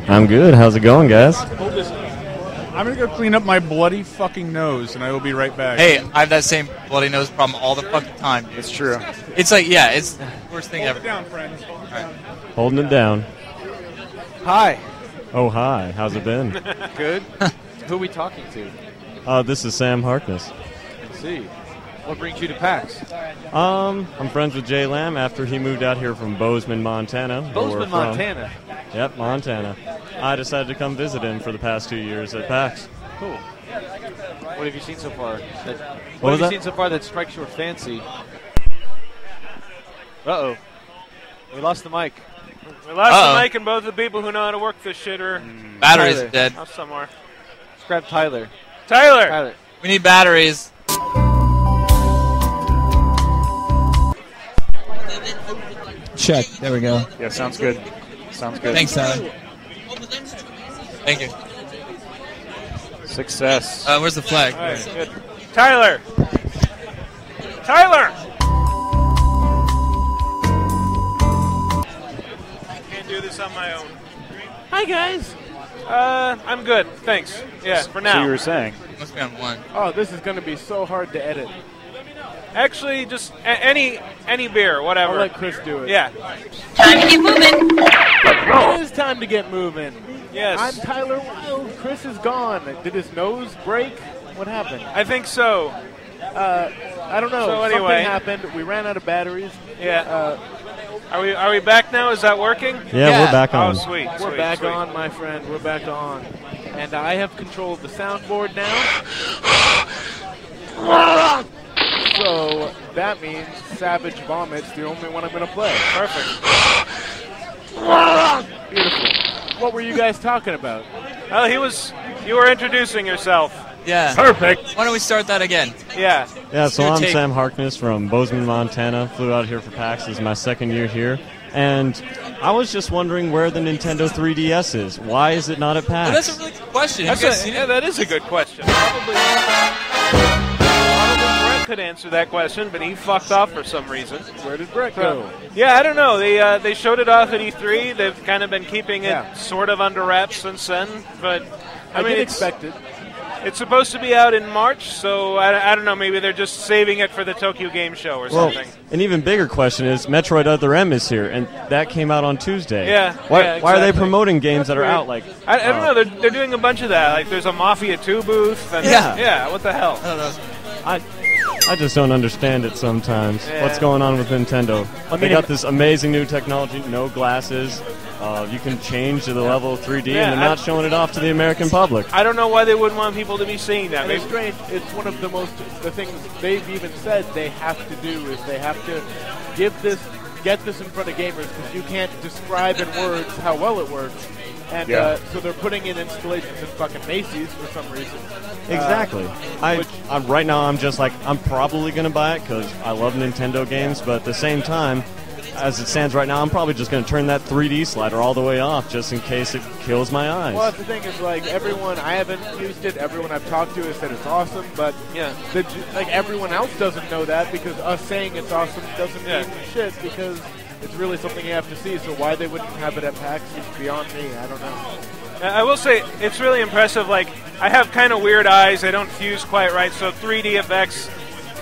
I'm good. How's it going, guys? I'm going to go clean up my bloody fucking nose, and I will be right back. Hey, I have that same bloody nose problem all the fucking time, dude. It's true. It's like, yeah, it's the worst thing ever. Hold it down, friends. All right. Holding it down. Hi. Oh, hi. How's it been? Good. Who are we talking to? This is Sam Harkness. Let's see. What brings you to PAX? I'm friends with Jay Lamb after he moved out here from Bozeman, Montana. where we're Bozeman, from. Montana. Yep, Montana. I decided to come visit him for the past 2 years at PAX. Cool. What have you seen so far? What was that? Seen so far that strikes your fancy? Uh-oh. We lost the mic. We lost the mic, and both the people who know how to work this shit are... Batteries Tyler. dead. Oh, somewhere. Let's grab Tyler. Tyler! We need batteries. Check. There we go. Yeah, sounds good. Sounds good. Thanks, Tyler. Thank you. Success. Where's the flag? All right, good. Tyler! Tyler! Can't do this on my own. Hi, guys. I'm good, thanks. Yeah, for now. So you were saying? Must be on one. Oh, this is going to be so hard to edit. Actually, just any beer, whatever. I'll let Chris do it. Yeah. Time to get moving. It is time to get moving. Yes. I'm Tyler Wilde. Chris is gone. Did his nose break? What happened? I think so. I don't know. So anyway. Something happened. We ran out of batteries. Yeah. Are we back now? Is that working? Yeah, we're back on. Oh, sweet. We're back on, my friend. We're back on. And I have control of the soundboard now. So that means Savage Vomit's the only one I'm going to play. Perfect. Beautiful. What were you guys talking about? Well, you were introducing yourself. Yeah. Perfect. Why don't we start that again? Yeah. Yeah, so Your I'm take. Sam Harkness from Bozeman, Montana. Flew out here for PAX. This is my second year here. And I was just wondering where the Nintendo 3DS is. Why is it not at PAX? Well, that's a really good question. That is a good question. Probably Brett could answer that question, but he fucked off for some reason. Where did Brett go? Yeah, I don't know. They showed it off at E3. They've kind of been keeping it sort of under wraps since then. But I mean, did expect it. It's supposed to be out in March, so I don't know. Maybe they're just saving it for the Tokyo Game Show or something. An even bigger question is Metroid Other M is here, and that came out on Tuesday. Yeah. Why are they exactly. promoting games that are Weird. out? Like I don't know. They're doing a bunch of that. Like there's a Mafia 2 booth. And yeah. What the hell? I don't know. I just don't understand it sometimes. Yeah. What's going on with Nintendo? I They mean, got this amazing new technology, no glasses. You can change to the level of 3D, Yeah, and they're not showing it off to the American public. I don't know why they wouldn't want people to be seeing that. And it's strange. It's one of the things they've even said they have to do is they have to get this in front of gamers because you can't describe in words how well it works. And so they're putting in installations in fucking Macy's for some reason. Exactly. Right now, I'm just like, I'm probably going to buy it because I love Nintendo games, but at the same time, as it stands right now, I'm probably just going to turn that 3D slider all the way off just in case it kills my eyes. Well, the thing is, like, everyone, I haven't used it, everyone I've talked to has said it's awesome, but everyone else doesn't know that because us saying it's awesome doesn't mean shit because it's really something you have to see, so why they wouldn't have it at PAX is beyond me. I don't know. I will say, it's really impressive. Like, I have kind of weird eyes. They don't fuse quite right, so 3D effects,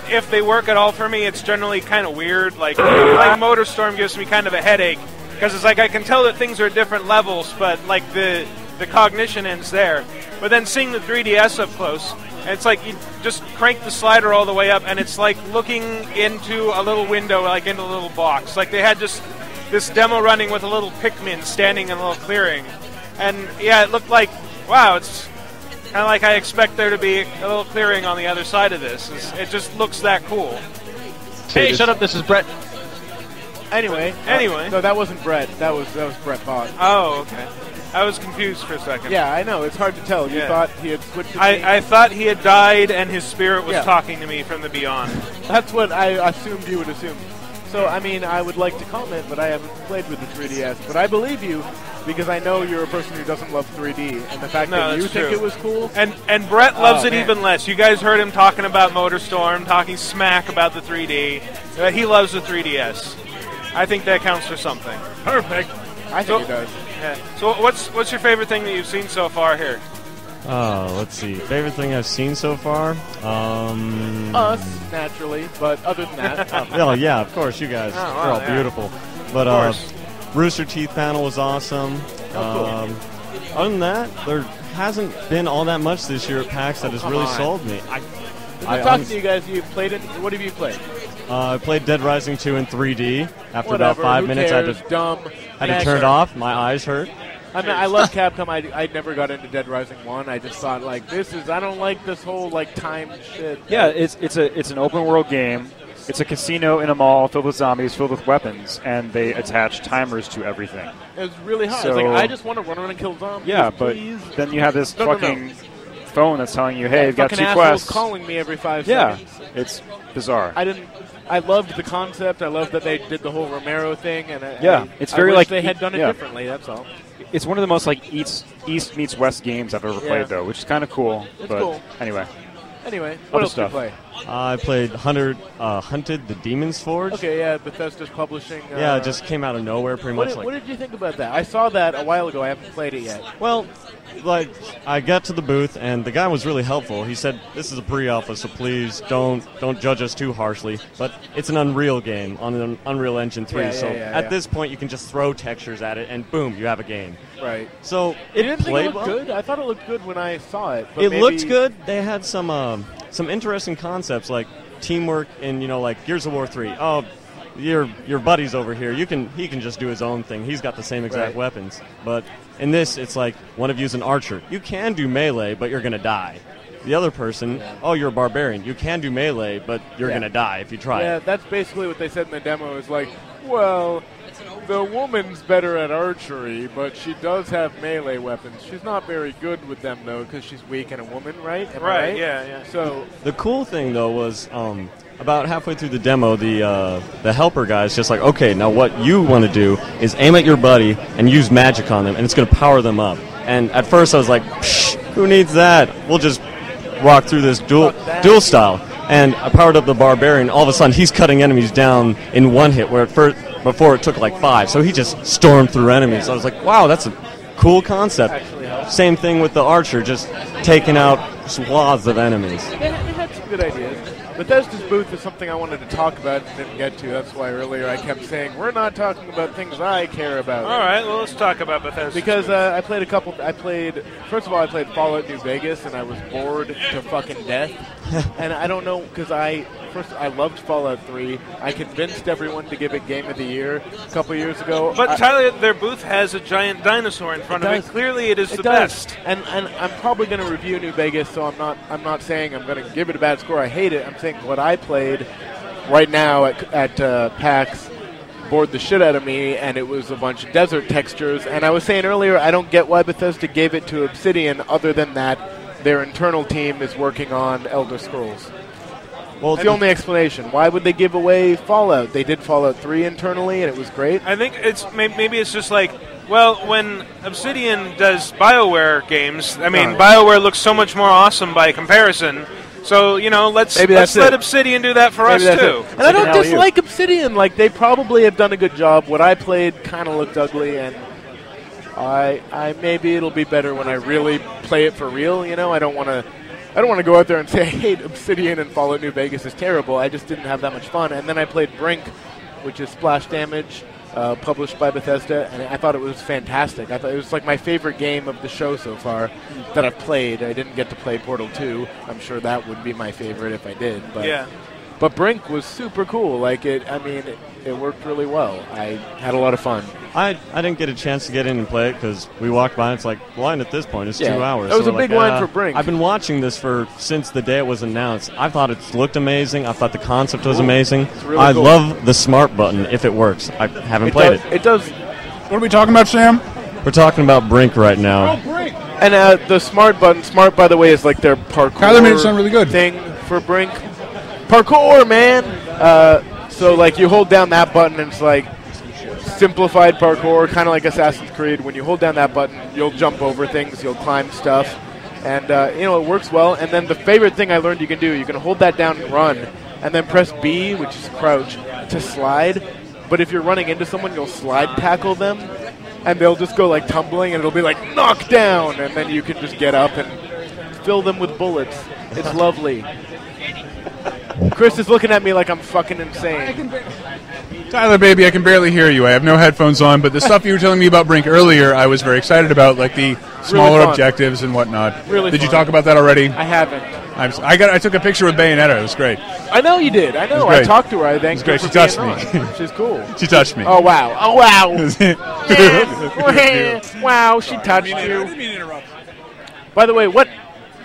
if they work at all for me, it's generally kind of weird. Like MotorStorm gives me kind of a headache because it's like I can tell that things are at different levels, but like the cognition ends there. But then seeing the 3DS up close, it's like you just crank the slider all the way up, and it's like looking into a little window, like into a little box. Like they had just this demo running with a little Pikmin standing in a little clearing, and yeah, it looked like wow, it's Kind of like I expect there to be a little clearing on the other side of this. It just looks that cool. Hey, shut up! This is Brett. Anyway. No, that wasn't Brett. That was Brett Bott. Oh, okay. I was confused for a second. Yeah, I know. It's hard to tell. You thought he had switched to I thought he had died and his spirit was talking to me from the beyond. That's what I assumed you would assume. So, I mean, I would like to comment, but I haven't played with the 3DS. But I believe you because I know you're a person who doesn't love 3D. And the fact that you think it was cool. And Brett loves it even less. You guys heard him talking about MotorStorm, talking smack about the 3D. He loves the 3DS. I think that counts for something. Perfect. I think it does. Yeah. So what's your favorite thing that you've seen so far here? Let's see. Favorite thing I've seen so far? Us, naturally, but other than that. Oh, yeah, of course, you guys. They're all beautiful. But Rooster Teeth panel was awesome. Cool. Other than that, there hasn't been all that much this year at PAX that has really sold me. I'm talking to you guys. You played it. What have you played? I played Dead Rising 2 in 3D. After Whatever, about 5 who minutes, cares? I had to turn it off. My eyes hurt. I mean, I love Capcom. I never got into Dead Rising 1. I just thought, like, I don't like this whole, like, time shit. Yeah, it's an open world game. It's a casino in a mall filled with zombies, filled with weapons, and they attach timers to everything. It was really hard. So, it's like, I just want to run around and kill zombies. Yeah, please. but then you have this fucking phone that's telling you, hey, you've got 2 fucking quests. Calling me every 5 seconds. Yeah, it's bizarre. I loved the concept. I loved that they did the whole Romero thing, and it's I very wish like they had done it differently. That's all. It's one of the most like East meets West games I've ever played, though, which is kind of cool. It's but cool. Anyway, what else stuff. did you play? I played Hunted the Demon's Forge. Okay, yeah, Bethesda's publishing. Yeah, it just came out of nowhere, pretty much. What did you think about that? I saw that a while ago. I haven't played it yet. Well, like, I got to the booth, and the guy was really helpful. He said, this is a pre-alpha, so please don't judge us too harshly. But it's an Unreal game on an Unreal Engine 3, at this point, you can just throw textures at it, and boom, you have a game. Right. So you didn't think it looked good? I thought it looked good when I saw it. But it looked good. They had some interesting concepts, like teamwork in, like Gears of War 3. Oh, your buddy's over here. He can just do his own thing. He's got the same exact weapons. But in this, it's like one of you's an archer. You can do melee, but you're going to die. The other person, you're a barbarian. You can do melee, but you're going to die if you try it. Yeah, that's basically what they said in the demo. Is like, well, the woman's better at archery, but she does have melee weapons. She's not very good with them, though, because she's weak and a woman, right? Am I right? Yeah. So the cool thing, though, was about halfway through the demo, the helper guy's just like, okay, now what you want to do is aim at your buddy and use magic on them, and it's going to power them up. And at first I was like, psh, who needs that? We'll just rock through this dual style. And I powered up the barbarian. All of a sudden, he's cutting enemies down in one hit, where before it took like 5. So he just stormed through enemies. I was like, wow, that's a cool concept. Same thing with the archer, just taking out swaths of enemies. They had some good ideas. Bethesda's booth is something I wanted to talk about and didn't get to. That's why earlier I kept saying, we're not talking about things I care about. All right, well, let's talk about Bethesda. Because I played first of all, I played Fallout New Vegas, and I was bored to fucking death. And I don't know, because I loved Fallout 3. I convinced everyone to give it Game of the Year a couple years ago. But Tyler, their booth has a giant dinosaur in front of it. Clearly, it is the best. And I'm probably going to review New Vegas, so I'm not saying I'm going to give it a bad score. I hate it. I'm saying what I played right now at PAX bored the shit out of me, and it was a bunch of desert textures. And I was saying earlier, I don't get why Bethesda gave it to Obsidian, other than that their internal team is working on Elder Scrolls. Well, it's the only explanation. Why would they give away Fallout? They did Fallout 3 internally, and it was great. I think maybe it's just like, well, when Obsidian does BioWare games, I mean, BioWare looks so much more awesome by comparison. So, let's let Obsidian do that for us, too. And I don't dislike Obsidian. Like, they probably have done a good job. What I played kind of looked ugly, and I maybe it'll be better when I really play it for real. I don't want to go out there and say I hate Obsidian and Fallout New Vegas is terrible. I just didn't have that much fun. And then I played Brink, which is Splash Damage, published by Bethesda, and I thought it was fantastic. I thought it was like my favorite game of the show so far that I've played. I didn't get to play Portal 2. I'm sure that would be my favorite if I did. But yeah. But Brink was super cool. Like it worked really well. I had a lot of fun. I didn't get a chance to get in and play it because we walked by and it's like, line at this point is 2 hours. That was so a big line for Brink. I've been watching this since the day it was announced. I thought it looked amazing. I thought the concept was amazing. Really I cool. love the smart button if it works. I haven't played it. It does. What are we talking about, Sam? We're talking about Brink right now. And the smart button, smart by the way, is like their parkour Kyler made it sound really good. thing for Brink. Parkour, man! So like you hold down that button and it's like simplified parkour, kind of like Assassin's Creed. When you hold down that button, you'll jump over things, you'll climb stuff. And it works well. And then the favorite thing I learned you can do, you can hold that down and run, and then press B, which is crouch, to slide. But if you're running into someone, you'll slide tackle them. And they'll just go like tumbling, and it'll be like knock down, and then you can just get up and fill them with bullets. It's lovely. Chris is looking at me like I'm fucking insane. Tyler, baby, I can barely hear you. I have no headphones on, but the stuff you were telling me about Brink earlier, I was very excited about, like the smaller objectives and whatnot. Really Did you fun. talk about that already? I haven't. I took a picture with Bayonetta. It was great. I know you did. I know. I talked to her. I thanked her She for touched being me. on. She's cool. She touched me. Oh wow! Oh wow! Wow! She touched you. By the way,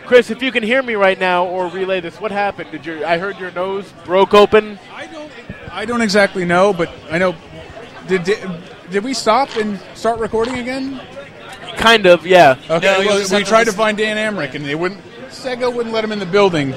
Chris? If you can hear me right now or relay this, what happened? I heard your nose broke open. I don't exactly know, but I know. Did we stop and start recording again? Kind of, yeah. Okay. Well, we tried to find Dan Amrick, and Sega wouldn't let him in the building.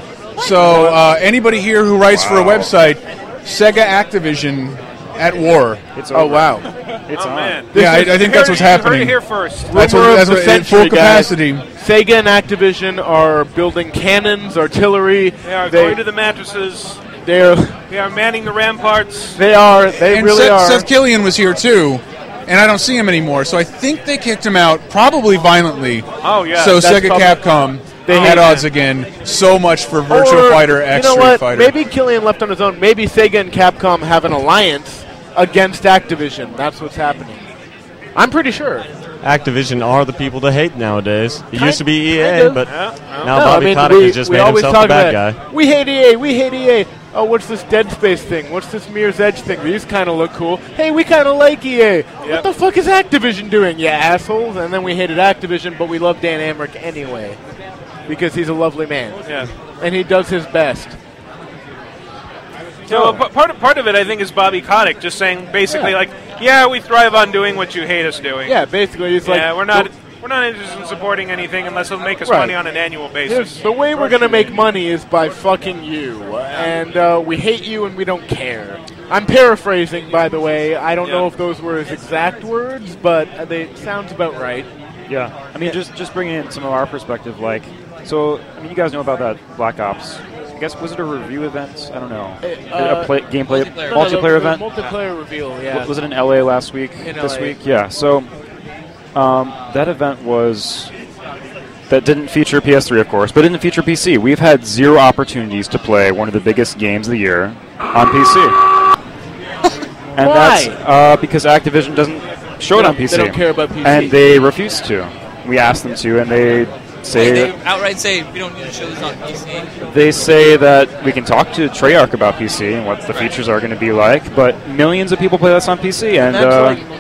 So anybody here who writes for a website, Sega Activision at war. It's oh wow. It's on. Man. Yeah, I think that's what's happening. You heard it here first. That's what at full capacity. Sega and Activision are building cannons, artillery. They are going to the mattresses. They are manning the ramparts. They are. They and really are. Seth Killian was here too, and I don't see him anymore. So I think they kicked him out, probably violently. Oh yeah. So Sega Capcom at odds again. So much for Virtua Fighter X Street Fighter. Maybe Killian left on his own. Maybe Sega and Capcom have an alliance against Activision. That's what's happening. I'm pretty sure. Activision are the people to hate nowadays. It used to be EA, but now No, Bobby Kotick has just made himself the bad guy. We hate EA. We hate EA. Oh, what's this Dead Space thing? What's this Mirror's Edge thing? These kind of look cool. Hey, we kind of like EA. What the fuck is Activision doing, you assholes? And then we hated Activision, but we love Dan Amrick anyway. Because he's a lovely man. Yeah. And he does his best. So part of it, I think, is Bobby Kotick just saying basically we thrive on doing what you hate us doing. Yeah, basically he's like... we're not interested in supporting anything unless it'll make us money on an annual basis. The way we're going to make money is by fucking you. And we hate you and we don't care. I'm paraphrasing, by the way. I don't know if those were his exact words, but they sounds about right. Yeah. I mean, just bringing in some of our perspective, you guys know about that Black Ops. I guess, was it a review event? I don't know. A gameplay multiplayer event? Multiplayer reveal, yeah. Was it in LA last week? This week? Yeah. So that event that didn't feature PS3, of course, but didn't feature PC. We've had 0 opportunities to play one of the biggest games of the year on PC. And Why? That's because Activision doesn't show it on PC. They don't care about PC. And they refuse to. We asked them to, and they say They outright say we don't need to show this on PC. they say that we can talk to Treyarch about PC and what the features are going to be like, but millions of people play this on PC, and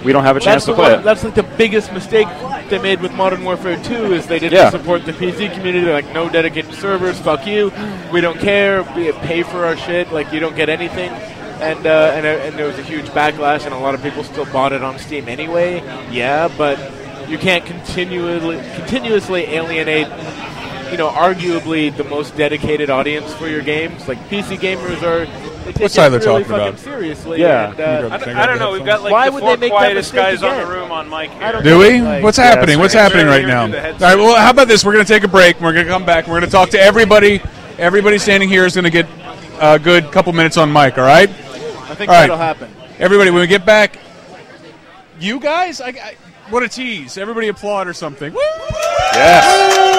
we don't have a chance to play it. That's like the biggest mistake they made with Modern Warfare 2 is they didn't support the PC community. They're like, no dedicated servers, fuck you, we don't care, we pay for our shit, like you don't get anything. And there was a huge backlash, and a lot of people still bought it on Steam anyway. Yeah, but you can't continuously alienate, arguably the most dedicated audience for your games. Like PC gamers they take What's it Tyler really talking fucking about? seriously. Yeah. And, I don't know. We've got why the would 4 they make that quietest mistake guys on again? the room on mic here. Do we? What's happening? Yeah, What's happening right Here now? through the All headset. right. Well, how about this? We're going to take a break. We're going to come back. We're going to talk to everybody. Everybody standing here is going to get a good couple minutes on mic. All right. I think all right. that'll happen. Everybody, when we get back, you guys, what a tease! Everybody applaud or something. Woo! Yes.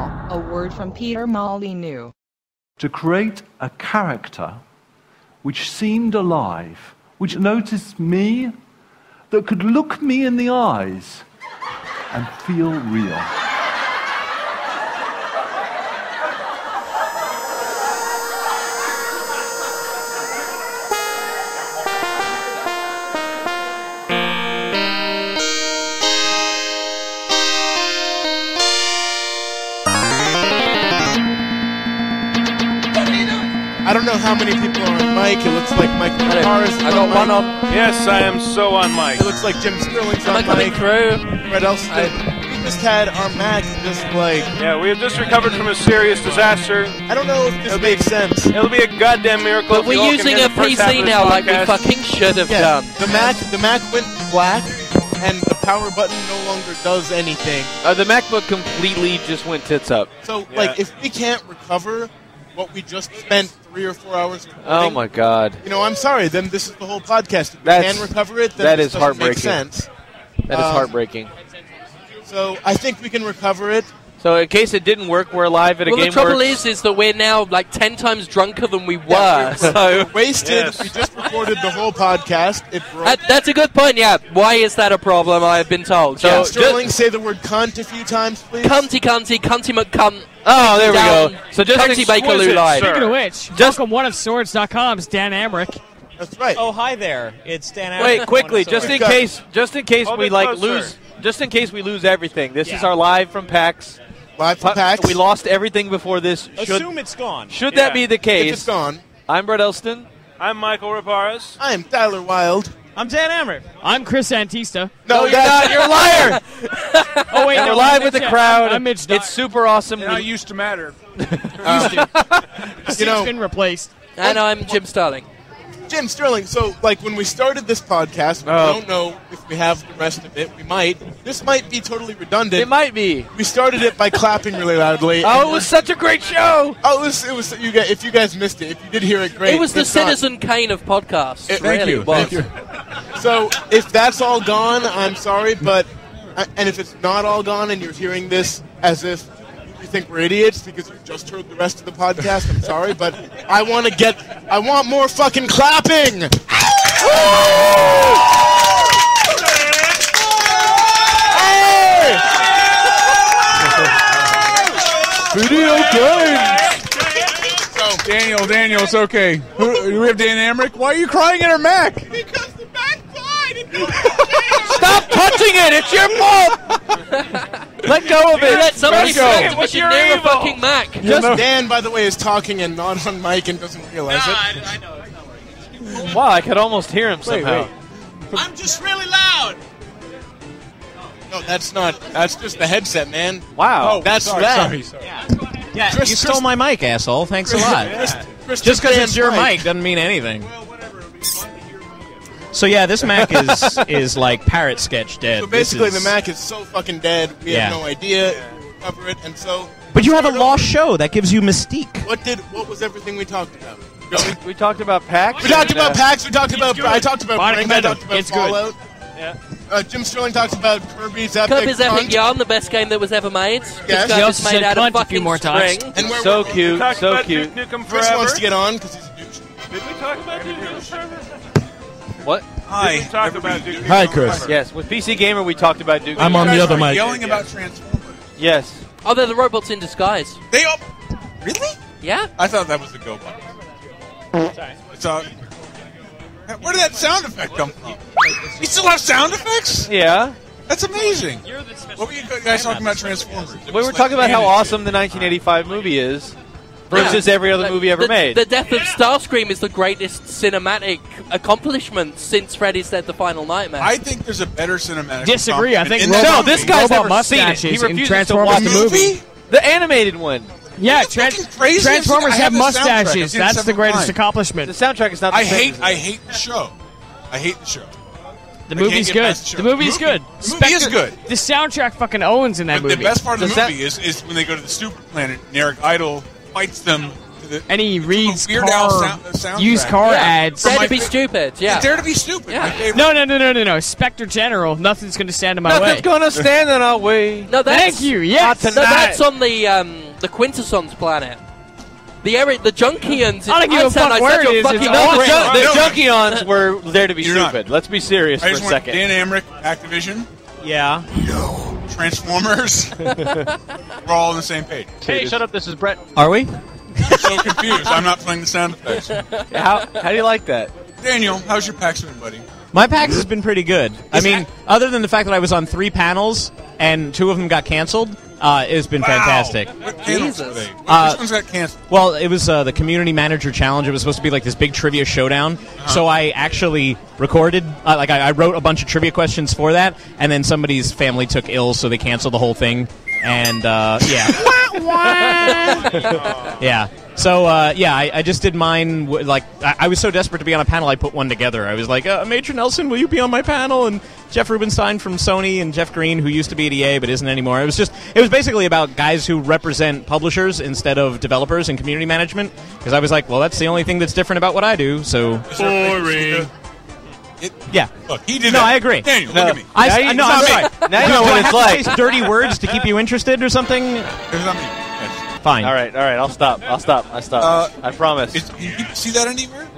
Now, a word from Peter Molyneux. To create a character which seemed alive, which noticed me, that could look me in the eyes and feel real. I don't know how many people are on mic. It looks like Mike Morris. I got one on. Yes, I am so on mic. It looks like Jim Sterling's on mic. Through. Red Elston. We just had our Mac just like... Yeah, we have just recovered from a serious disaster. I don't know if this makes sense. It'll be a goddamn miracle. But we're using a PC now like we fucking should have done. The Mac went black, and the power button no longer does anything. The MacBook completely just went tits up. So, like, if we can't recover what we just spent 3 or 4 hours recording, Oh my God! you know, I'm sorry. Then this is the whole podcast. If we can recover it, then that this is doesn't heartbreaking. make sense. That is heartbreaking. So I think we can recover it. So in case it didn't work, we're live at a Well, game. the trouble Works. is that we're now like 10 times drunker than we were. Yeah, so we're wasted. We just recorded the whole podcast. It broke. That's a good point. Yeah. Why is that a problem? I have been told. So Sterling, say the word cunt a few times, please. Cunty, cunty Mccunt. Oh, there we down. go. So just Cunty Bakerloo live. Speaking of which, WelcomeOneOfSwords.com's Dan Amrick. That's right. Oh, hi there. It's Dan Amrick. Wait, quickly, just in case Hold we it like closer. lose, just in case we lose everything. This is our live from PAX. Live from PAX. We lost everything before this. Assume it's gone. Should that be the case? If it's gone. I'm Brett Elston. I'm Michael Raparas. I'm Tyler Wilde. I'm Dan Amrick. I'm Chris Antista. No, you're not. You're a liar. Oh, wait, And no, we're live I'm with the Mitch- crowd. I'm Mitch Dyer. It's super awesome. Now used to matter. Steve's been replaced. And I'm Jim Starling. Jim Sterling, so, like, when we started this podcast, we don't know if we have the rest of it. We might. This might be totally redundant. It might be. We started it by clapping really loudly. Oh, it was such a great show. Oh, it was. You guys, if you guys missed it, if you did hear it, great. It was the If not- Citizen Kane of podcasts. It Thank really you. was. Thank you. So, if that's all gone, I'm sorry, but and if it's not all gone and you're hearing this as if you think we're idiots because you just heard the rest of the podcast, I'm sorry, but I want more fucking clapping. Video games. Daniel, it's okay. Do we have Dan Amrick? Why are you crying at our Mac? Because the Mac died. Stop touching it! It's your fault. Let go of it. Let somebody Let go. say what's your near a fucking Mac. Dan, by the way, is talking and not on mic and doesn't realize it. I know. Wow, I could almost hear him somehow. I'm just really loud. No, that's not. That's just the headset, man. Wow. Oh, that's sorry, that. sorry. Yeah, Chris- you stole my mic, asshole. Thanks a lot. Chris Just because Dan's it's your mic. mic doesn't mean anything. So yeah, this Mac is like Parrot Sketch dead. So basically, This the is- Mac is so fucking dead. We Yeah. have no idea. Cover it, and so. But you have a lost show that gives you mystique. What was everything we talked about? We talked about PAX. We talked and, about PAX. We talked about. I talked about Bionic Brink. I Metal. talked about It's good. Fallout. Yeah. Jim Sterling talks about Kirby's Epic Kirby's Epic Hunt. Yarn, the best game that was ever made. Yes. This He guy also is made said out of cunt a few fucking more times. string. And where So we're- cute, We talked so about cute. Duke Nukem Chris Forever. wants to get on because he's a douche. Did we talk about Duke Nukem Forever? What? Did we talk about Duke Nukem Hi, Chris. Forever? Yes, with PC Gamer we talked about Duke. I'm Nukem. on the other mic. Yelling about Transformers. Yes. Oh, they're the robots in disguise. They up. Really? Yeah? I thought that was the go button. So, where did that sound effect come from? You still have sound effects? Yeah. That's amazing. What were you guys talking about Transformers? We were talking about how awesome the 1985 movie is versus every other movie ever made. The death of Starscream is the greatest cinematic accomplishment since Freddy's Dead: The Final Nightmare. I think there's a better cinematic. Disagree. I think accomplishment in No, that this movie. guy's Robot never seen it. He mustaches in refuses to Transformers watch the it. movie. The animated one. Yeah, fucking crazy? Transformers I have have the soundtrack. I've mustaches. seen it That's the several greatest times. accomplishment. The soundtrack is not the I same. hate the show. I hate the show. The I movie's can't get good. past the show. The movie's The good. The movie is good. The soundtrack fucking owns in that But movie. the best part of the Does movie is when they go to the super planet and Eric Idle fights them. And he reads Weird Al soundtrack. used car ads. Dare to be stupid, yeah. Dare to be stupid. Yeah. My favorite. No. Spectre General. Nothing's going to stand in my way. Nothing's gonna stand in our way. No, that's, Thank you. Yes. No, that's on the the Quintessons planet. The Junkions. I don't give a fuck where it is. Fucking The Junkions were there to be stupid. Let's be serious for a second. Dan Amrich, Activision. Yeah. No. Transformers. We're all on the same page. Hey, shut up. This is Brett. Are we? I'm so confused. I'm not playing the sound effects. How do you like that? Daniel, how's your PAX been, buddy? My PAX has been pretty good. I mean, other than the fact that I was on 3 panels and 2 of them got canceled, it's been fantastic. What panels were they? Which ones got canceled? Well, it was the Community Manager Challenge. It was supposed to be like this big trivia showdown. So I actually recorded, I wrote a bunch of trivia questions for that, and then somebody's family took ill, so they canceled the whole thing. And, yeah. Yeah. So, I just did mine. I was so desperate to be on a panel, I put one together. I was like, Major Nelson, will you be on my panel? And Jeff Rubenstein from Sony and Jeff Green, who used to be at EA but isn't anymore. It was basically about guys who represent publishers instead of developers in community management. Because I was like, well, that's the only thing that's different about what I do. So boring. Yeah. Look, he did No, that. I agree. Daniel, look at me. I'm sorry. Now you know Do what I it's have like. to say dirty words to keep you interested or something? It's not me. Yes. Fine. All right. I'll stop. I promise. You see that anywhere?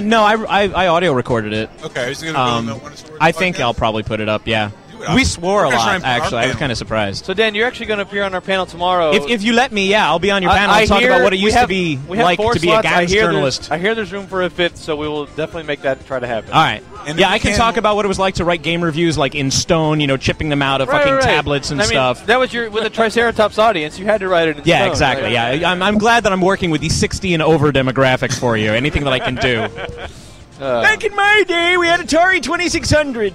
No, I audio recorded it. Okay, is it going to go I think I'll probably put it up, yeah. We swore a lot, actually. I was kind of surprised. So, Dan, you're actually going to appear on our panel tomorrow. If you let me, yeah, I'll be on your panel and talk about what it used to be like to be a games journalist. I hear there's room for a 5th, so we will definitely make that try to happen. All right. Yeah, I can talk about what it was like to write game reviews like in stone, chipping them out of fucking tablets and stuff. That was with a Triceratops audience. You had to write it in stone. Yeah, exactly. Right? Yeah, I'm glad that I'm working with the 60 and over demographic for you. Anything that I can do. Back in my day, we had Atari 2600.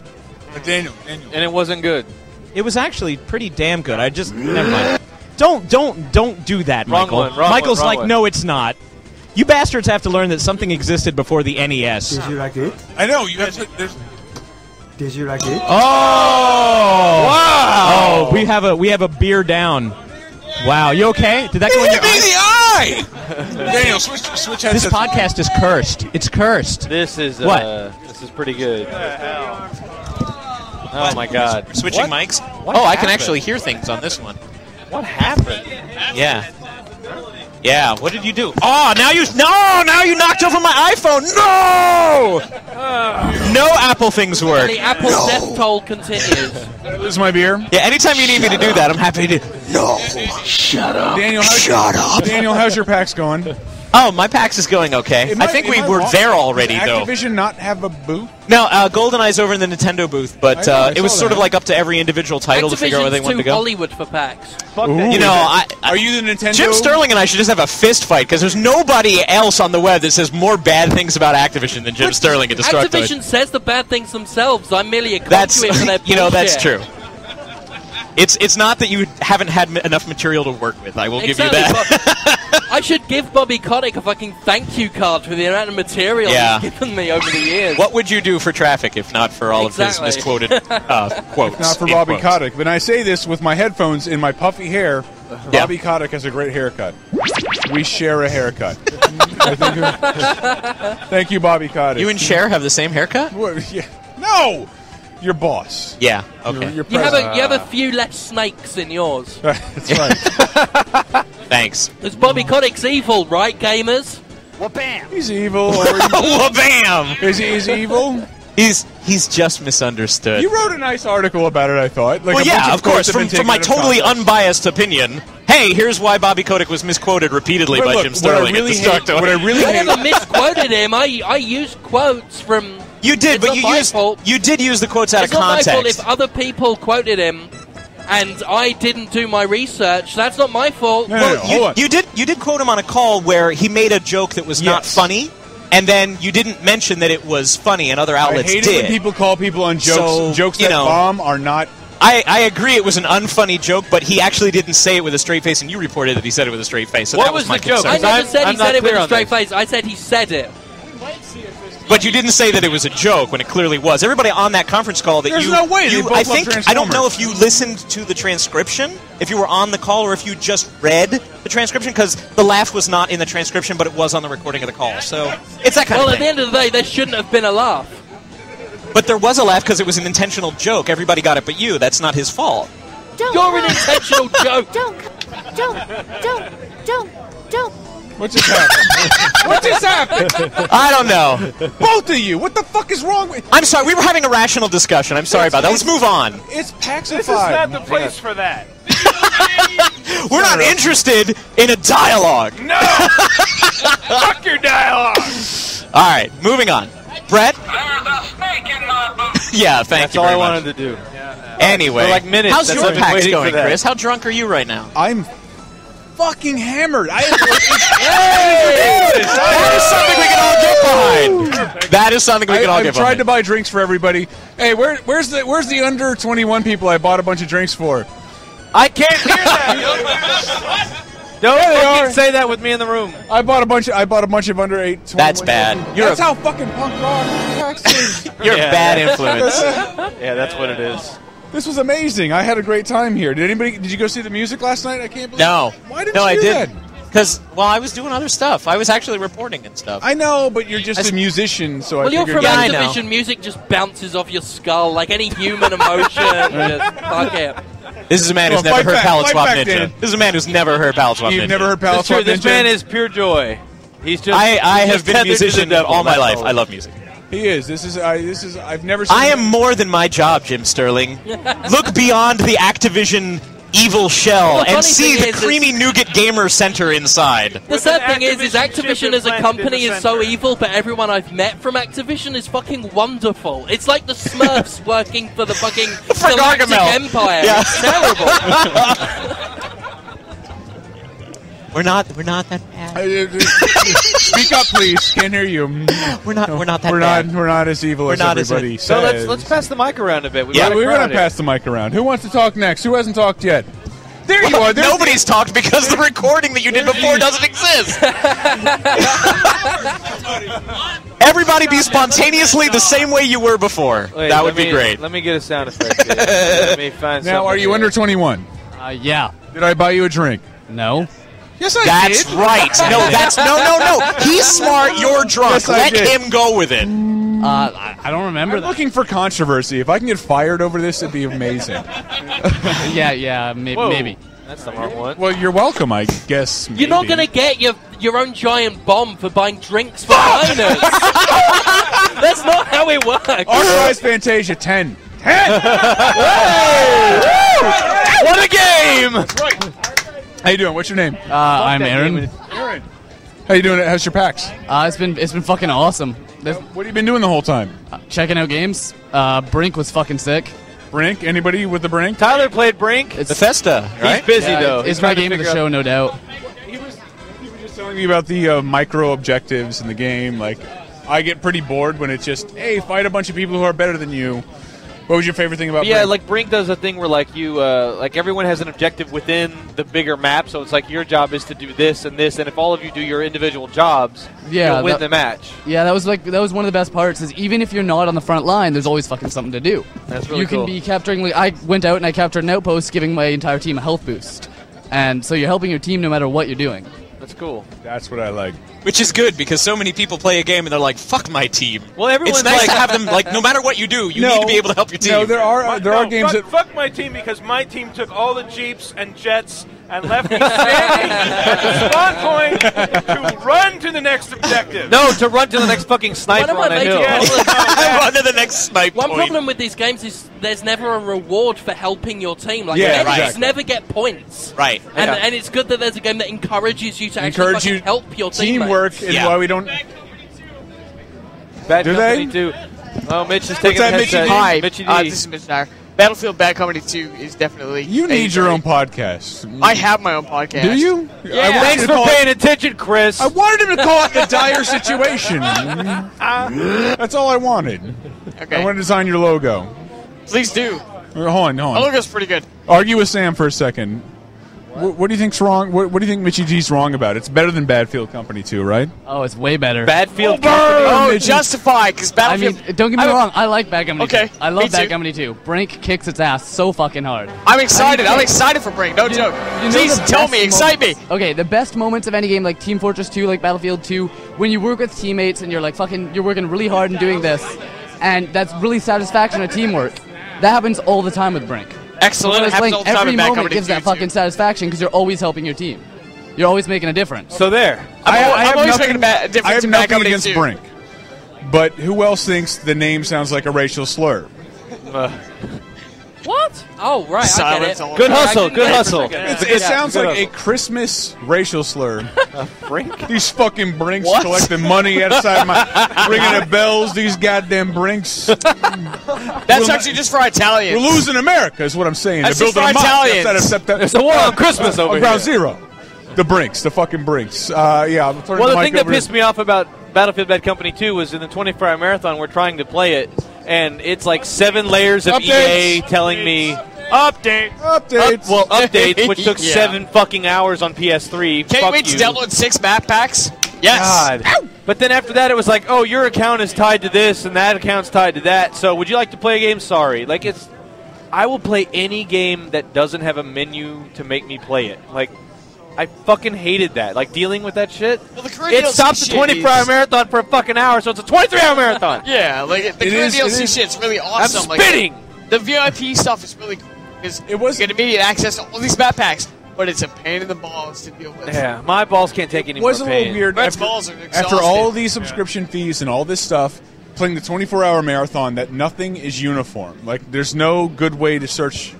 Daniel. And it wasn't good. It was actually pretty damn good. Never mind. Don't do that, Michael. Michael's like, no, it's not. You bastards have to learn that something existed before the NES. Did you like it? I know. You have to. Did you like it? Oh! Wow! Oh, we have a beer down. Wow, you okay? Did that go in your eye? Hit me in the eye! Daniel, switch headsets. This podcast is cursed. It's cursed. This is what? This is pretty good. Oh my God! Switching mics. What I can happened? actually hear things on this one. What happened? Yeah. Yeah. What did you do? Oh, now you knocked over my iPhone. No! No Apple things work. The Apple death toll continues. Did I lose my beer? Yeah. Anytime you need me to do that, I'm happy to. No. Shut up. Daniel, how's your PAX going? Oh, my PAX is going okay. I think we were there already, though. Does Activision not have a booth? No, GoldenEye's over in the Nintendo booth, but it was sort of like up to every individual title to figure out where they wanted to go. Hollywood for PAX. Are you the Nintendo? Jim Sterling and I should just have a fist fight because there's nobody else on the web that says more bad things about Activision than Jim Sterling at Destructoid. Activision says the bad things themselves. I'm merely a conduit for their bullshit. That's true. It's not that you haven't had enough material to work with. I will give you that. I should give Bobby Kotick a fucking thank you card for the amount of material he's given me over the years. What would you do for Traffic if not for all of his misquoted quotes? Not for Bobby Kotick. But I say this with my headphones in my puffy hair. Bobby Kotick has a great haircut. We share a haircut. Thank you, Bobby Kotick. You and Cher have the same haircut? No! Your boss. Yeah, okay. You have a few less snakes in yours. That's right. Thanks. Because Bobby Kotick's evil, right, gamers? Wha-bam! He's evil. Wha-bam! Is he evil? He's just misunderstood. You wrote a nice article about it, I thought. Well, yeah, of course. From my totally unbiased opinion. Hey, here's why Bobby Kotick was misquoted repeatedly by Jim Sterling at Destructoid. I never misquoted him. I used quotes from... You did, but you did use the quotes out of context. It's not my fault if other people quoted him and I didn't do my research. That's not my fault. You did quote him on a call where he made a joke that was not funny, and then you didn't mention that it was funny, and other outlets did. I hate it when people call people on jokes. Jokes that bomb are not... I agree it was an unfunny joke, but he actually didn't say it with a straight face, and you reported that he said it with a straight face. So what that was the joke? I never said he said it with a straight face. I said he said it. But you didn't say that it was a joke when it clearly was. Everybody on that conference call that There's no way. I don't know if you listened to the transcription, if you were on the call, or if you just read the transcription, because the laugh was not in the transcription, but it was on the recording of the call. So it's that kind of thing. Well, at the end of the day, there shouldn't have been a laugh. But there was a laugh because it was an intentional joke. Everybody got it but you. That's not his fault. You're an intentional joke. Don't. What just happened? What just happened? I don't know. Both of you. What the fuck is wrong with? I'm sorry. We were having a rational discussion. I'm sorry about that. Let's move on. It's Paxified. This is not the place for that. We're not interested in a dialogue. No! Fuck your dialogue! All right, moving on. Brett? Yeah, thank That's you all very I much. wanted to do. Anyway, For like minutes, how's that's your I've been PAX waiting going, for that. Chris? How drunk are you right now? I'm fucking hammered. That is something we can all get behind. That is something we can all get I've tried behind. to buy drinks for everybody. Hey, where's the under 21 people I bought a bunch of drinks for? I can't hear that. Don't fucking say that with me in the room. I bought a bunch of under 8. That's bad. That's how fucking punk rock PAX is. You're a bad influence. Yeah, that's what it is. This was amazing. I had a great time here. Did you go see the music last night? I can't believe. No. Why didn't no, you I do didn't. that? Because, well, I was doing other stuff. I was actually reporting and stuff. I know, but you're just a musician, so Well, I you're figured. from I know. Activision. Music just bounces off your skull like any human emotion. Just fuck it. This is a man who's Well, never heard Palette Swap back, Ninja. Dan. This is a man who's never heard Palette Swap Ninja. You've never heard Palette That's true. Swap Ninja? This man is pure joy. He's just. I he's have just been a tethered to musician the devil, all my that's life. all. I love music. He is. I've never seen I am more than my job, Jim Sterling. Look beyond the Activision evil shell Well, the and funny see thing the is creamy nougat gamer center inside. The sad thing is Activision Activision chip as a implanted company in the is so center. evil, but everyone I've met from Activision is fucking wonderful. It's like the Smurfs working for the fucking Galactic Gargamel. Empire. Yeah. It's terrible. We're not that bad. Speak up, please. Can't hear you. We're not that We're bad. We're not as evil We're as not as everybody So says. let's pass the mic around a bit. We're going to pass the mic around. Who wants to talk next? Who hasn't talked yet? There you are. There's Nobody's talked because the recording that you did before doesn't exist. Everybody be spontaneously the same way you were before. Wait, that would be great. Let me get a sound effect here. Let me find Now, are something you here. under 21? Yeah. Did I buy you a drink? No. Yes, I That's did. right. No, that's no. He's smart. You're drunk. Yes, I Let did. him go with it. I don't remember I'm that. looking for controversy. If I can get fired over this, it'd be amazing. Yeah, maybe. That's the wrong one. Well, you're welcome, I guess. You're not maybe. going to get your own giant bomb for buying drinks for minors. That's not how it works. Authorized Fantasia 10. What a game! How you doing? What's your name? I'm Aaron. Aaron. How you doing? How's your PAX? It's been fucking awesome. What have you been doing the whole time? Checking out games. Brink was fucking sick. Brink? Anybody with the Brink? Tyler played Brink. Bethesda, right? He's busy though. It's my game of the show, no doubt. He was just telling me about the micro objectives in the game. Like, I get pretty bored when it's just, hey, fight a bunch of people who are better than you. What was your favorite thing about Yeah, Brink? like Brink does a thing where like you, like everyone has an objective within the bigger map. So it's like your job is to do this and this, and if all of you do your individual jobs, you'll win the match. Yeah, that was one of the best parts. Is even if you're not on the front line, there's always fucking something to do. That's really You can cool. be capturing. Like, I went out and I captured an outpost, giving my entire team a health boost, and so you're helping your team no matter what you're doing. That's cool. That's what I like. Which is good because so many people play a game and they're like, "Fuck my team." Well, everyone's it's nice like, to have them like, no matter what you do, you need to be able to help your team. No, there are games that. Fuck my team because my team took all the jeeps and jets and left me standing at the spawn point to run to the next objective. No, to run to the next fucking sniper on the hill. Run to the next snipe One point. problem with these games is there's never a reward for helping your team. Like, Yeah, you right. just never get points. Right. And it's good that there's a game that encourages you to actually fucking help your teammates. Teamwork is why we don't. Bad Do Company they? 2. Oh, Mitch is taking that, the Mitchy headset. D? Hi, Mitchy D. this is Mitch Dyer. Battlefield Bad Company 2 is definitely... You need your own podcast. I have my own podcast. Do you? Yeah. Thanks for paying attention, Chris. I wanted him to call it the dire situation. That's all I wanted. Okay. I want to design your logo. Please do. Hold on. My logo's pretty good. Argue with Sam for a second. What do you think's wrong? What do you think Mitchy G's wrong about? It's better than Battlefield Company 2, right? Oh, it's way better. Battlefield Oh, Justified, because I Battlefield... mean, don't get me wrong. I like Bad Company 2. Okay, I me love Bad too. Company 2. Brink kicks its ass so fucking hard. I'm excited. I'm excited for Brink. No joke. You know Please the tell best me. Excite me. Okay, the best moments of any game, like Team Fortress 2, like Battlefield 2, when you work with teammates and you're like you're working really hard and doing this, and that's really satisfaction of teamwork. That happens all the time with Brink. Excellent. It happens all the time every in Bad moment Company gives 2, that fucking satisfaction because you're always helping your team. You're always making a difference. So there. I'm always making a difference I have in Bad nothing Company against 2. Brink. But who else thinks the name sounds like a racial slur? What? Oh, right. Silence. I get it. Good hustle. Good hustle. It sounds like a Christmas racial slur. Brink? These fucking Brinks What? collecting money outside my ringing the bells. These goddamn Brinks. That's actually just for Italians. We're losing America, is what I'm saying. That's They're just building for a mosque Italians. outside of September. There's a war on Christmas over Ground here. Zero. The Brinks, the fucking Brinks. Yeah, I'm turning Well, the the mic thing that over pissed me off about Battlefield Bad Company 2 was in the 24-hour marathon, we're trying to play it, and it's like 7 layers of EA telling me... Updates. Updates, which took Yeah. 7 fucking hours on PS3. Can't Fuck wait you. to download 6 map packs. Yes. God. But then after that, it was like, oh, your account is tied to this, and that account's tied to that, so would you like to play a game? Sorry. Like, it's... I will play any game that doesn't have a menu to make me play it. Like... I fucking hated that. Like, dealing with that shit. Well, the Korean It stopped the 24-hour marathon for a fucking hour, so it's a 23-hour marathon. Yeah, like the Korean DLC shit's really awesome. I'm spitting. Like, the VIP stuff is really cool. It was get immediate access to all these map packs, but it's a pain in the balls to deal with. Yeah, my balls can't take any It was more a little pain. weird Brett's balls are after exhausted. all these subscription fees and all this stuff, playing the 24-hour marathon, that nothing is uniform. Like, there's no good way to search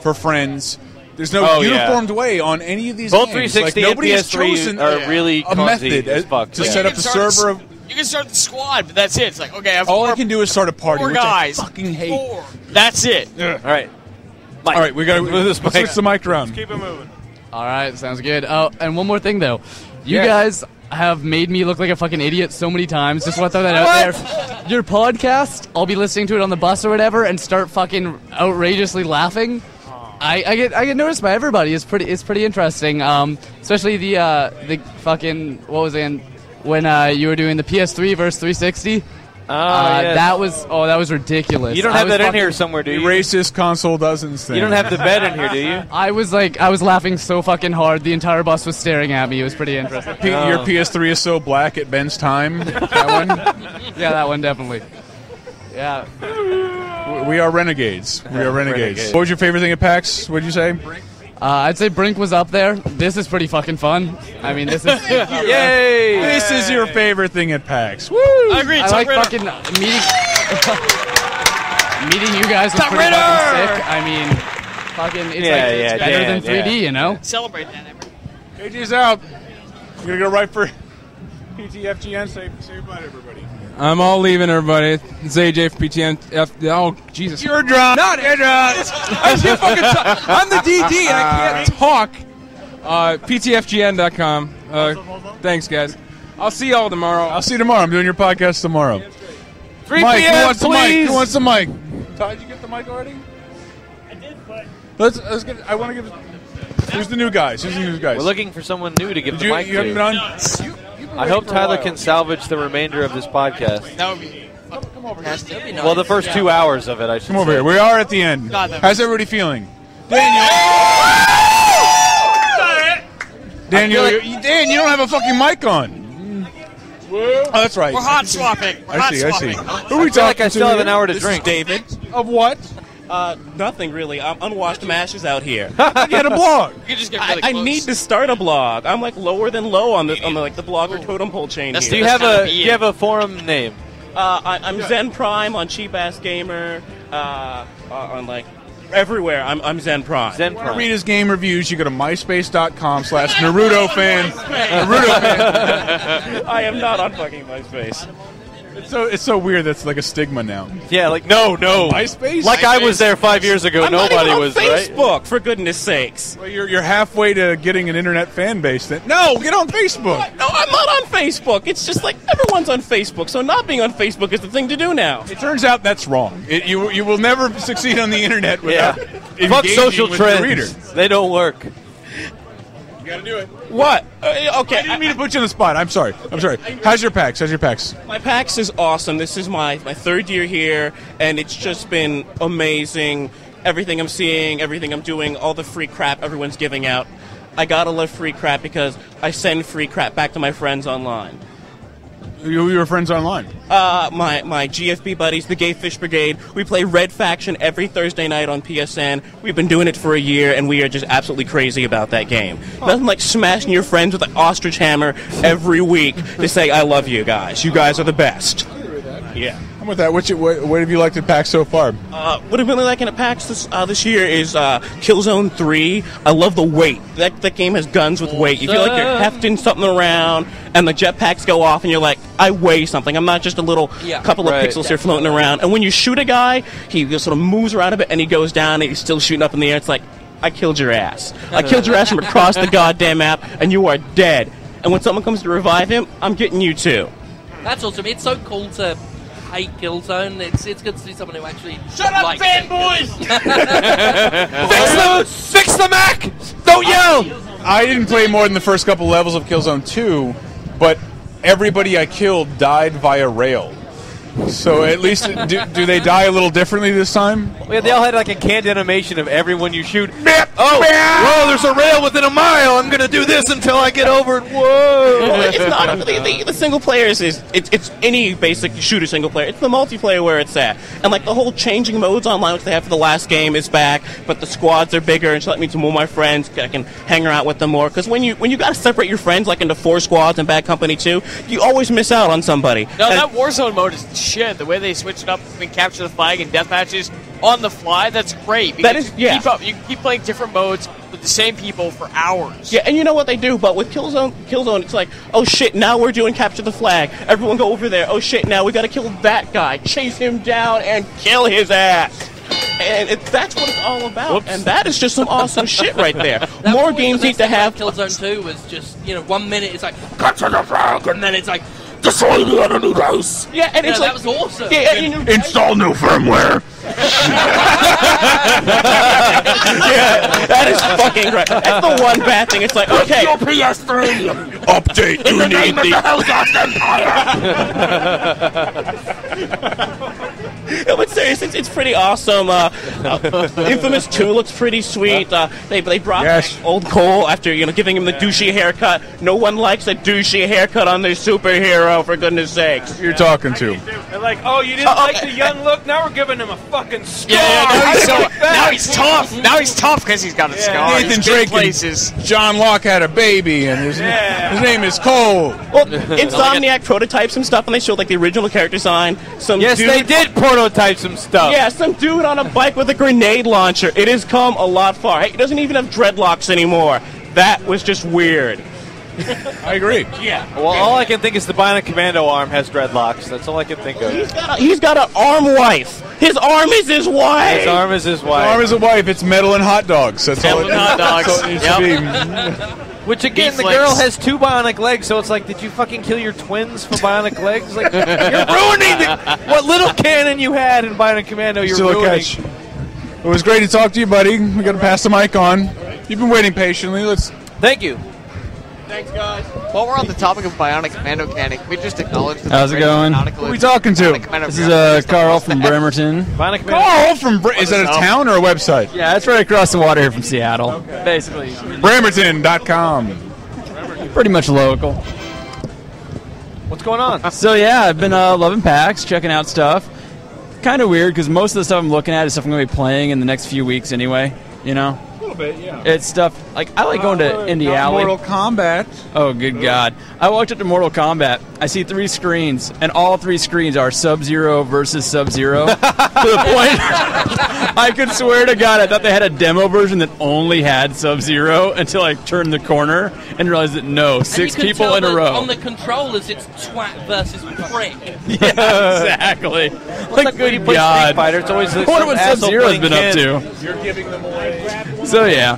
for friends. There's no uniformed way on any of these Both games. 360 like, nobody and has PS3 chosen are really a clumsy method as fuck. to Yeah. set up a server of... You can start the squad, but that's it. It's like, okay, I have All four, I can do is start a party, four which guys. I fucking hate. 4. That's it. All right. Mike, All right, we got to move this mic. switch the mic around. Keep it moving. All right, sounds good. Oh, and one more thing, though. You Yeah. guys have made me look like a fucking idiot so many times. Just want to throw that out there. Your podcast, I'll be listening to it on the bus or whatever and start fucking outrageously laughing. I get noticed by everybody. It's pretty interesting. Especially the fucking, what was it, when you were doing the PS3 versus 360. Yes. That was ridiculous. You don't have that in here somewhere, do you? Racist console dozens thing. You don't have the bed in here, do you? I was laughing so fucking hard. The entire bus was staring at me. It was pretty interesting. Your PS3 is so black it bends time. That one? Yeah, that one definitely. Yeah. We are renegades. We are renegades. What was your favorite thing at PAX? What did you say? I'd say Brink was up there. This is pretty fucking fun. I mean, this is... Yay! This is your favorite thing at PAX. Woo! I agree. I like fucking meeting you guys was pretty fucking sick. I mean, fucking, it's better than 3D, you know? Celebrate that, everyone. KG's out. You're going to go right for PTFGN. Say goodbye to everybody. I'm all leaving, everybody. It's AJ for PTN. Oh, Jesus. You're drunk. Not it. I can't fucking talk. I'm the DD, and I can't talk. PTFGN.com. Thanks, guys. I'll see y'all tomorrow. I'll see you tomorrow. I'm doing your podcast tomorrow. 3 Mike, p.m., who wants the mic? please. Who wants the mic? Todd, did you get the mic already? I did, but... Let's get... I want to give... Who's the new guys? Who's the new guys? We're looking for someone new to give Did the mic you haven't been to. on? I hope Tyler can salvage the remainder of this podcast. That would be... Come over here. Well, the first 2 hours of it, I should Come over say. here. We are at the end. God, that How's everybody feeling? Daniel! Daniel, Dan, you don't have a fucking mic on. Oh, that's right. We're hot swapping. We're hot I see. swapping. Who are we I feel like talking I still to have an here? hour to This drink. is David. Of what? Nothing really. I'm unwashed mashes out here. You had a blog. You can just get really I close. need to start a blog. I'm like lower than low on the blogger totem pole chain That's here. Do you have a forum name? I'm Zen Prime on Cheap Ass Gamer. On like everywhere. I'm Zen Prime. Zen If you want to Prime. read his game reviews, you go to myspace.com/Naruto fan. Naruto fan. I am not on fucking MySpace. It's so weird. That's like a stigma now. Yeah, like, no. MySpace? Like I was there 5 years ago. I'm Nobody not even was, on right? Facebook, for goodness sakes. Well, you're halfway to getting an internet fan base. Then no, get on Facebook. No, I'm not on Facebook. It's just like everyone's on Facebook, so not being on Facebook is the thing to do now. It turns out that's wrong. You will never succeed on the internet without engaging Fuck social with trends. the reader. They don't work. You gotta do it. What? Okay. I didn't mean to put you on the spot. I'm sorry. How's your PAX? My PAX is awesome. This is my third year here, and it's just been amazing. Everything I'm seeing, everything I'm doing, all the free crap everyone's giving out. I gotta love free crap because I send free crap back to my friends online. You were friends online. My GFB buddies, the Gay Fish Brigade. We play Red Faction every Thursday night on PSN. We've been doing it for a year, and we are just absolutely crazy about that game. Nothing like smashing your friends with an ostrich hammer every week to say, I love you guys. You guys are the best. Yeah. I'm with that. What have you liked at PAX so far? What I've really liking at PAX this year is Killzone 3. I love the weight. That game has guns with weight. You feel like you're hefting something around, and the jetpacks go off, and you're like, I weigh something. I'm not just a little couple of pixels here floating around. And when you shoot a guy, he just sort of moves around a bit, and he goes down, and he's still shooting up in the air. It's like, I killed your ass. I killed your ass from across the goddamn map, and you are dead. And when someone comes to revive him, I'm getting you too. That's awesome. It's so cool to hate Killzone. It's good to see someone who actually Shut up, fanboys! Fix the Mac! Don't yell! I didn't play more than the first couple levels of Killzone 2, but everybody I killed died via rail. So at least, do they die a little differently this time? Yeah, they all had like a canned animation of everyone you shoot. Whoa, there's a rail within a mile. I'm going to do this until I get over it. Whoa. It's not the single player it's any basic shooter single player. It's the multiplayer where it's at. And like the whole changing modes online, which they have for the last game, is back, but the squads are bigger, and so that means more of my friends, I can hang out with them more. Because when you got to separate your friends like into 4 squads in Bad Company 2, you always miss out on somebody. No, that Warzone mode is shit. The way they switched it up between capture the flag and death matches on the fly, that's great. That is, yeah. You can keep playing different modes with the same people for hours. Yeah, and you know what they do, but with Killzone, it's like, oh shit, now we're doing capture the flag. Everyone go over there. Oh shit, now we gotta kill that guy. Chase him down and kill his ass. And that's what it's all about. Whoops. And that is just some awesome shit right there. More games need to have... Killzone 2 was just, 1 minute it's like, capture the flag, and then it's like, destroy the enemy base. Yeah, and it's like... that was awesome. Yeah, install new firmware. Yeah, that is fucking great. That's the one bad thing. It's like, okay. Your PS3. Update. You need the Hellgast Empire. No, but seriously, it's pretty awesome. Infamous 2 looks pretty sweet. They brought back Old Cole after giving him the douchey haircut. No one likes a douchey haircut on their superhero, for goodness sakes. You're talking to. They're like, oh, you didn't like the young look? Now we're giving him a fucking scar. Now he's tough. Now he's tough because he's got a scar. Nathan Drake and John Locke had a baby, and his name is Cole. Well, Insomniac prototypes some stuff, and they showed like the original character design. They did prototype some stuff. Yeah, some dude on a bike with a grenade launcher. It has come a lot far. Hey, he doesn't even have dreadlocks anymore. That was just weird. I agree. Yeah. Well, all I can think is the Bionic Commando arm has dreadlocks. That's all I can think of. He's got an arm wife. His arm is his wife. His arm is his wife. His arm is a wife. It's metal and hot dogs. That's all it hot dogs. That's all it needs to be. Which again, the girl has 2 bionic legs, so it's like, did you fucking kill your twins for bionic legs? Like, you're ruining what little cannon you had in Bionic Commando. You're Still ruining. a catch. It was great to talk to you, buddy. We got to pass the mic on. You've been waiting patiently. Thank you. Thanks, guys. While we're on the topic of Bionic Commando canon, we just acknowledge that. How's it going? Who are we talking to? This is Carl from Bremerton. Carl from Is that a town or a website? Yeah, it's right across the water here from Seattle. Basically. Bremerton.com. Pretty much local. What's going on? So yeah, I've been loving PAX, checking out stuff. Kind of weird because most of the stuff I'm looking at is stuff I'm going to be playing in the next few weeks anyway. A little bit, yeah. It's stuff like I like going to Indie Alley. Mortal Kombat. Oh, good God! I walked up to Mortal Kombat. I see 3 screens, and all 3 screens are Sub-Zero versus Sub-Zero. To the point, I could swear to God, I thought they had a demo version that only had Sub-Zero until I turned the corner and realized that no, 6 people in a row. On the controllers, it's twat versus prick. Yeah, exactly. Like, when you play Street Fighter, it's always I wonder what Sub-Zero's been up to. You're giving them away. So yeah.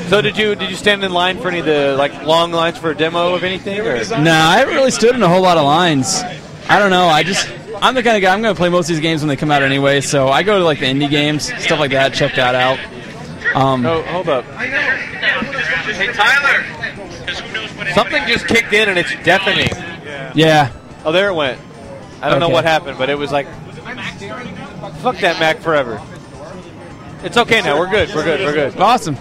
So did you stand in line for any of the long lines for a demo of anything? Or? Nah, I haven't really stood in a whole lot of lines. I don't know. I'm the kind of guy. I'm going to play most of these games when they come out anyway. So I go to the indie games, stuff like that. Check that out. Hold up. Hey Tyler, something just kicked in and it's deafening. Yeah. Oh, there it went. I don't know what happened, but it was like, fuck that Mac forever. It's okay now. We're good. We're good. Awesome.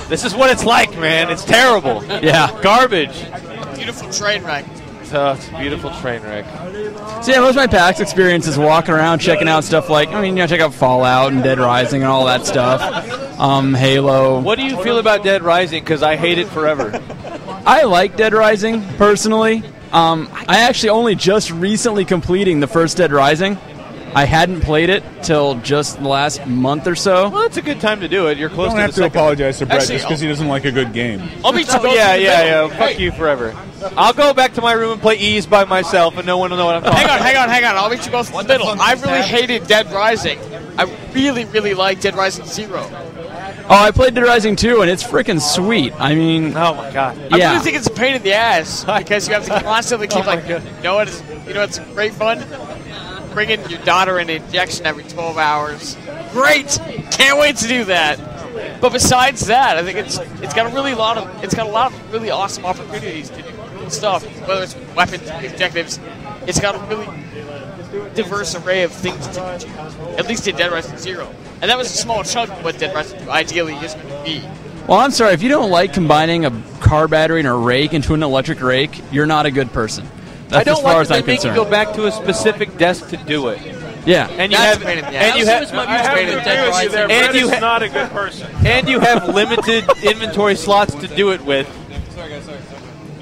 This is what it's like, man. It's terrible. Yeah. Garbage. Beautiful train wreck. It's a beautiful train wreck. So yeah, most of my PAX experience is walking around, checking out stuff like, check out Fallout and Dead Rising and all that stuff. Halo. What do you feel about Dead Rising? Because I hate it forever. I like Dead Rising, personally. I actually only just recently completing the first Dead Rising. I hadn't played it till just the last month or so. Well, it's a good time to do it. You're close You don't to have the to second. apologize to Brett just because he doesn't like a good game. I'll meet you both. Yeah. Fuck you forever. I'll go back to my room and play Ease by myself, and no one will know what I'm talking about. Hang on. I'll meet you both in the middle. I really hated Dead Rising. I really, really liked Dead Rising 0. Oh, I played Dead Rising 2, and it's freaking sweet. I mean... Oh, my God. I really think it's a pain in the ass, because you have to constantly keep, you know what's great fun? Bringing your daughter an injection every 12 hours. Great! Can't wait to do that. But besides that, I think it's got a lot of really awesome opportunities to do stuff. Whether it's weapons, objectives, it's got a really diverse array of things to do. At least in Dead Rising 0. And that was a small chunk of what Dead Rising 2 ideally is going to be. Well, I'm sorry, if you don't like combining a car battery and a rake into an electric rake, you're not a good person. That's I don't as far like as that I'm they make you concerned. go back to a specific desk to do it. Yeah, and you have not a good person. And you have limited inventory slots to do it with.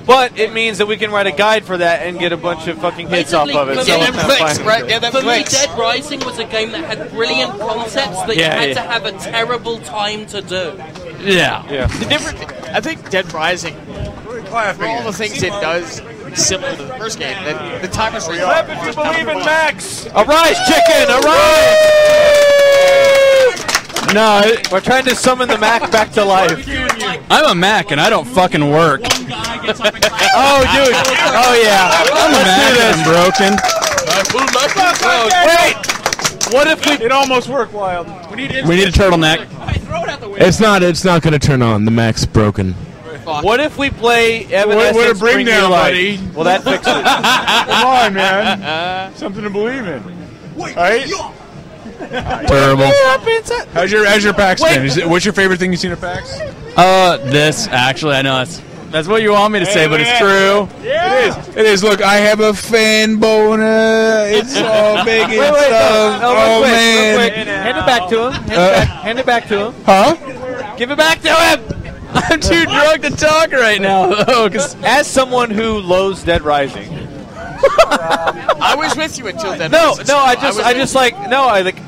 But it means that we can write a guide for that and get a bunch of fucking hits off of it. Get them clicks, right? Get them For me, clicks. Dead Rising was a game that had brilliant concepts that you had to have a terrible time to do. Yeah. The different, I think Dead Rising, for all the things it does similar to the first game, the timers were Clap if you believe in Max. Arise, chicken! Arise! No, we're trying to summon the Mac back to life. I'm a Mac and I don't fucking work. Oh, dude. Oh, yeah. I'm a Mac and I'm broken. Wait! What if we... It almost worked, Wild. We need a turtleneck. It's not going to turn on. The Mac's broken. What if we play Evanescence What a bring down, buddy. Well, that fixes it. Come on, man. Something to believe in. Right? Terrible. How's your PAX been? What's your favorite thing you've seen at PAX? This, actually, I know that's what you want me to say, but it's true. Yeah. It is. Look, I have a fan boner. It's all big and stuff. Oh, man. Real quick. Hand it back to him. Hand it back to him. Huh? Give it back to him! I'm too drunk to talk right now, though. As someone who loathes Dead Rising, I was with you until Dead Rising.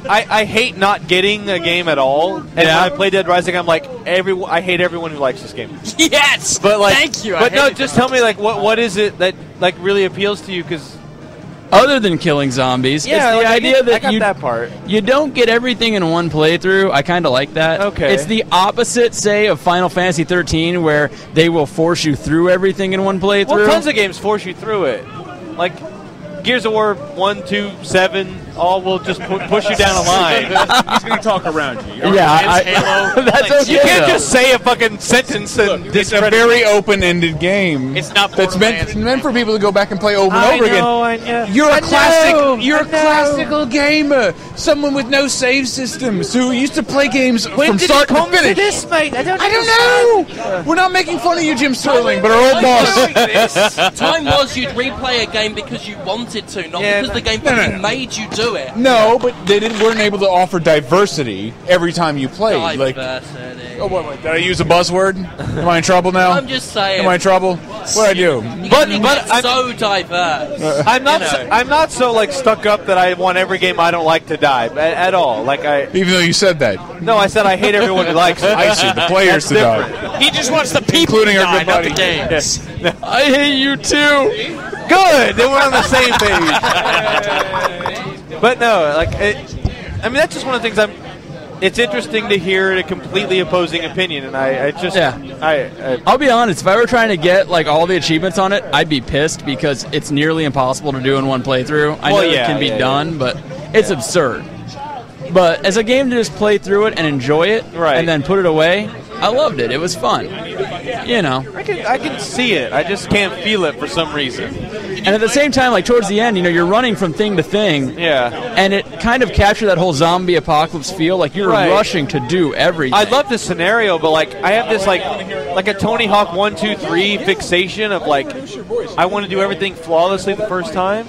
I hate not getting a game at all. And when I play Dead Rising, I'm like, I hate everyone who likes this game. Yes! But thank you. But no, just tell me, what is it that really appeals to you? Because other than killing zombies, it's the idea that that part. You don't get everything in one playthrough. I kind of like that. Okay. It's the opposite, say, of Final Fantasy 13, where they will force you through everything in one playthrough. Well, tons of games force you through it. Like Gears of War 1, 2, 7, all will just push you down a line. He's going to talk around you. Halo. That's okay. You can't just say a fucking sentence and it's a very open-ended game. It's not that's meant for people to go back and play over and over again. I know. You're a classical gamer, someone with no save systems who used to play games from start to finish. This, mate? I don't know. We're not making fun of you, Jim Sterling, but our old boss. Time was you'd replay a game because you wanted to, not because the game fucking made you do it. No, but they weren't able to offer diversity every time you played. Diversity. What, did I use a buzzword? Am I in trouble now? I'm just saying. Am I in trouble? What'd I do? But I'm so diverse. I'm not so stuck up that I want every game I don't like to die at all. Even though you said that. No, I said I hate everyone who likes it. I see the players to die. He just wants the people including to die, not the everybody. games. I hate you too. Good. Then we're on the same page. But no, that's just one of the things it's interesting to hear a completely opposing opinion, and I'll be honest, if I were trying to get all the achievements on it, I'd be pissed because it's nearly impossible to do in one playthrough. I know it can be done, but it's absurd. But as a game to just play through it and enjoy it, and then put it away, I loved it. It was fun. I can see it. I just can't feel it for some reason. And at the same time, like towards the end, you're running from thing to thing. Yeah. And it kind of captured that whole zombie apocalypse feel. Like you're rushing to do everything. I love this scenario, but like I have this like a Tony Hawk 1, 2, 3 fixation of like I want to do everything flawlessly the first time.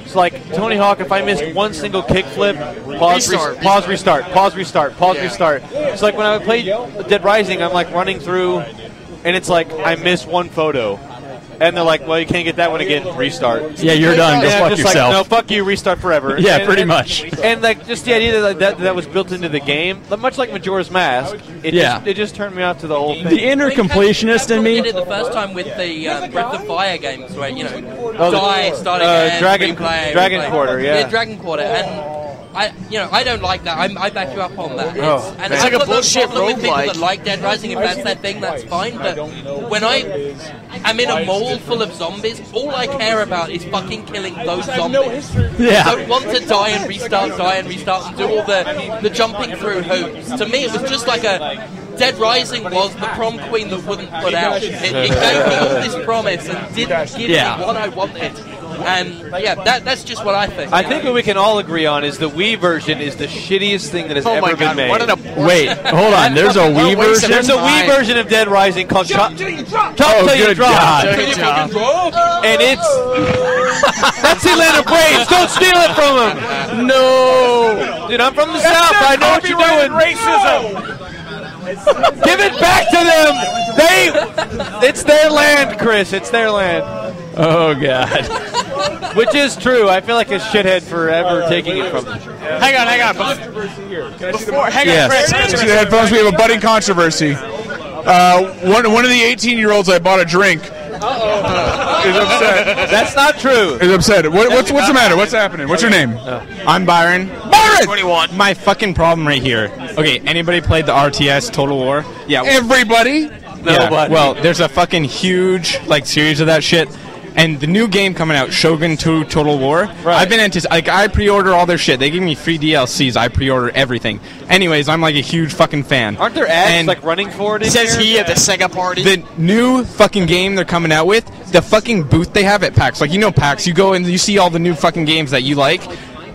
It's like Tony Hawk, if I missed one single kickflip, pause, restart. It's like when I played Dead Rising, I'm like running through, and it's like I missed one photo. And they're like, well, you can't get that one again. Restart. Yeah, you're done. Go fuck yourself. Like, no, fuck you. Restart forever. Yeah, pretty much. And like just the idea that was built into the game, much like Majora's Mask. It just turned me off to the whole thing. The inner completionist in me. Did it the first time with the Breath of Fire games, where start again, Dragon Quarter. Yeah, Dragon Quarter, and. I don't like that. I back you up on that. It's like a bullshit roguelike. With people that roguelike. like Dead Rising, if that's their thing, that's fine. But when I'm in a mall full of zombies, all I care about is fucking killing those zombies. Yeah. I don't want to die and restart, and do all the jumping through hoops. To me, it was just like a... Dead Rising was the prom queen that wouldn't put out. It gave me all this promise and didn't give me what I wanted. And that's just what I think. I think what we can all agree on is the Wii version is the shittiest thing that has ever been made. Wait, hold on. There's a Wii version? There's a Wii version of Dead Rising called Chop Till You Drop. And it's... That's Atlanta Braves. Don't steal it from him. No. Dude, I'm from the South. I know what you're doing. Racism. Give it back to them. It's their land, Chris. It's their land. Oh, God. Which is true. I feel like a shithead forever taking it from them. Hang on. Hang on, Chris. See the headphones? We have a budding controversy. One of the 18-year-olds I bought a drink is upset. That's not true. Is upset. What's the matter? What's happening? What's your name? I'm Byron. 21. My fucking problem right here. Okay, anybody played the RTS Total War? Yeah. Everybody? Yeah. Well, there's a fucking huge series of that shit. And the new game coming out, Shogun 2 Total War, I've been I pre-order all their shit. They give me free DLCs. I pre-order everything. Anyways, I'm like a huge fucking fan. Aren't there ads running for it? Says he at the Sega party. The new fucking game they're coming out with, the fucking booth they have at PAX. PAX, you go and you see all the new fucking games that you like.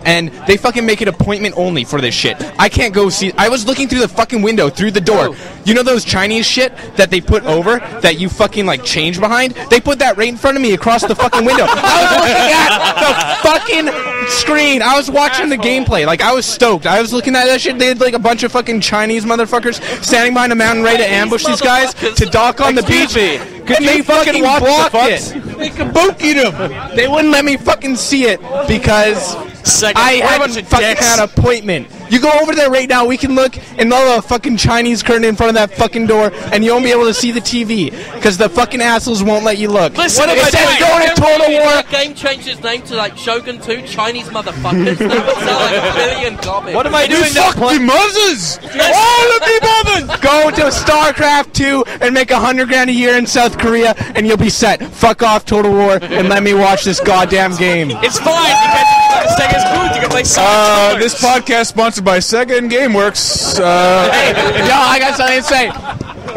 And they fucking make it appointment only for this shit. I can't go see... I was looking through the fucking window, through the door. You know those Chinese shit that they put over, that you fucking, change behind? They put that right in front of me across the fucking window. I was looking at the fucking screen. I was watching the gameplay. I was stoked. I was looking at that shit. They had, a bunch of fucking Chinese motherfuckers standing behind a mountain ready to ambush these guys to dock on the beach. And they fucking blocked it. They kabukied them. They wouldn't let me fucking see it because... I haven't fucking had an appointment. You go over there right now, we can look, and they'll have a fucking Chinese curtain in front of that fucking door, and you won't be able to see the TV, because the fucking assholes won't let you look. Listen, what am I doing? Going to Total War? That game changed its name to, Shogun 2 Chinese motherfuckers. That would sound like a billion garbage. What am I doing now? Fuck the mothers! All of the mothers! Go to StarCraft 2 and make $100,000 a year in South Korea, and you'll be set. Fuck off Total War, and let me watch this goddamn game. It's fine, because Sega's booth, you can play Sonic. This podcast sponsored by Sega and GameWorks. Yo, I got something to say.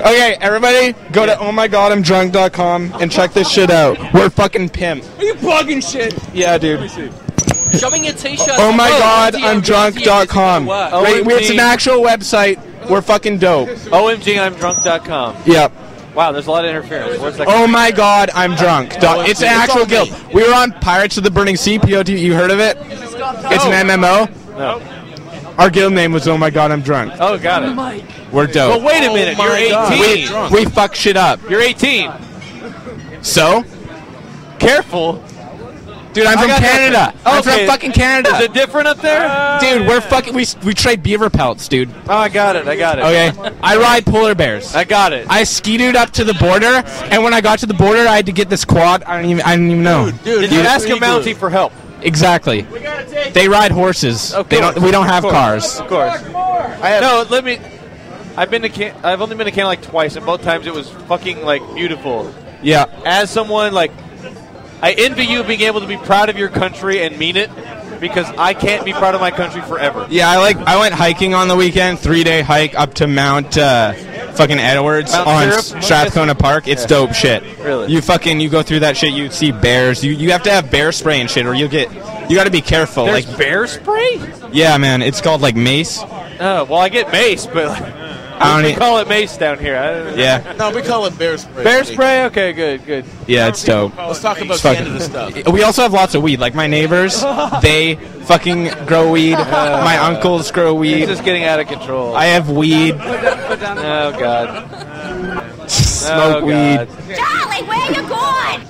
Okay, everybody, go to ohmygodimdrunk.com and check this shit out. We're fucking pimp. Are you plugging shit? Yeah, dude. Showing your t-shirt. ohmygodimdrunk.com. It's an actual website. We're fucking dope. OMGI'mDrunk.com. Yep. Wow, there's a lot of interference. Where's that? Oh my God, I'm drunk. It's an actual guild. We were on Pirates of the Burning Sea, POT. You heard of it? It's an MMO. No. Our guild name was Oh My God, I'm Drunk. Oh, got it. We're dope. Well, wait a minute. You're 18. We fuck shit up. You're 18. So? Careful. Dude, I'm from Canada. I'm from fucking Canada. Is it different up there? Dude, we're fucking... We trade beaver pelts, dude. Oh, I got it. Okay. I ride polar bears. I got it. I skied up to the border, and when I got to the border, I had to get this quad. I didn't even know. Did you ask a Mountie for help? Exactly. They ride horses. We don't have cars. Of course. I've only been to Canada twice, and both times it was fucking beautiful. Yeah. As someone I envy you being able to be proud of your country and mean it, because I can't be proud of my country forever. Yeah, I went hiking on the weekend, 3-day hike up to Mount fucking Edwards Mount on Syrup? Strathcona Park. It's dope shit. Really? You go through that shit, you see bears. You have to have bear spray and shit, or you got to be careful. There's like bear spray? Yeah, man. It's called like mace. Oh, well, I get mace, but we call it mace down here. Yeah. No, we call it bear spray. Bear spray? Okay, good. Yeah, it's dope. Let's talk about It's fucking- Canada stuff. We also have lots of weed. Like my neighbors, they fucking grow weed. My uncles grow weed. It's just getting out of control. I have weed. Oh, God. Smoke weed. Charlie, where you going?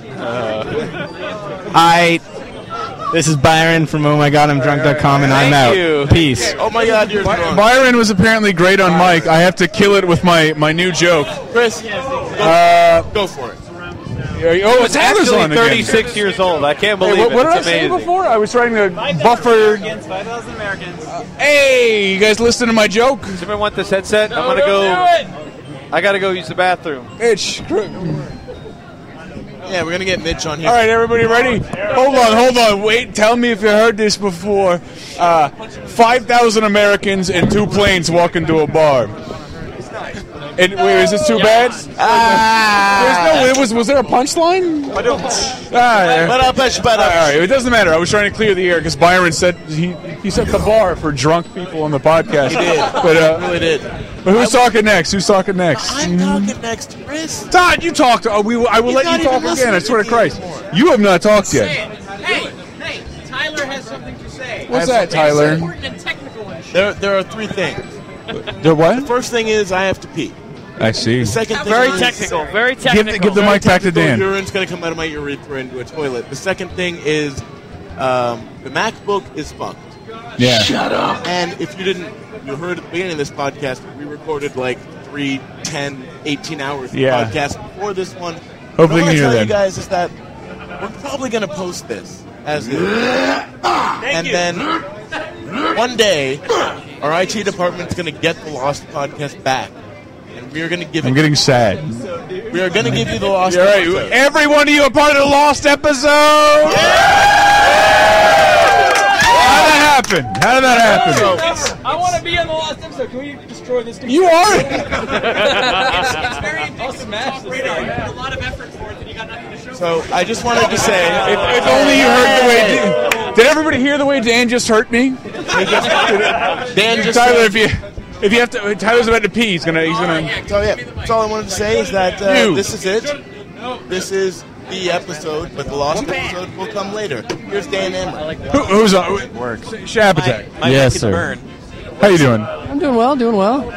This is Byron from ohmygodimdrunk.com, and I'm out. you. Peace. Oh my God, you're drunk. Byron was apparently great on mic. I have to kill it with my new joke. Chris, go for it. Oh, it's Tyler's actually on again. 36 years old. I can't believe Hey, what it. did I It's say amazing. before? I was trying to buffer. Against 5,000 Americans. Hey, you guys listen to my joke? Does anyone want this headset? I'm gonna don't go. do I gotta go use the bathroom. Itch. Yeah, we're gonna get Mitch on here. All right, everybody ready? Hold on. Wait, tell me if you heard this before. 5,000 Americans and 2 planes walk into a bar. And wait, is this too bad? Was there a punchline? But up, All right, it doesn't matter. I was trying to clear the air because Byron said he set the bar for drunk people on the podcast. He did. But He really did. But who's talking next? I'm talking next, Chris. Todd, you talked. I will let you talk again. I swear to Christ, you have not talked yet. Hey, Tyler has something to say. What's that, Tyler? Important and technical issue. There are 3 things. The what? The first thing is I have to pee. I see. The second thing Very is technical. Very technical. Give the mic back to Dan. Urine's going to come out of my urethra into a toilet. The second thing is the MacBook is fucked. Yeah. Shut up. And if you heard at the beginning of this podcast, we recorded like 3, 10, 18 hours of Yeah. podcast before this one. Hopefully what I you want to tell hear you that. guys is that we're probably going to post this as is. And then one day, our IT department's going to get the Lost podcast back. And we are going to give I'm getting sad. We are going to give you the Lost All right, episode. every one of you are part of the Lost episode. How did that happen? I want to be on the last episode. Can we destroy this? You are. It's very interesting. TalkRadar. You put a lot of effort for it, and you got nothing to show. So I just wanted to say, If only you heard the way. Did everybody hear the way Dan just hurt me? Dan just Tyler, if you have to, Tyler's about to pee. He's gonna. So yeah, that's all I wanted to say is that this is it. This is the episode, but the Lost episode will come later. Here's Dan Emmer. Who's on? Works. Shabatak. Yes, sir. How you doing? I'm doing well.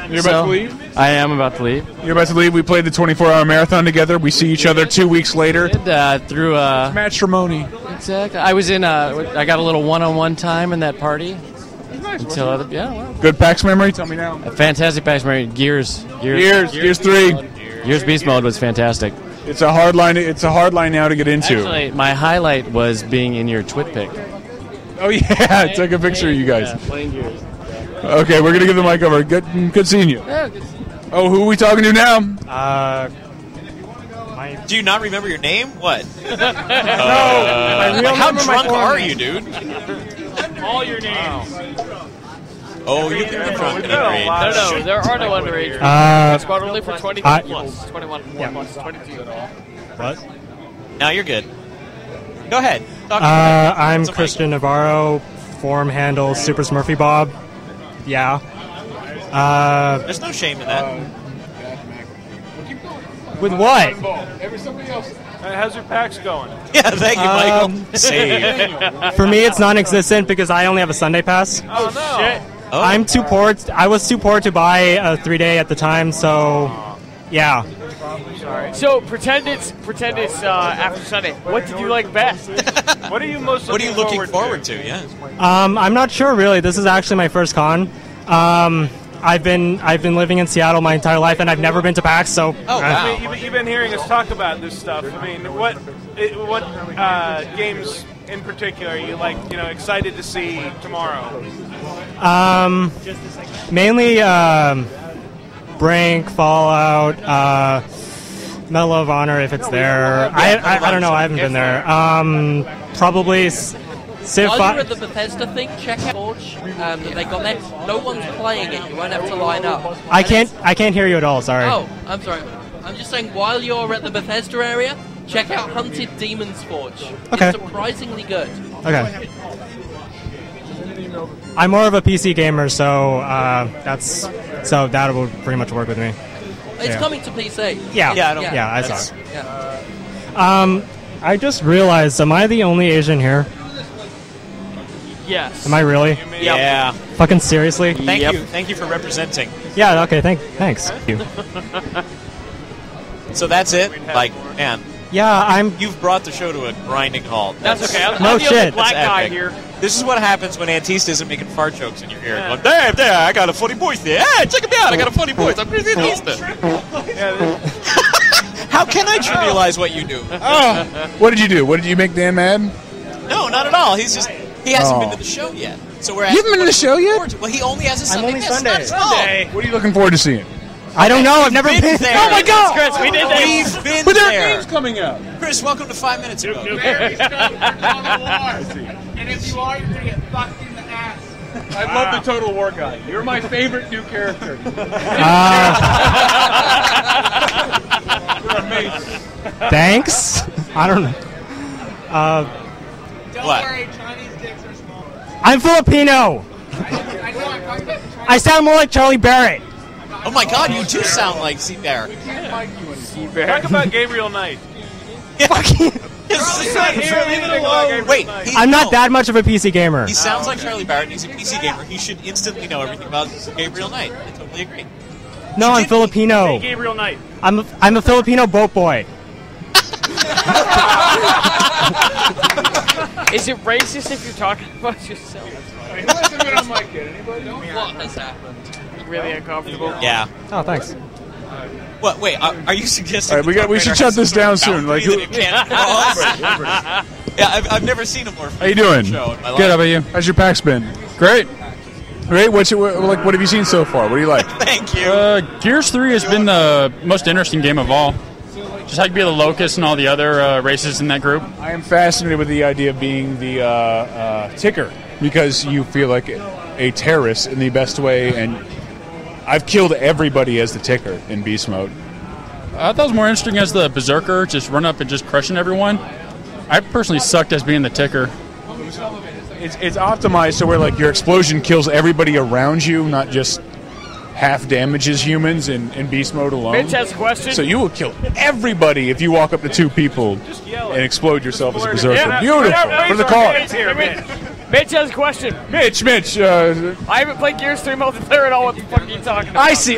You're about to leave? I am about to leave. You're about to leave. We played the 24-hour marathon together. We see each other 2 weeks later. Through matrimony. Exactly. I was in. I got a little one-on-one time in that party. Until Good PAX memory. Tell me now. A fantastic PAX memory. Gears 3. Gears Beast Mode was fantastic. It's a hard line. It's a hard line now to get into. Actually, my highlight was being in your twit pic. Oh yeah, I took a picture of you guys. Yeah, playing Gears. Okay, we're gonna give the mic over. Good seeing you. Yeah, good. Oh, who are we talking to now? Do you not remember your name? What? No. How drunk are you, dude? All your names. Oh, you can be drunk and underage. No, there are no underage. It's got only for 21 plus, 21 plus, 22. What? Now you're good. Go ahead. Talk to I'm What's the Christian Navarro, form handle Super Smurfy Bob. Yeah. There's no shame in that. With what? How's your PAX going? Yeah, thank you, Michael. Save. For me, it's non-existent because I only have a Sunday pass. Oh, no. Shit. Oh. I'm too poor. I was too poor to buy a 3-day at the time, so yeah. Sorry. So pretend it's after Sunday. What did you like best? What are you most? What are you looking forward to? Yeah. I'm not sure really. This is actually my first con. I've been living in Seattle my entire life, and I've never been to PAX. So. Oh wow. I mean, you've been hearing us talk about this stuff. I mean, what games in particular are you excited to see tomorrow? Mainly Brink, Fallout, Medal of Honor if it's there. I don't know. I haven't been there. Probably Civ While 5. you're at the Bethesda thing, check out Forge that they got there. No one's playing it. You won't have to line up. I can't hear you at all. Sorry. Oh, I'm sorry. I'm just saying, while you're at the Bethesda area, check out Hunted Demons Forge. Okay. It's surprisingly good. Okay. I'm more of a PC gamer, so that will pretty much work with me. It's Yeah. coming to PC. Yeah. Yeah, I saw it. Yeah. I just realized, am I the only Asian here? Yes. Am I really? Yeah. Fucking seriously? Thank you for representing. Yeah. Okay. Thanks. Thank you. So that's it. Like, man. Yeah, You've brought the show to a grinding halt. That's okay. I'm No the only shit. black That's guy epic. here. This is what happens when Antista isn't making fart jokes in your ear. Going, there, I got a funny voice there. Hey, check me out. I got a funny voice. I'm crazy Antista. How can I trivialize what you do? What did you do? What did you make Dan mad? No, not at all. He hasn't been to the show yet. So we're You haven't been to the show yet? Well, he only has a Sunday. only That's Sunday. not his fault. What are you looking forward to seeing? I don't know. I've never been there. Oh my god! Chris, we did this. We've been But there are there. games coming out. Chris, welcome to 5 minutes ago. And if you are, you're going to get fucked in the ass. I love the Total War guy. You're my favorite new character. You're amazing. Thanks. I don't know. Don't What? worry, Chinese dicks are small. I'm Filipino. I know, I'm talking about the Chinese. I sound more like Charlie Barrett. Oh my God, you do sound like Seabear. Talk about Gabriel Knight. Wait, I'm not that much of a PC gamer. He sounds like Charlie Barrett. He's a PC gamer. He should instantly know everything about Gabriel Knight. I totally agree. No, I'm Filipino. Hey, Gabriel Knight. I'm a Filipino boat boy. Is it racist if you're talking about yourself? Who hasn't been on mic yet? Anybody? What has happened? Really uncomfortable. Yeah. Oh, thanks. What? Wait, are you suggesting? All right, we should shut this down soon. Like, who? Yeah, I've never seen a more. How you doing? Show in my life. Good. How about you? How's your PAX been? Great. Great. What have you seen so far? What do you like? Thank you. Gears 3 has been the most interesting game of all. Just how you be the Locust and all the other races in that group. I am fascinated with the idea of being the ticker because you feel like a terrorist in the best way, and I've killed everybody as the ticker in beast mode. I thought it was more interesting as the Berserker, just run up and just crushing everyone. I personally sucked as being the ticker. It's optimized so where like your explosion kills everybody around you, not just half damages humans in beast mode alone. Mitch has a question. So you will kill everybody if you walk up to two people and explode yourself as a berserker. Yeah, Beautiful for the cause. Mitch has a question. Mitch. I haven't played Gears 3 multiplayer at all. What the fuck are you talking about? I see.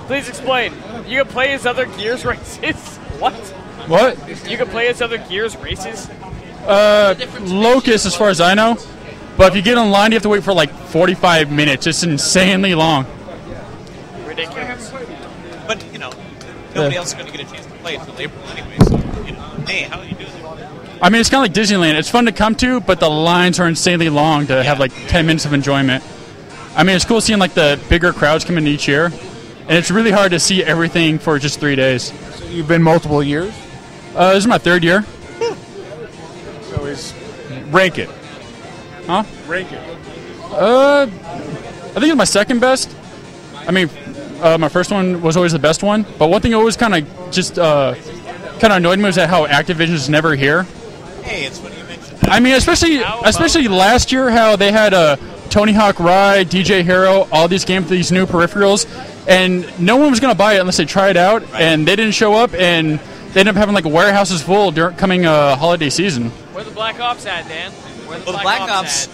Please explain. You can play as other Gears races. What? What? You can play as other Gears races. Locust, as far as I know. But if you get online, you have to wait for like 45 minutes. It's insanely long. Ridiculous. But nobody else is going to get a chance to play it until April anyway. So hey, how are you doing? I mean, it's kind of like Disneyland. It's fun to come to, but the lines are insanely long to have like 10 minutes of enjoyment. I mean, it's cool seeing like the bigger crowds come in each year, and it's really hard to see everything for just 3 days. So you've been multiple years? This is my 3rd year. So rank it. Huh? Rank it. I think it's my 2nd best. I mean, my first one was always the best one, but one thing always kind of just kind of annoyed me was that how Activision is never here. Hey, it's funny you mentioned that. I mean, especially last year, how they had Tony Hawk Ride, DJ Hero, all these games with these new peripherals, and no one was going to buy it unless they tried it out, and they didn't show up, and they ended up having like warehouses full during coming holiday season. Where the Black Ops at, Dan? Where the Black Ops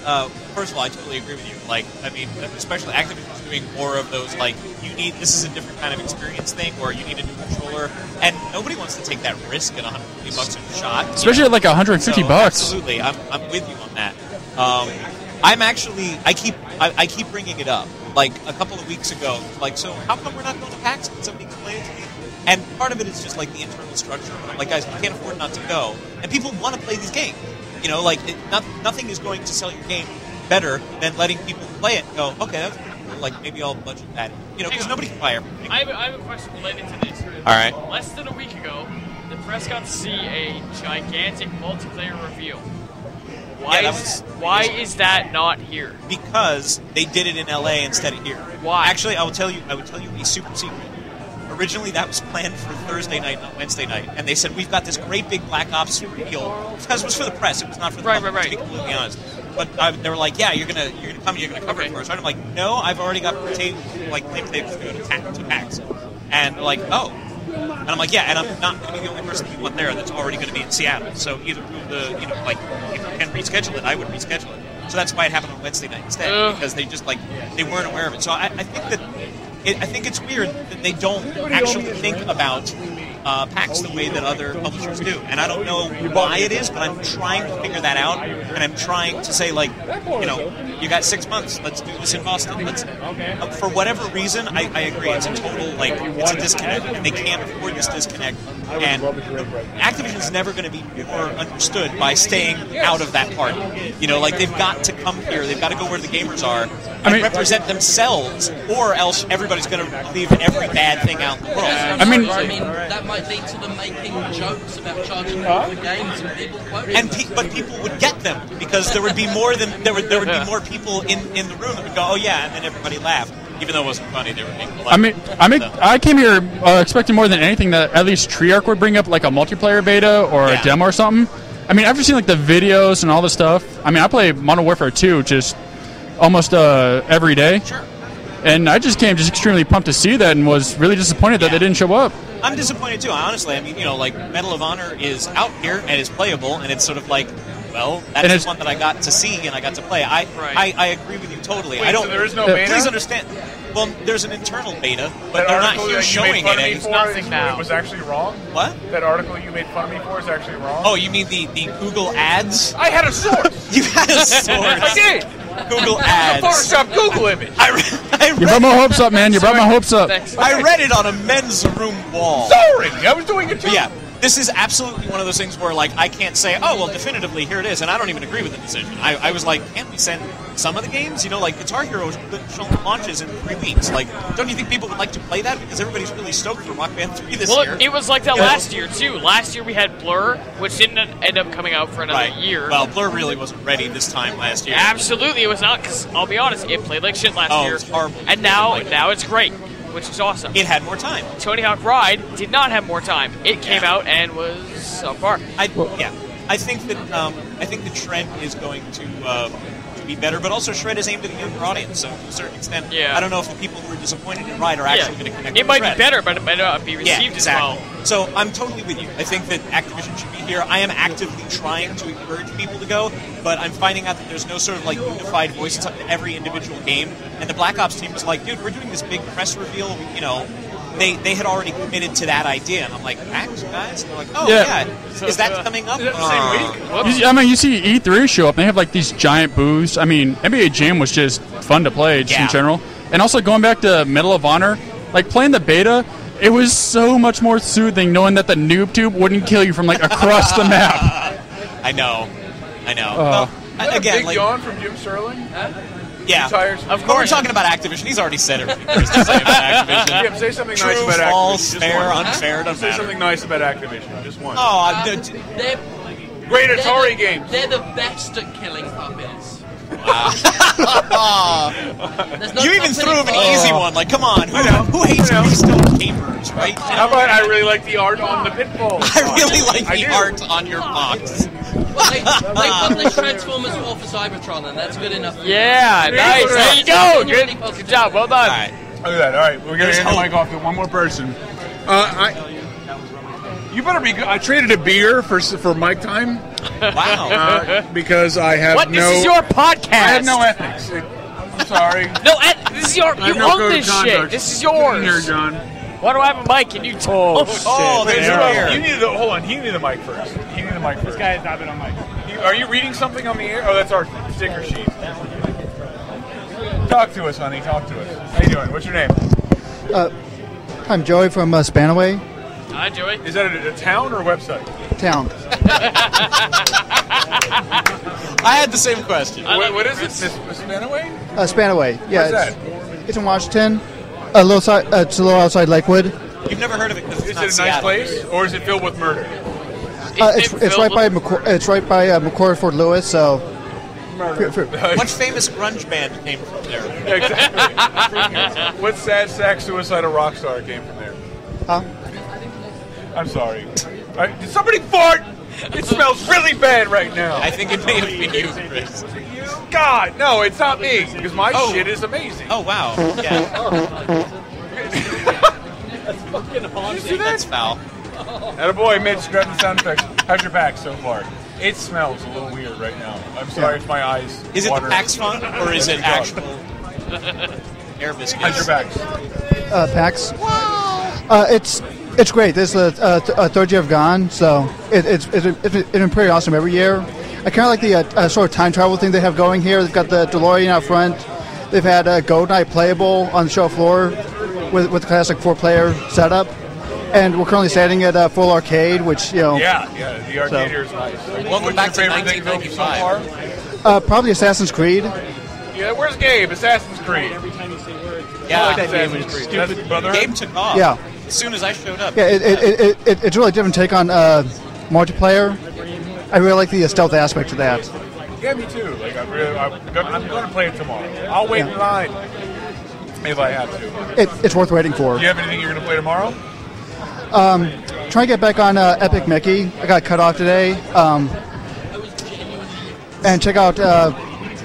first of all, I totally agree with you. Like, I mean, especially Activision's doing more of those, like, this is a different kind of experience thing, or you need a new controller, and nobody wants to take that risk at $150 a shot. Especially at like $150 bucks. Absolutely, I'm with you on that. I keep bringing it up. Like, a couple of weeks ago, like, so how come we're not going to PAX? Can somebody explain it to me? And part of it is just, like, the internal structure. But I'm like, guys, we can't afford not to go. And people want to play these games. Nothing is going to sell your game better than letting people play it and go, okay, that's pretty cool. Like, maybe I'll budget that. Because nobody can buy everything. I have a question related to this. All right. Less than a week ago, the press got to see a gigantic multiplayer reveal. Why is that not here? Because they did it in LA instead of here. Why? Actually, I would tell you a super secret. Originally, that was planned for Thursday night, not Wednesday night, and they said we've got this great big Black Ops reveal because it was for the press. It was not for the public. To be completely honest. But they were like, "Yeah, you're gonna come, you're gonna cover it for us." Right? I'm like, "No, I've already got named tapes to go to PAX," and they're like, "Oh." And I'm like, yeah, and I'm not going to be the only person you want there that's already going to be in Seattle. So either move if you can reschedule it, I would reschedule it. So that's why it happened on Wednesday night instead, because they just they weren't aware of it. So I think it's weird that they don't actually think about PAX the way that other publishers do. And I don't know why it is, but I'm trying to figure that out. And I'm trying to say, you got 6 months. Let's do this in Boston. For whatever reason, I agree. It's a total, it's a disconnect. And they can't afford this disconnect. And Activision's never going to be more understood by staying out of that party. They've got to come here. They've got to go where the gamers are and represent themselves, or else everybody's going to believe every bad thing out in the world. That might lead to them making jokes about charging more for games and people quoting. But people would get them because there would be more than there would be more people in the room that would go, oh yeah, and then everybody laughed. Even though it wasn't funny, they were making laugh. I came here expecting more than anything that at least Treyarch would bring up a multiplayer beta or a demo or something. After seeing the videos and all the stuff, I play Modern Warfare 2 just almost every day. Sure. And I just came extremely pumped to see that and was really disappointed that they didn't show up. I'm disappointed too, honestly. Medal of Honor is out here and is playable, and it's sort of that's the one that I got to see and I got to play. I agree with you totally. Wait, so there is no beta? Please understand. Well, there's an internal beta, but they're not here showing it. It's nothing now. It was actually wrong? What? That article you made fun of me for is actually wrong? Oh, you mean the Google ads? I had a source. You had a source. I did. Google ads. Photoshop Google image. You brought my hopes up, man. You brought my hopes up. I read it on a men's room wall. Sorry, I was doing it too. But yeah, this is absolutely one of those things where I can't say, oh well, definitively here it is, and I don't even agree with the decision. I was like, can't we send some of the games? Guitar Hero launches in 3 weeks. Don't you think people would like to play that? Because everybody's really stoked for Rock Band 3 this year. It was like that last year too. Last year we had Blur, which didn't end up coming out for another year. Well, Blur really wasn't ready this time last year. Absolutely, it was not. Because I'll be honest, it played like shit last year. Oh, it was horrible. And now it's great, which is awesome. It had more time. Tony Hawk Ride did not have more time. It came out and was subpar. I think the trend is going to be better, but also Shred is aimed at a younger audience, so to a certain extent, I don't know if the people who are disappointed in Ride are actually going to connect. It might with be better, but it might not be received as well. So I'm totally with you. I think that Activision should be here. I am actively trying to encourage people to go, but I'm finding out that there's no sort of unified voice to every individual game. And the Black Ops team was like, dude, we're doing this big press reveal. They had already committed to that idea, and I'm like, PAX, guys? And they're like, oh yeah, is that coming up? Is that the same week? You see E3 show up, and they have these giant booths. NBA Jam was just fun to play just in general. And also going back to Medal of Honor, playing the beta, it was so much more soothing knowing that the noob tube wouldn't kill you from across the map. I know. Well, again, big yawn from Jim Sterling. Yeah, of course. We're talking about Activision. He's already said everything there is to say about Activision. Jim, say something True, nice about Activision. false, fair, unfair, doesn't Say matter. something nice about Activision. Just one. Great Atari games. They're the best at killing puppies. You even threw him an easy one. Come on, who hates Keystone Capers, right? How about I really like the art on the pitfall? I really like the art on your box. They published Transformers War for Cybertron, and that's good enough. Yeah, nice. There you go. Good job. Well done. Look at that. All right, we're going to hand the mic off to one more person. You better be good. I traded a beer for mic time. Wow. Because I have This is your podcast. I have no ethics. I'm sorry. This is your. You own this shit. This is yours. Here, John. Why do I have a mic? Can you talk? There's a beer. You need hold on. He needed the mic first. This guy has not been on mic. Are you reading something on the air? Oh, that's our sticker sheet. Talk to us, honey. Talk to us. How you doing? What's your name? I'm Joey from Spanaway. Hi, Joey. Is that a town or a website? Town. I had the same question. What is it? Spanaway? Spanaway. Yeah. Where's that? It's in Washington. It's a little outside Lakewood. You've never heard of it because it's Is not it a nice Seattle. place, or is it filled with murder? It's right by McCord Fort Lewis, so What famous grunge band came from there? Yeah, exactly. What sad sack suicidal rock star came from there? Huh? I'm sorry. Did somebody fart? It smells really bad right now. I think it may have been you, Chris. God, no, it's not me, because my shit is amazing. Oh, wow. Yeah. That's fucking haunting. You see that? That's foul. Attaboy, Mitch, dreading sound effects. How's your back so far? It smells a little weird right now. I'm sorry if my eyes Is it water. the PAX font, or is it actual air biscuits? How's your back? PAX. It's great. This is a third year of Gone, so it's been pretty awesome every year. I kind of like the sort of time travel thing they have going here. They've got the DeLorean out front. They've had Gold Knight playable on the show floor with the classic 4-player setup. And we're currently standing at Full Arcade, which, you know... Yeah, the arcade here is nice. Welcome back to 1995. Probably Assassin's Creed. Yeah, where's Gabe? Assassin's Creed. Yeah, I like Assassin's Creed. That's Brotherhood? Gabe took off. Yeah. As soon as I showed up. Yeah, it's a really different take on multiplayer. I really like the stealth aspect of that. Yeah, me too. Like, I'm going to play it tomorrow. I'll wait in line if I have to. It's worth waiting for. Do you have anything you're going to play tomorrow? Trying to get back on Epic Mickey. I got cut off today. And check out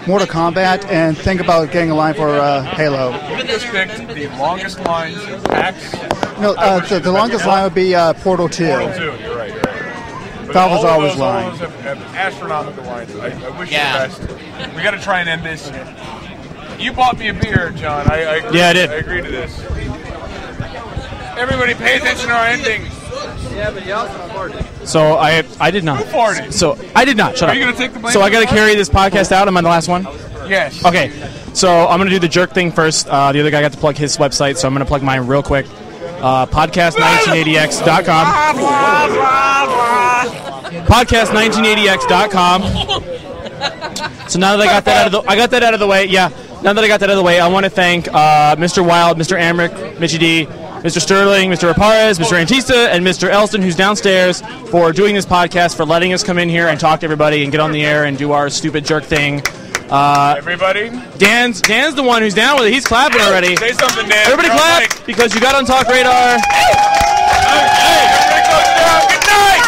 Mortal Kombat and think about getting a line for Halo. You just picked the longest lines in PAX. No, the longest line would be Portal 2. Portal 2, you're right. But Valve is all always those lying. have astronomical lines. I wish you the best. We got to try and end this. You bought me a beer, John. I agree. Yeah, I did. I agree to this. Everybody pay attention to our ending. Yeah, but you also farted. So I did not. Who farted? So I did not. Shut Are up. you going to take the blame? So I got to carry this podcast out. Am I the last one? Yes. Okay. So I'm going to do the jerk thing first. The other guy got to plug his website, so I'm going to plug mine real quick. Podcast1980x.com. Podcast1980x.com. So now that I got that out of the way, I want to thank Mr. Wild, Mr. Amrick, Mitchie D, Mr. Sterling, Mr. Raparez, Mr. Antista, and Mr. Elston, who's downstairs, for doing this podcast, for letting us come in here and talk to everybody and get on the air and do our stupid jerk thing. Everybody? Dan's the one who's down with it. He's clapping already. Say something, Dan. Everybody clap because you got on TalkRadar. Hey! Everybody goes down. Good night!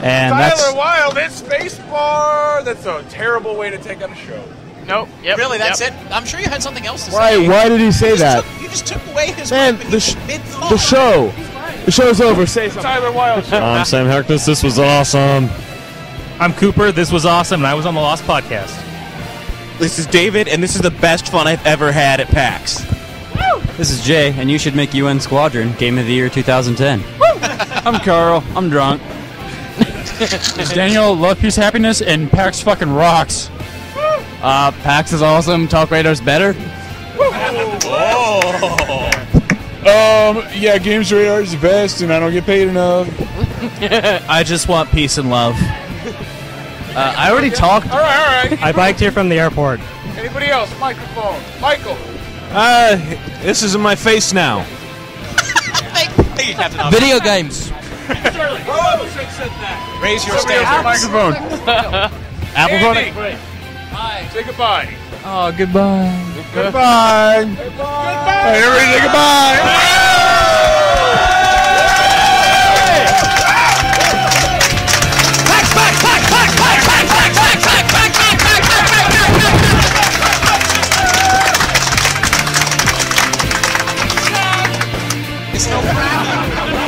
And Tyler Wilde, it's Spacebar. That's a terrible way to take out a show. Nope. Yep. Really, that's it? I'm sure you had something else to Why? say. Why did he say that? You just took away his Man, weapon the show. The show's over. Say something. Tyler Wilde. I'm Sam Harkness. This was awesome. I'm Cooper. This was awesome, and I was on the Lost Podcast. This is David, and this is the best fun I've ever had at PAX. This is Jay, and you should make UN Squadron Game of the Year 2010. I'm Carl. I'm drunk. It's Daniel. Love, peace, happiness, and PAX fucking rocks. PAX is awesome. TalkRadar's better. Yeah, Games Radar is the best, and I don't get paid enough. I just want peace and love. I already talked. All right. I biked here from the airport. Anybody else? Microphone. Michael. This is in my face now. Thank you, Captain Obvious. Video games. Raise your Somebody else, standards. microphone. Apple phone. Hi. Say goodbye. Oh, goodbye. Goodbye. Goodbye. Everybody say goodbye. It's no problem.